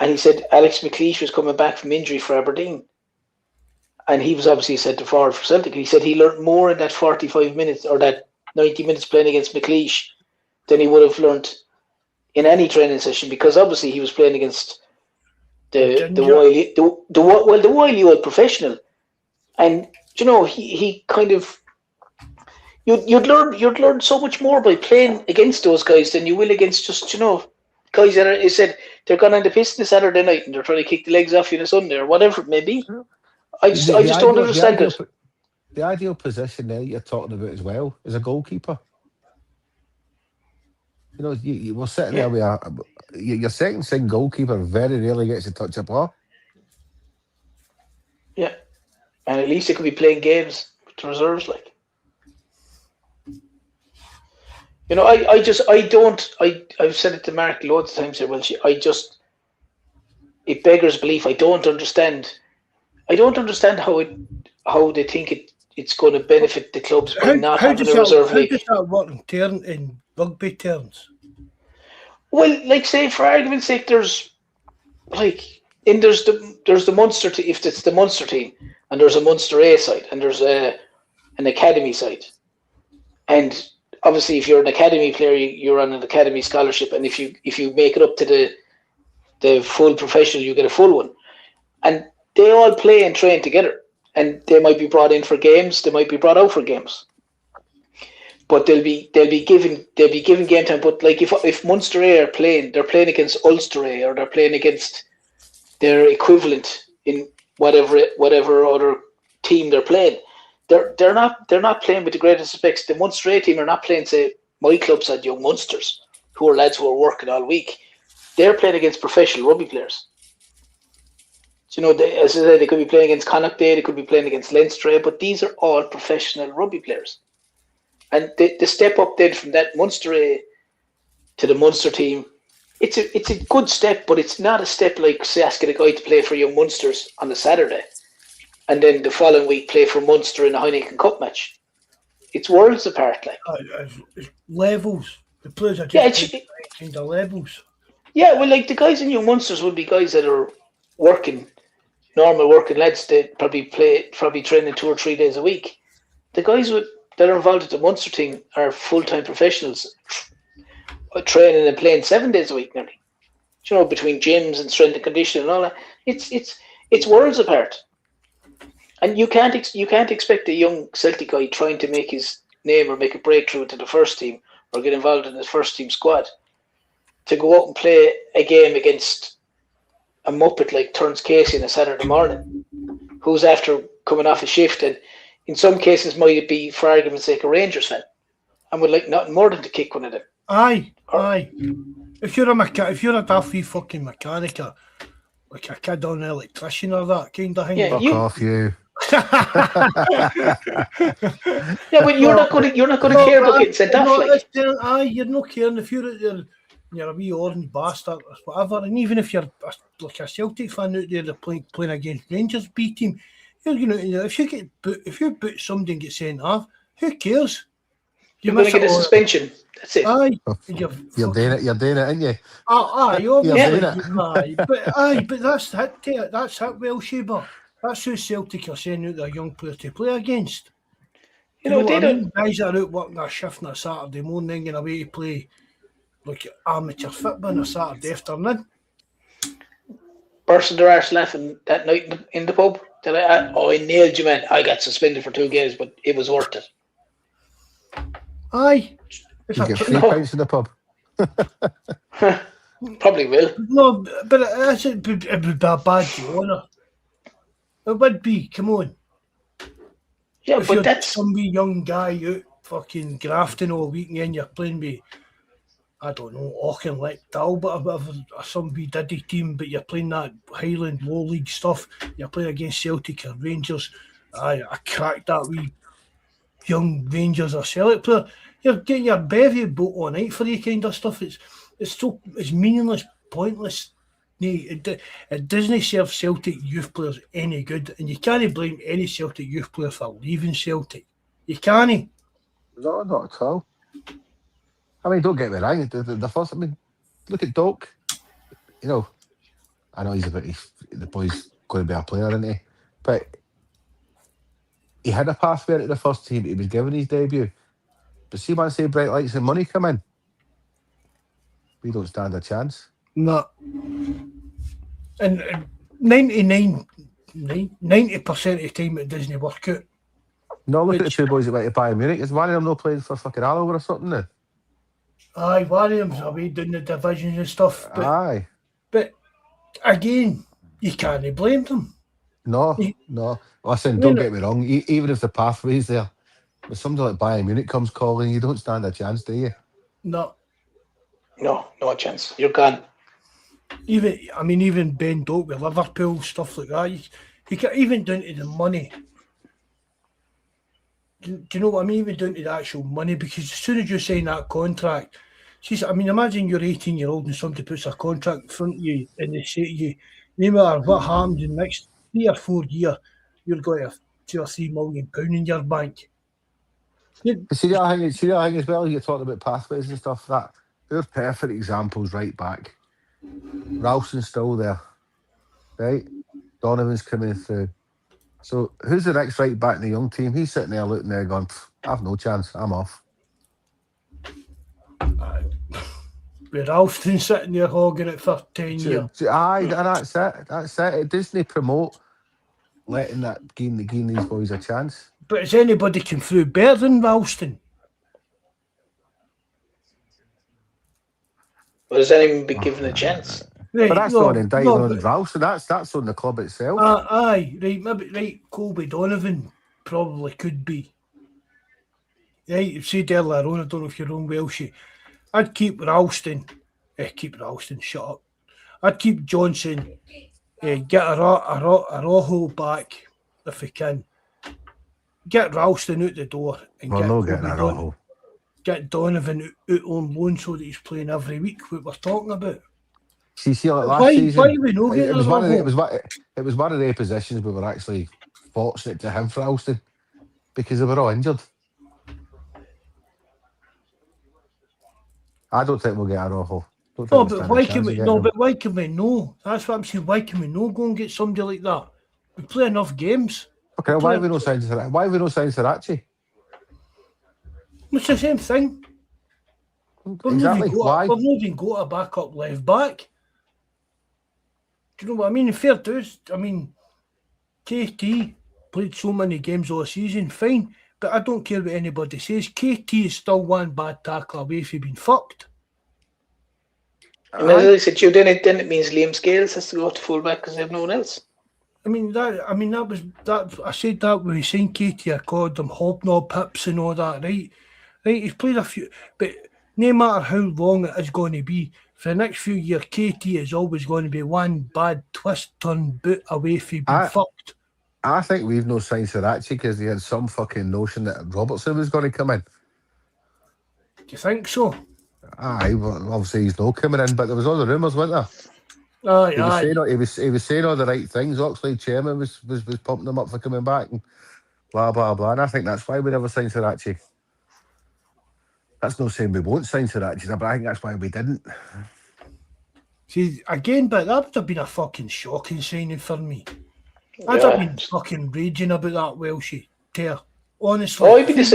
and he said Alex McLeish was coming back from injury for Aberdeen, and he was obviously centre forward for Celtic, and he said he learned more in that 45 minutes or that 90 minutes playing against McLeish than he would have learned in any training session, because obviously he was playing against the wily old professional, and he kind of you'd learn so much more by playing against those guys than you will against just guys that he said they're going on the piss this Saturday night and they're trying to kick the legs off you on a Sunday or whatever it may be. I just don't understand it. The ideal position there you're talking about as well is a goalkeeper. You were sitting there with your second string goalkeeper very rarely gets to touch a ball. Yeah, and at least they could be playing games with the reserves, like. I've said it to Mark loads of times here, it beggars belief. I don't understand how they think it's going to benefit the clubs by not having a reserve league. How does that work in rugby terms? Well, like say for argument's sake, there's the Munster team. If it's the Munster team, and there's a Munster A side, and there's an academy side, and obviously if you're an academy player, you're on an academy scholarship, and if you make it up to the full professional, you get a full one, and they all play and train together, and they might be brought in for games, they might be brought out for games. But they'll be given game time. But like if Munster A are playing, they're playing against Ulster A, or they're playing against their equivalent in whatever other team they're playing. They're not playing with the greatest respects. The Munster A team are not playing, say, my club side Young Munsters, who are lads who are working all week. They're playing against professional rugby players. So, as I said, they could be playing against Connacht A, they could be playing against Leinster A, but these are all professional rugby players. And the step up then from that Munster A to the Munster team, it's a good step, but it's not a step like, say, asking a guy to play for Young Munsters on a Saturday, and then the following week play for Munster in a Heineken Cup match. It's worlds apart, like. It's levels. The players are just kind of levels. Yeah, well, like the guys in Young Munsters would be guys that are normal working lads. They probably training 2 or 3 days a week. The guys that are involved with the Munster team are full-time professionals, training and playing 7 days a week nearly. Between gyms and strength and conditioning and all that, it's worlds apart. And you can't expect a young Celtic guy trying to make his name or make a breakthrough into the first team or get involved in the first team squad to go out and play a game against a muppet like Terence Casey on a Saturday morning, who's after coming off a shift and in some cases might be, for argument's sake, a Rangers fan and would like nothing more than to kick one of them. Aye. If you're a daffy fucking mechanic, like a kid on an electrician or that kind of thing. Yeah, fuck off you. Yeah, but you're not going to care about getting sent off. You're not caring if you're out there. You're a wee orange bastard or whatever, and even if you're like a Celtic fan out there, they're playing against Rangers B team. If you boot somebody and get sent off, who cares? You're going to get a suspension. That's it. Aye, you're doing it, aren't you? But that's it. That's it. Well, Shaber, that's who Celtic are sending out their young players to play against. They don't. Guys that are out working a shift on a Saturday morning and away to play like amateur football on a Saturday afternoon. Bursting their arse laughing that night in the pub. I nailed you, man. I got suspended for 2 games, but it was worth it. Aye. You get 3 pints in the pub. Probably will. No, but it would be a bad deal, it would be, come on. Yeah, if but you're that's some wee young guy out fucking grafting all week and then you're playing with, I don't know, Auchinleck Talbot or some wee diddy team, but you're playing that Highland Low League stuff, you're playing against Celtic or Rangers. I cracked that wee young Rangers or Celtic player. You're getting your bevy built all night for the kind of stuff. It's meaningless, pointless. It doesn't serve Celtic youth players any good, and you can't blame any Celtic youth player for leaving Celtic. You can't. No, not at all. I mean, don't get me wrong. The first, look at Doak. I know the boy's going to be a player, isn't he? But he had a pathway to the first team. He was given his debut. But see, once say bright lights and money come in, we don't stand a chance. No. And 90% of the time it doesn't work out. No, look at the 2 boys that went to Bayern Munich. Is one of them not playing for fucking Alloa or something now? Aye, one of them's away doing the divisions and stuff. Aye. But again, you can't blame them. No. Listen, don't get me wrong. Even if the pathway's there, but somebody like Bayern Munich comes calling, you don't stand a chance, do you? No chance. You're gone. Even Ben Doak with Liverpool, stuff like that. You can't even down to the money. Do you know what I mean? Even down to the actual money, because as soon as you sign that contract, imagine you're 18-year-old and somebody puts a contract in front of you and they say to you, no matter what happens in the next 3 or 4 years, you're going to have £2 or £3 million in your bank. See the other thing as well, you're talking about pathways and stuff, that There's perfect examples right back. Ralston's still there, right? Donovan's coming through. So who's the next right back in the young team? He's sitting there looking there going, I've no chance, I'm off. With Ralston sitting there hogging it for 10 years. Aye, and that's it. It doesn't promote letting that giving these boys a chance. But has anybody come through better than Ralston? Or has anyone been given a chance? Right, But that's not indictment on Ralston. That's on the club itself. Aye, right, maybe right. Colby Donovan probably could be. Right, you said earlier on, I don't know if you're on Welshie. I'd keep Ralston. Shut up. I'd keep Johnson. Get a Rojo back if we can. Get Ralston out the door and get Donovan out on loan so that he's playing every week. What we're talking about. See, like last season, why we not it was one of the positions we were actually fortunate to have for Ralston because they were all injured. I don't think we'll get a Rojo. But why can we? No, but why can we know? That's what I'm saying. Why can we not go and get somebody like that? We play enough games. Okay, why have we no signs of that? Why have we no signs of Srirachi? It's the same thing. Exactly. Why? We've not even got a backup left back. Do you know what I mean? Fair dues. I mean, KT played so many games all season, fine. But I don't care what anybody says. KT is still one bad tackle away from being fucked. And as I said, then it means Liam Scales has to go to fullback because they have no one else. I said that when we signed KT, I called them hobnob hips and all that, right? Right, he's played a few, but no matter how long it is going to be, for the next few years, KT is always going to be one bad twist turn boot away from being fucked. I think we've no signs of that because they had some fucking notion that Robertson was going to come in. Do you think so? Aye, well, obviously he's not coming in, but there was all the rumours, weren't there? He was saying all the right things. Oxlade chairman was pumping him up for coming back and blah blah blah. And I think that's why we never signed Srirachi. That's not saying we won't sign Srirachi, but I think that's why we didn't. See, again, but that would have been a fucking shocking signing for me. I'd have been fucking raging about that Welshie tear. Honestly. Oh, I'd be the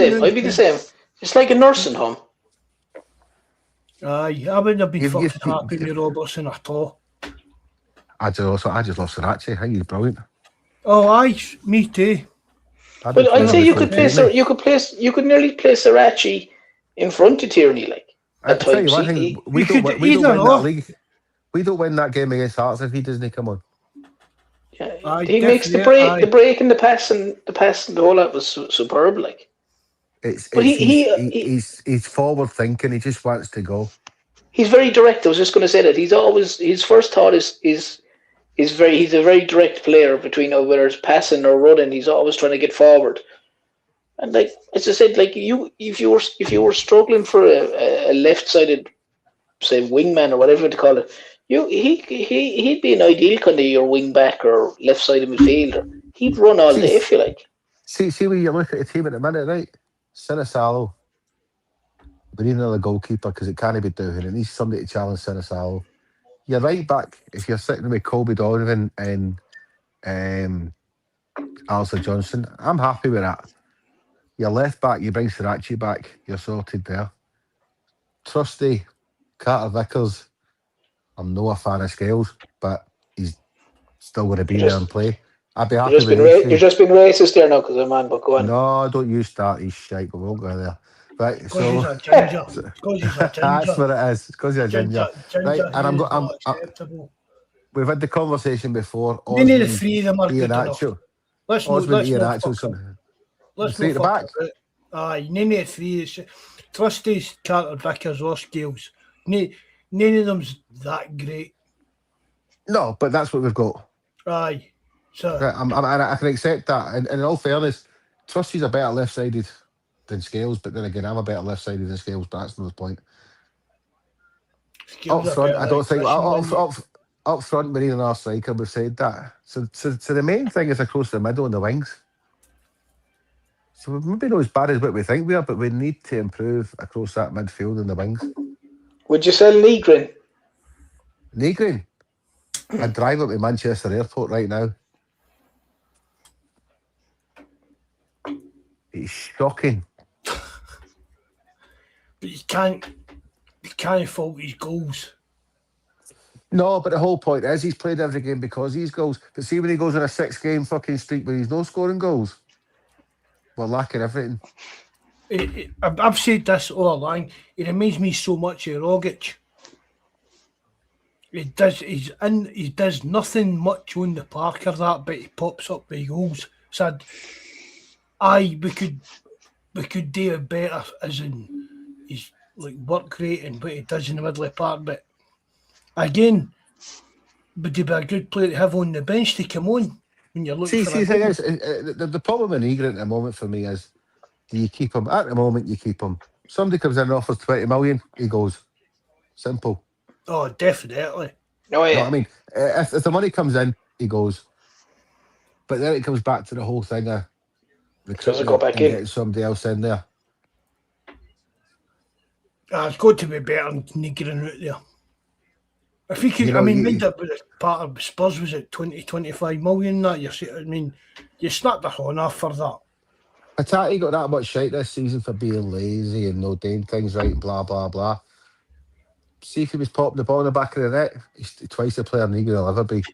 same. It's like a nursing home. Aye, I wouldn't have been fucking happy with Robertson at all. I just love Srirachi. I think he's brilliant. Oh, aye, me too. But I'd say you could nearly play Srirachi in front of Tierney, like. At times, we don't win that league. We don't win that game against Hearts if he doesn't come on. Yeah, he makes the break and the pass and the whole lot was superb, like. He's forward thinking. He just wants to go. He's very direct. I was just going to say that his first thought is he's a very direct player between whether it's passing or running. He's always trying to get forward. And like as I said, like if you were struggling for a left-sided, say, wingman or whatever to call it, he'd be an ideal kind of your wing back or left-sided midfielder. He'd run all day if you like. See when you look at the team at the minute, right? Sinisalo. We need another goalkeeper because it can't be doing. It needs somebody to challenge Sinisalo. You're right back if you're sitting with Colby Donovan and Alistair Johnson. I'm happy with that. Your left back, you bring Srirachi back, you're sorted there. Trusty, Carter Vickers. I'm not a fan of Scales, but he's still going to be there and play. I'd be happy with it. You're just being racist there now because I'm man, but go on. No, don't you start his shite, but we won't go there. Right, because he's a ginger. That's what it is. Because he's a ginger. Right, and we've had the conversation before. None of the three of them are good enough. Let's not the back. Aye, none of the three. Trustees, Carter, Vickers or Scales. None of them's that great. No, but that's what we've got. Aye. So I can accept that. And in all fairness, Trustees are better left-sided than Scales, but then again, I'm a better left-sided than Scales, but that's not the point. Up front, I don't think... Up front, we need another striker, we've said that. So the main thing is across the middle and the wings. So we're maybe not as bad as what we think we are, but we need to improve across that midfield and the wings. Would you sell Negrin? Negrin? I'd drive him to Manchester Airport right now. It's shocking. But you can't fault his goals. No, but the whole point is he's played every game because he's goals. But see, when he goes on a 6-game fucking streak where he's no scoring goals, we're lacking everything. I've said this all along. It reminds me so much of Rogic. He does nothing much on the park or that, but he pops up with goals. Said, we could do it better, as in he's like work rate and what he does in the middle of the park. But again, would he be a good player to have on the bench to come on when you're looking for? The thing is, the problem with Negrin at the moment for me is, do you keep him? At the moment, you keep him. Somebody comes in and offers 20 million, he goes. Simple. Oh, definitely. No, You know what I mean? If the money comes in, he goes. But then it comes back to the whole thing of does it go back in? getting somebody else in there. It's got to be better than Negrin out there. If he could, You know, mind that part of Spurs was at 20-25 million. That you snapped the horn off for that. Hatate got that much shite this season for being lazy and no doing things right and blah blah blah. See if he was popping the ball in the back of the net, he's twice the player Negrin will ever be.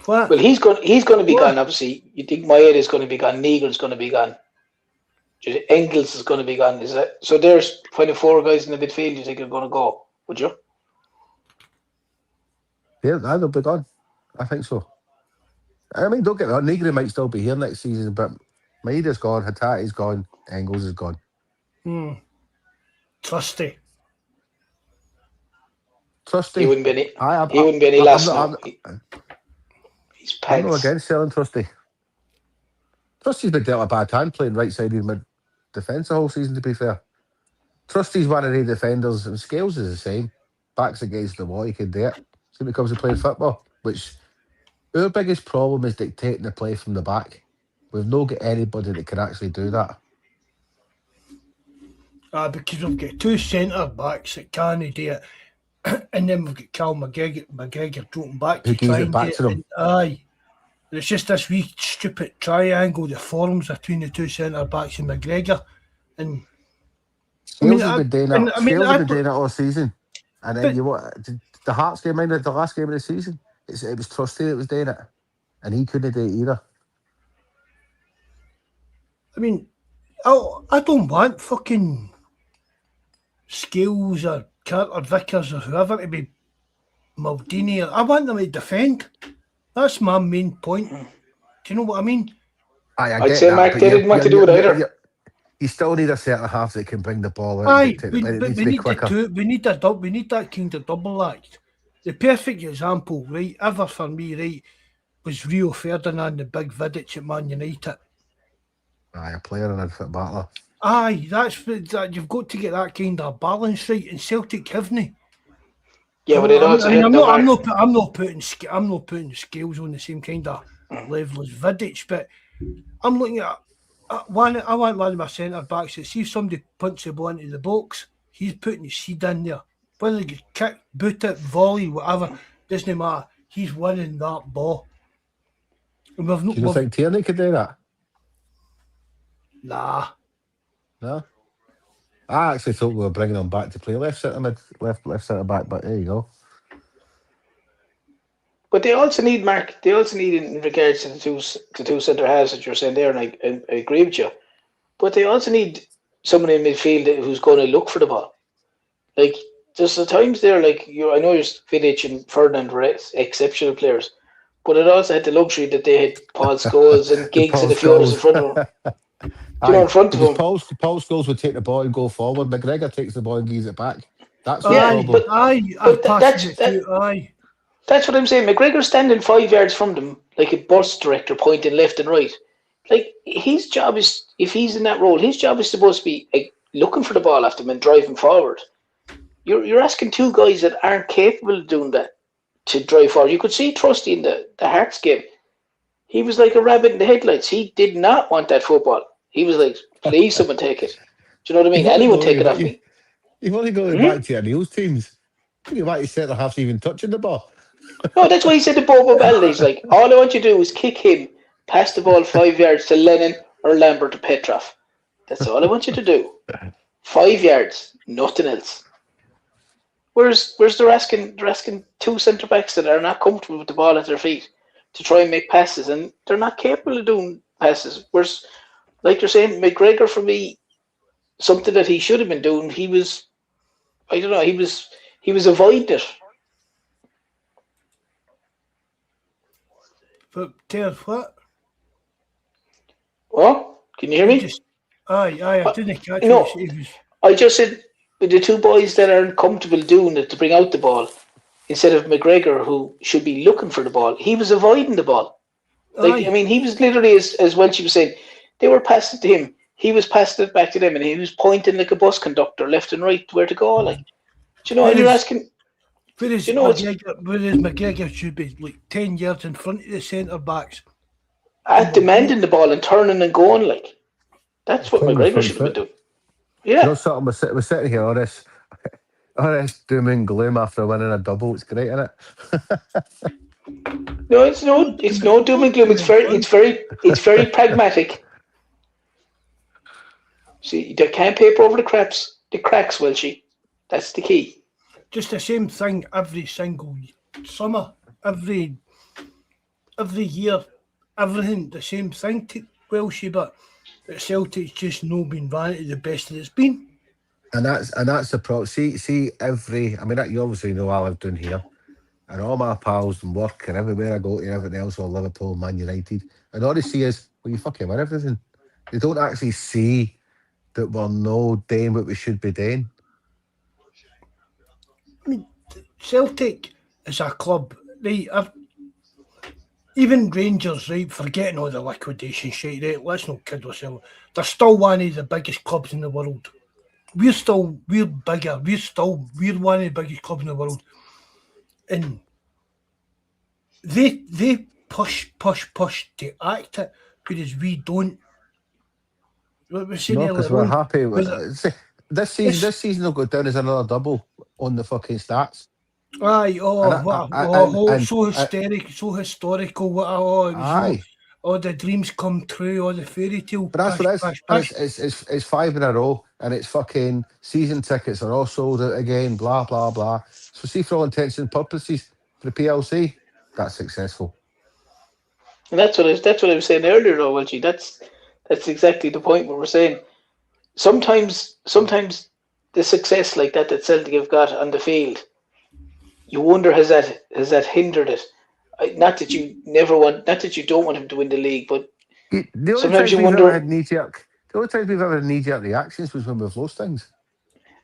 What? Well, he's going to be gone. Obviously, you think Maeda is going to be gone. Negrin's going to be gone. Engels is going to be gone. Is that so? There's 24 guys in the midfield. You think are going to go? Would you? Yeah, they'll be gone. I think so. I mean, don't get me wrong, Negrin might still be here next season, but Maeda's gone, Hatate's gone, Engels is gone. Trusty. He wouldn't be any. He wouldn't be any last now. He's pants. I'm not against selling Trusty. Trusty's been dealt a bad time playing right-sided mid-defence the whole season, to be fair. Trusty's one of the defenders, and Scales is the same. Backs against the wall, he can do it. So when it comes to playing football, which our biggest problem is dictating the play from the back. We've not got anybody that can actually do that. Because we've got two centre-backs that can't do it. And then we've got Cal McGregor dropping back to try and get it. Aye. It's just this wee stupid triangle that forms between the two centre-backs and McGregor. And Scales has been doing that. Scales has been doing it all season. And then the Hearts game, the last game of the season, it was Trusty that was doing it. And he couldn't do it either. I mean, I don't want fucking Scales or Carter Vickers or whoever to be Maldini. I want them to defend. That's my main point. Do you know what I mean? I'd say Mark didn't want to do it either. You still need a centre half that can bring the ball out. Aye, we need that kind of double act. The perfect example, right, ever for me, right, was Rio Ferdinand, the big Vidic at Man United. Aye, a player and a foot battler. Aye, you've got to get that kind of balance right, and Celtic haven't. Yeah, but I'm not putting Scales on the same kind of level as Vidic, but I'm looking at I want one of my centre backs that see if somebody punts the ball into the box, he's putting his seed in there. Whether he kick, boot it, volley, whatever, doesn't matter. He's winning that ball. And do you think Tierney could do that? Nah. No? I actually thought we were bringing him back to play left centre back, but there you go. But they also need, Mark, in regards to the two centre halves that you're saying there, and I agree with you, but they also need someone in midfield who's going to look for the ball. Like, there's the times there, like, I know Vidic and Ferdinand were exceptional players, but it also had the luxury that they had Paul Scholes and Giggs and a few others in front of them. In front of him. Paul Scholes would take the ball and go forward. McGregor takes the ball and gives it back. That's the problem. That's what I'm saying. McGregor's standing 5 yards from them like a bus director pointing left and right. Like, his job is, if he's in that role, his job is supposed to be like, looking for the ball after him and driving forward. You're asking two guys that aren't capable of doing that to drive forward. You could see Trusty in the Hearts game. He was like a rabbit in the headlights. He did not want that football. He was like, please someone take it. Do you know what I mean? Anyone take it off me. You've only got to back to your Neil's teams. You back to centre half even touching the ball. No, that's why he said to Bovril, he's like, all I want you to do is kick him, pass the ball 5 yards to Lennon or Lambert to Petrov. That's all I want you to do. 5 yards, nothing else. Where's they're asking two centre backs that are not comfortable with the ball at their feet to try and make passes, and they're not capable of doing passes. Whereas, like you're saying, McGregor, for me, something that he should have been doing, he was avoiding it. But Terence, what? What? Can you hear me? Aye, I didn't catch No, what you said. I just said with the two boys that aren't comfortable doing it to bring out the ball, instead of McGregor, who should be looking for the ball, he was avoiding the ball. Like, I mean, he was literally, as Welchie was saying, they were passing to him, he was passing it back to them, and he was pointing like a bus conductor left and right where to go. Like, do you know? And you're asking, whereas McGregor should be like 10 yards in front of the centre backs, demanding the ball and turning and going. Like, that's what McGregor should have been doing. Yeah. You know something, we're sitting here on this doom and gloom after winning a double. It's great, isn't it? No, it's no doom and gloom. It's very pragmatic. See, they can't paper over the cracks, Welchie. That's the key. Just the same thing every single summer, every year, everything the same thing to Welshie, but Celtic's just not been ran to the best that it's been. And that's the problem. See, I mean, you obviously know I live down here, and all my pals and work and everywhere I go to, everything else, all Liverpool, Man United, and all they see is, well, you fucking win everything. They don't actually see that we're no doing what we should be doing. I mean, Celtic is a club, right? Even Rangers, right, forgetting all the liquidation shit, right? Let's not kid ourselves. They're still one of the biggest clubs in the world. We're bigger. We're one of the biggest clubs in the world. And they push to act it, whereas we don't. What we're saying No, because we're happy with this season will go down as another double on the fucking stats. Aye, so historical. Aye. All the dreams come true, all the fairy tale. But that's what it is. It's 5 in a row, and it's fucking season tickets are all sold out again. Blah blah blah. So see, for all intents and purposes, for the PLC, that's successful. And that's what I was saying earlier, though, Welchie. That's exactly the point where we're saying sometimes the success like that Celtic have got on the field, you wonder has that hindered it? Not that you don't want him to win the league, but sometimes you wonder. The only times we've ever had knee-jerk reactions was when we've lost things.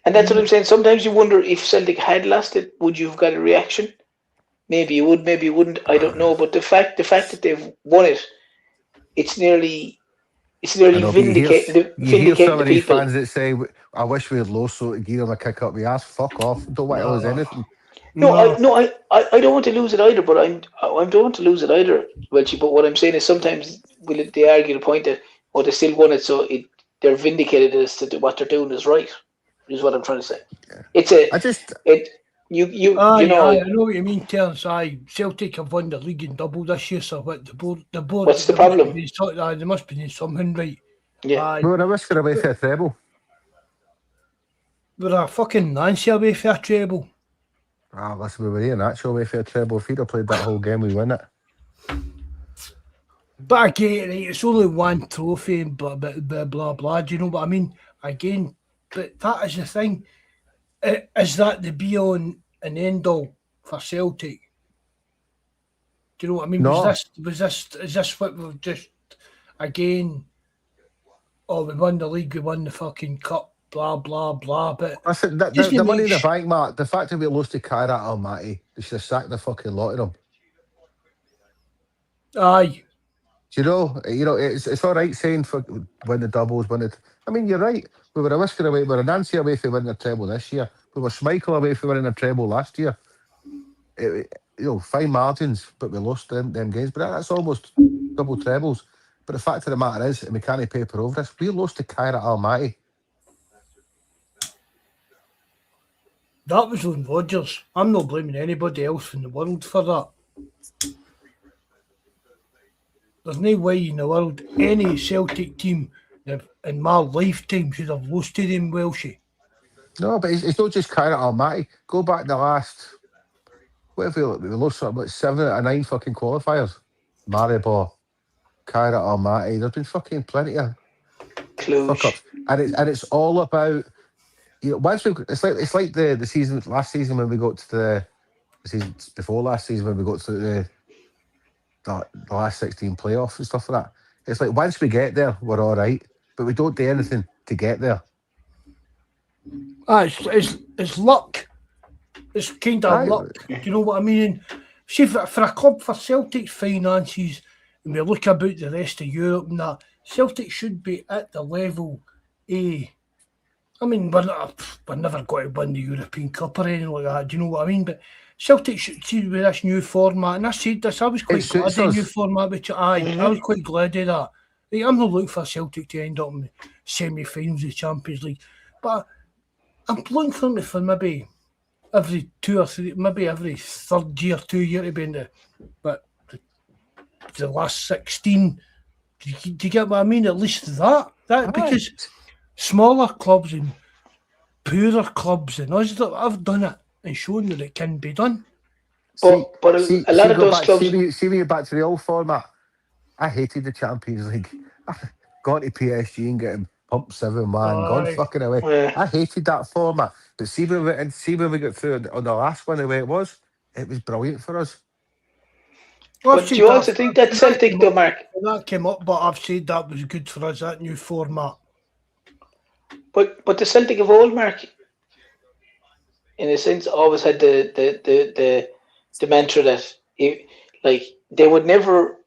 And that's what I'm saying. Sometimes you wonder if Celtic had lost it, would you have got a reaction? Maybe you would, maybe you wouldn't. I don't know. But the fact that they've won it, it's nearly vindicating the some of these people. fans that say, "I wish we had lost so to give them a kick up the ass." Fuck off! Don't want to lose anything. I don't want to lose it either. But I don't want to lose it either, Welchie. But what I'm saying is sometimes they argue the point that they still won it, so they're vindicated as to what they're doing is right. Is what I'm trying to say. I know what you mean, Terence. Celtic have won the league in double this year, so what the board. What's the problem? They must be doing something right. Yeah. We were a whisker away for a treble. We're a fucking Nancy away for a treble. Listen, we were here natural way for a treble. If we'd have played that whole game, we win it. But again, it's only one trophy, blah blah blah. Do you know what I mean? Again, but that is the thing. Is that the be on and end all for Celtic? Do you know what I mean? No. Is this what we've just again? Oh, we won the league, we won the fucking cup, blah blah blah. But listen, the money in the bank, Mark. The fact that we lost to Kairat Almaty, they should have sacked the fucking lot of them. Aye. Do you know, it's all right saying for win the doubles, I mean, you're right. We were a whisker away, we were a Nancy away for winning the treble this year. We were Schmeichel away for winning the treble last year. Fine margins, but we lost them games. But that's almost double trebles. But the fact of the matter is, and we can't paper over this, we lost to Kairat Almaty. That was on Rodgers. I'm not blaming anybody else in the world for that. There's no way in the world any Celtic team in my lifetime should have lost to them Welshie. No, but it's not just Carrot or Matty. Go back the last, whatever, we lost something like 7 out of 9 fucking qualifiers. Maribor, Carrot or Matty. There's been fucking plenty of fuck ups. And it's all about, you know, once we, it's like the season, last season when we got to the season before last season when we got to the last 16 playoffs and stuff like that. It's like once we get there, we're all right, but we don't do anything to get there. It's luck. It's kind of luck. Do you know what I mean? See, for a club, for Celtic's finances, and we look about the rest of Europe and that, Celtic should be at the level A. I mean, we're never going to win the European Cup or anything like that. Do you know what I mean? But Celtic should see with this new format, and I said this, I was quite glad of the new format, which I was quite glad of that. Like, I'm not looking for Celtic to end up in the semi-finals of the Champions League, but I'm looking for them for maybe every 2 or 3, maybe every third year, 2 year to be in the last 16. Do you get what I mean? At least that because smaller clubs and poorer clubs and us that have done it and shown that it can be done. But a lot of those clubs. See, we get back to the old format. I hated the Champions League. Gone to PSG and getting pumped 7-1, gone fucking away. Yeah. I hated that format. But see when we got through on the last one the way it was brilliant for us. Well, but do you also think that Celtic, though, Mark? That came up, but I've said that was good for us, that new format. But the Celtic of old, Mark, in a sense, always had the mantra that they would never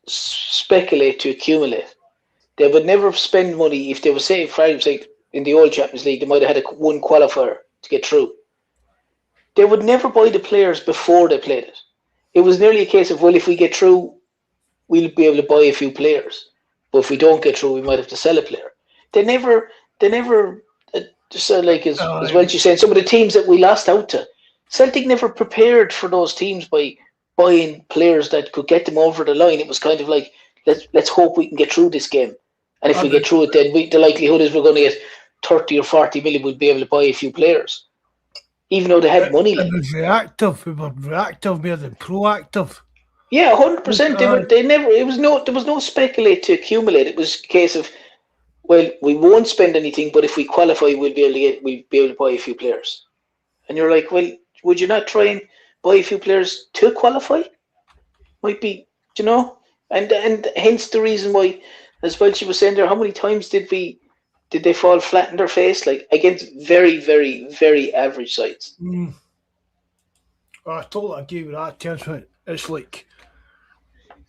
speculate to accumulate. They would never spend money if they were, say, for example, like in the old Champions League, they might have had one qualifier to get through. They would never buy the players before they played it. It was nearly a case of, well, if we get through, we'll be able to buy a few players. But if we don't get through, we might have to sell a player. They never just like as well as you're saying, some of the teams that we lost out to, Celtic never prepared for those teams by buying players that could get them over the line. It was kind of like, let's hope we can get through this game. And if we get through it, then the likelihood is we're going to get 30 or 40 million, we'll be able to buy a few players. Even though they had money. It was reactive. We were reactive more than proactive. Yeah, 100%. There was no speculate to accumulate. It was a case of, well, we won't spend anything, but if we qualify, we'll be able to buy a few players. And you're like, well, would you not try and buy a few players to qualify? Might be, you know, and hence the reason why, as well, she was saying there, how many times did they fall flat in their face, like against very, very, very average sides? I totally agree with that, Terence. It's like,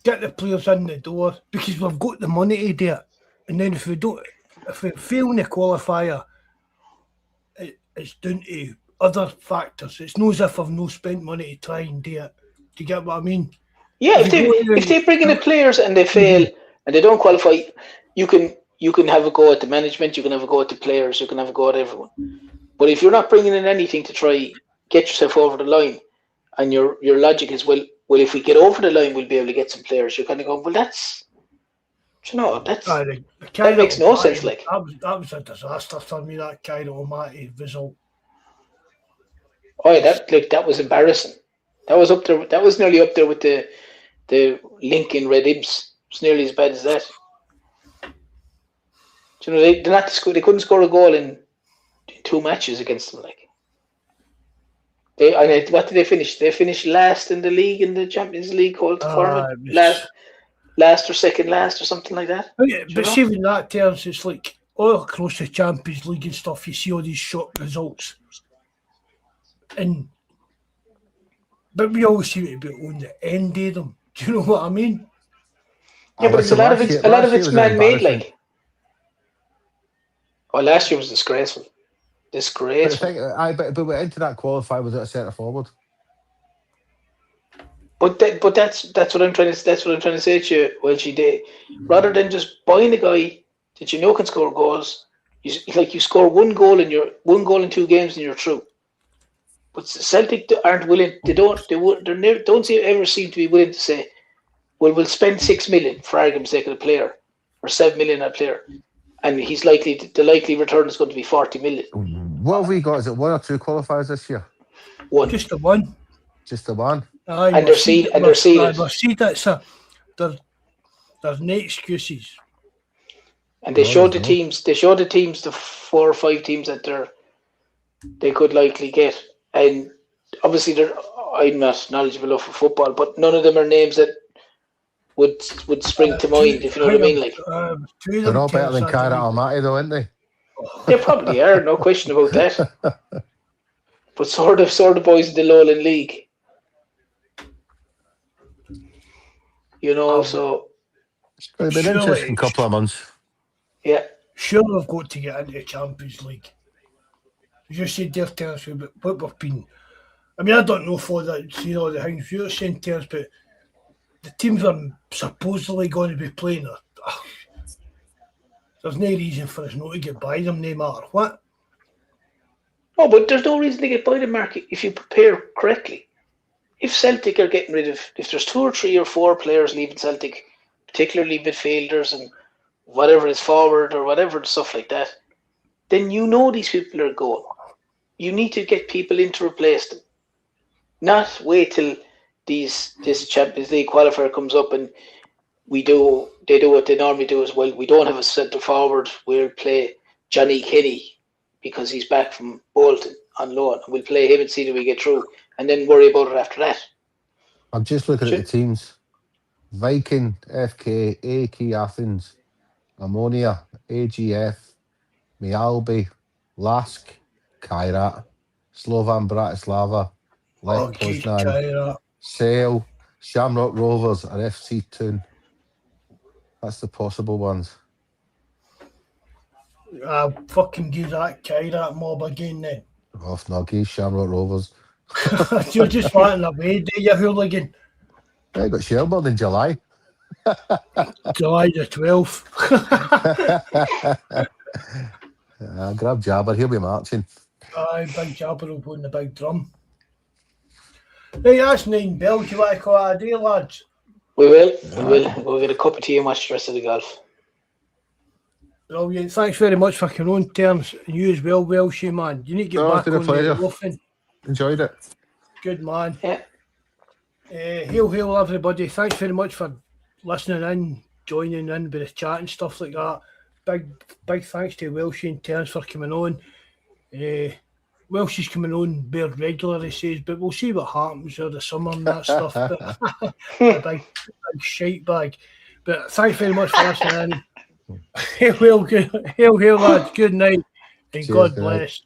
get the players in the door because we've got the money to do it. And then if we fail in the qualifier, it's down to other factors. It's not as if I've no spent money to try and do it. Do you get what I mean? Yeah, if they bring in the players and they fail and they don't qualify, you can have a go at the management, you can have a go at the players, you can have a go at everyone. But if you're not bringing in anything to try get yourself over the line, and your logic is, well, if we get over the line, we'll be able to get some players. You're kind of going, well, that makes no sense. Like that was a disaster for me. That kind of Almighty result. Oh, that was embarrassing. That was up there. That was nearly up there with the Lincoln Red Ibs. It's nearly as bad as that. You know, they couldn't score a goal in 2 matches against them. Like, what did they finish? They finished last in the league, in the Champions League format. Last or second last or something like that. Oh, yeah, but see, in that terms, it's like all across the Champions League and stuff. You see all these shock results, but we always seem to be on the end of them. Do you know what I mean? Yeah, but a lot of it's man-made. Like, last year was disgraceful. Disgraceful. But we're into that qualifier without a centre forward. But that's what I'm trying to say to you. Well, she did, rather than just buying a guy that you know can score goals, You score one goal in 2 games and you're through. But Celtic aren't willing. They don't ever seem to be willing to say, "Well, we'll spend 6 million for argument's sake on a player, or 7 million on a player, and the likely return is going to be 40 million." What have we got? Is it 1 or 2 qualifiers this year? One. Just the one. Just the one. Aye, And they're seeded. There's no excuses. And they showed the teams. They showed the teams, the 4 or 5 teams that they could likely get. And obviously, I'm not knowledgeable enough of football, but none of them are names that would spring to mind. If you know what I mean, like they're all better than Kyra Almaty, though, aren't they? They probably are, no question about that. But sort of boys in the Lowland League, you know. So it's been an interesting couple of months. Yeah. Sure, we've got to get into the Champions League. As you said there, Terence, what we've been. I mean, I don't know for that, the things you're saying, Terence, but the teams are supposedly going to be playing. There's no reason for us not to get by them, no matter what. No, but there's no reason to get by them, Mark, if you prepare correctly. If Celtic are getting rid of, if there's 2 or 3 or 4 players leaving Celtic, particularly midfielders and whatever is forward or whatever, stuff like that, then these people are going. You need to get people in to replace them. Not wait till this Champions League qualifier comes up and they do what they normally do as well. We don't have a centre forward. We'll play Johnny Kenny because he's back from Bolton on loan. We'll play him and see that we get through and then worry about it after that. I'm just looking at the teams. Viking, FK, AK Athens, Ammonia, AGF, Mialbi, Lask, Kairat, Slovan Bratislava, Lech Poznan, Sale, Shamrock Rovers, and FC Thun. That's the possible ones. Fucking give that Kairat mob again then. Off Nuggies, Shamrock Rovers. You're just wanting away, do you, hooligan? I got Shelburne in July. July the 12th. Grab Jabber, he'll be marching. Aye, Big Jabber will go in the big drum. Hey, that's 9 bells. You want to call it a day, lads? We will. We'll get a cup of tea and watch the rest of the golf. Brilliant. Thanks very much for coming on, Terence. And you as well, Welshie, man. You need to get back on the wolfing. Enjoyed it. Good, man. Yeah. Hail, everybody. Thanks very much for listening in, joining in with the chat and stuff like that. Big thanks to Welshie and Terence for coming on. Welshie's coming on bare regular, he says, but we'll see what happens over the summer and that stuff. But a big shite bag. But thanks very much for listening in. Hail, lads. Good night. And Cheers, God bless.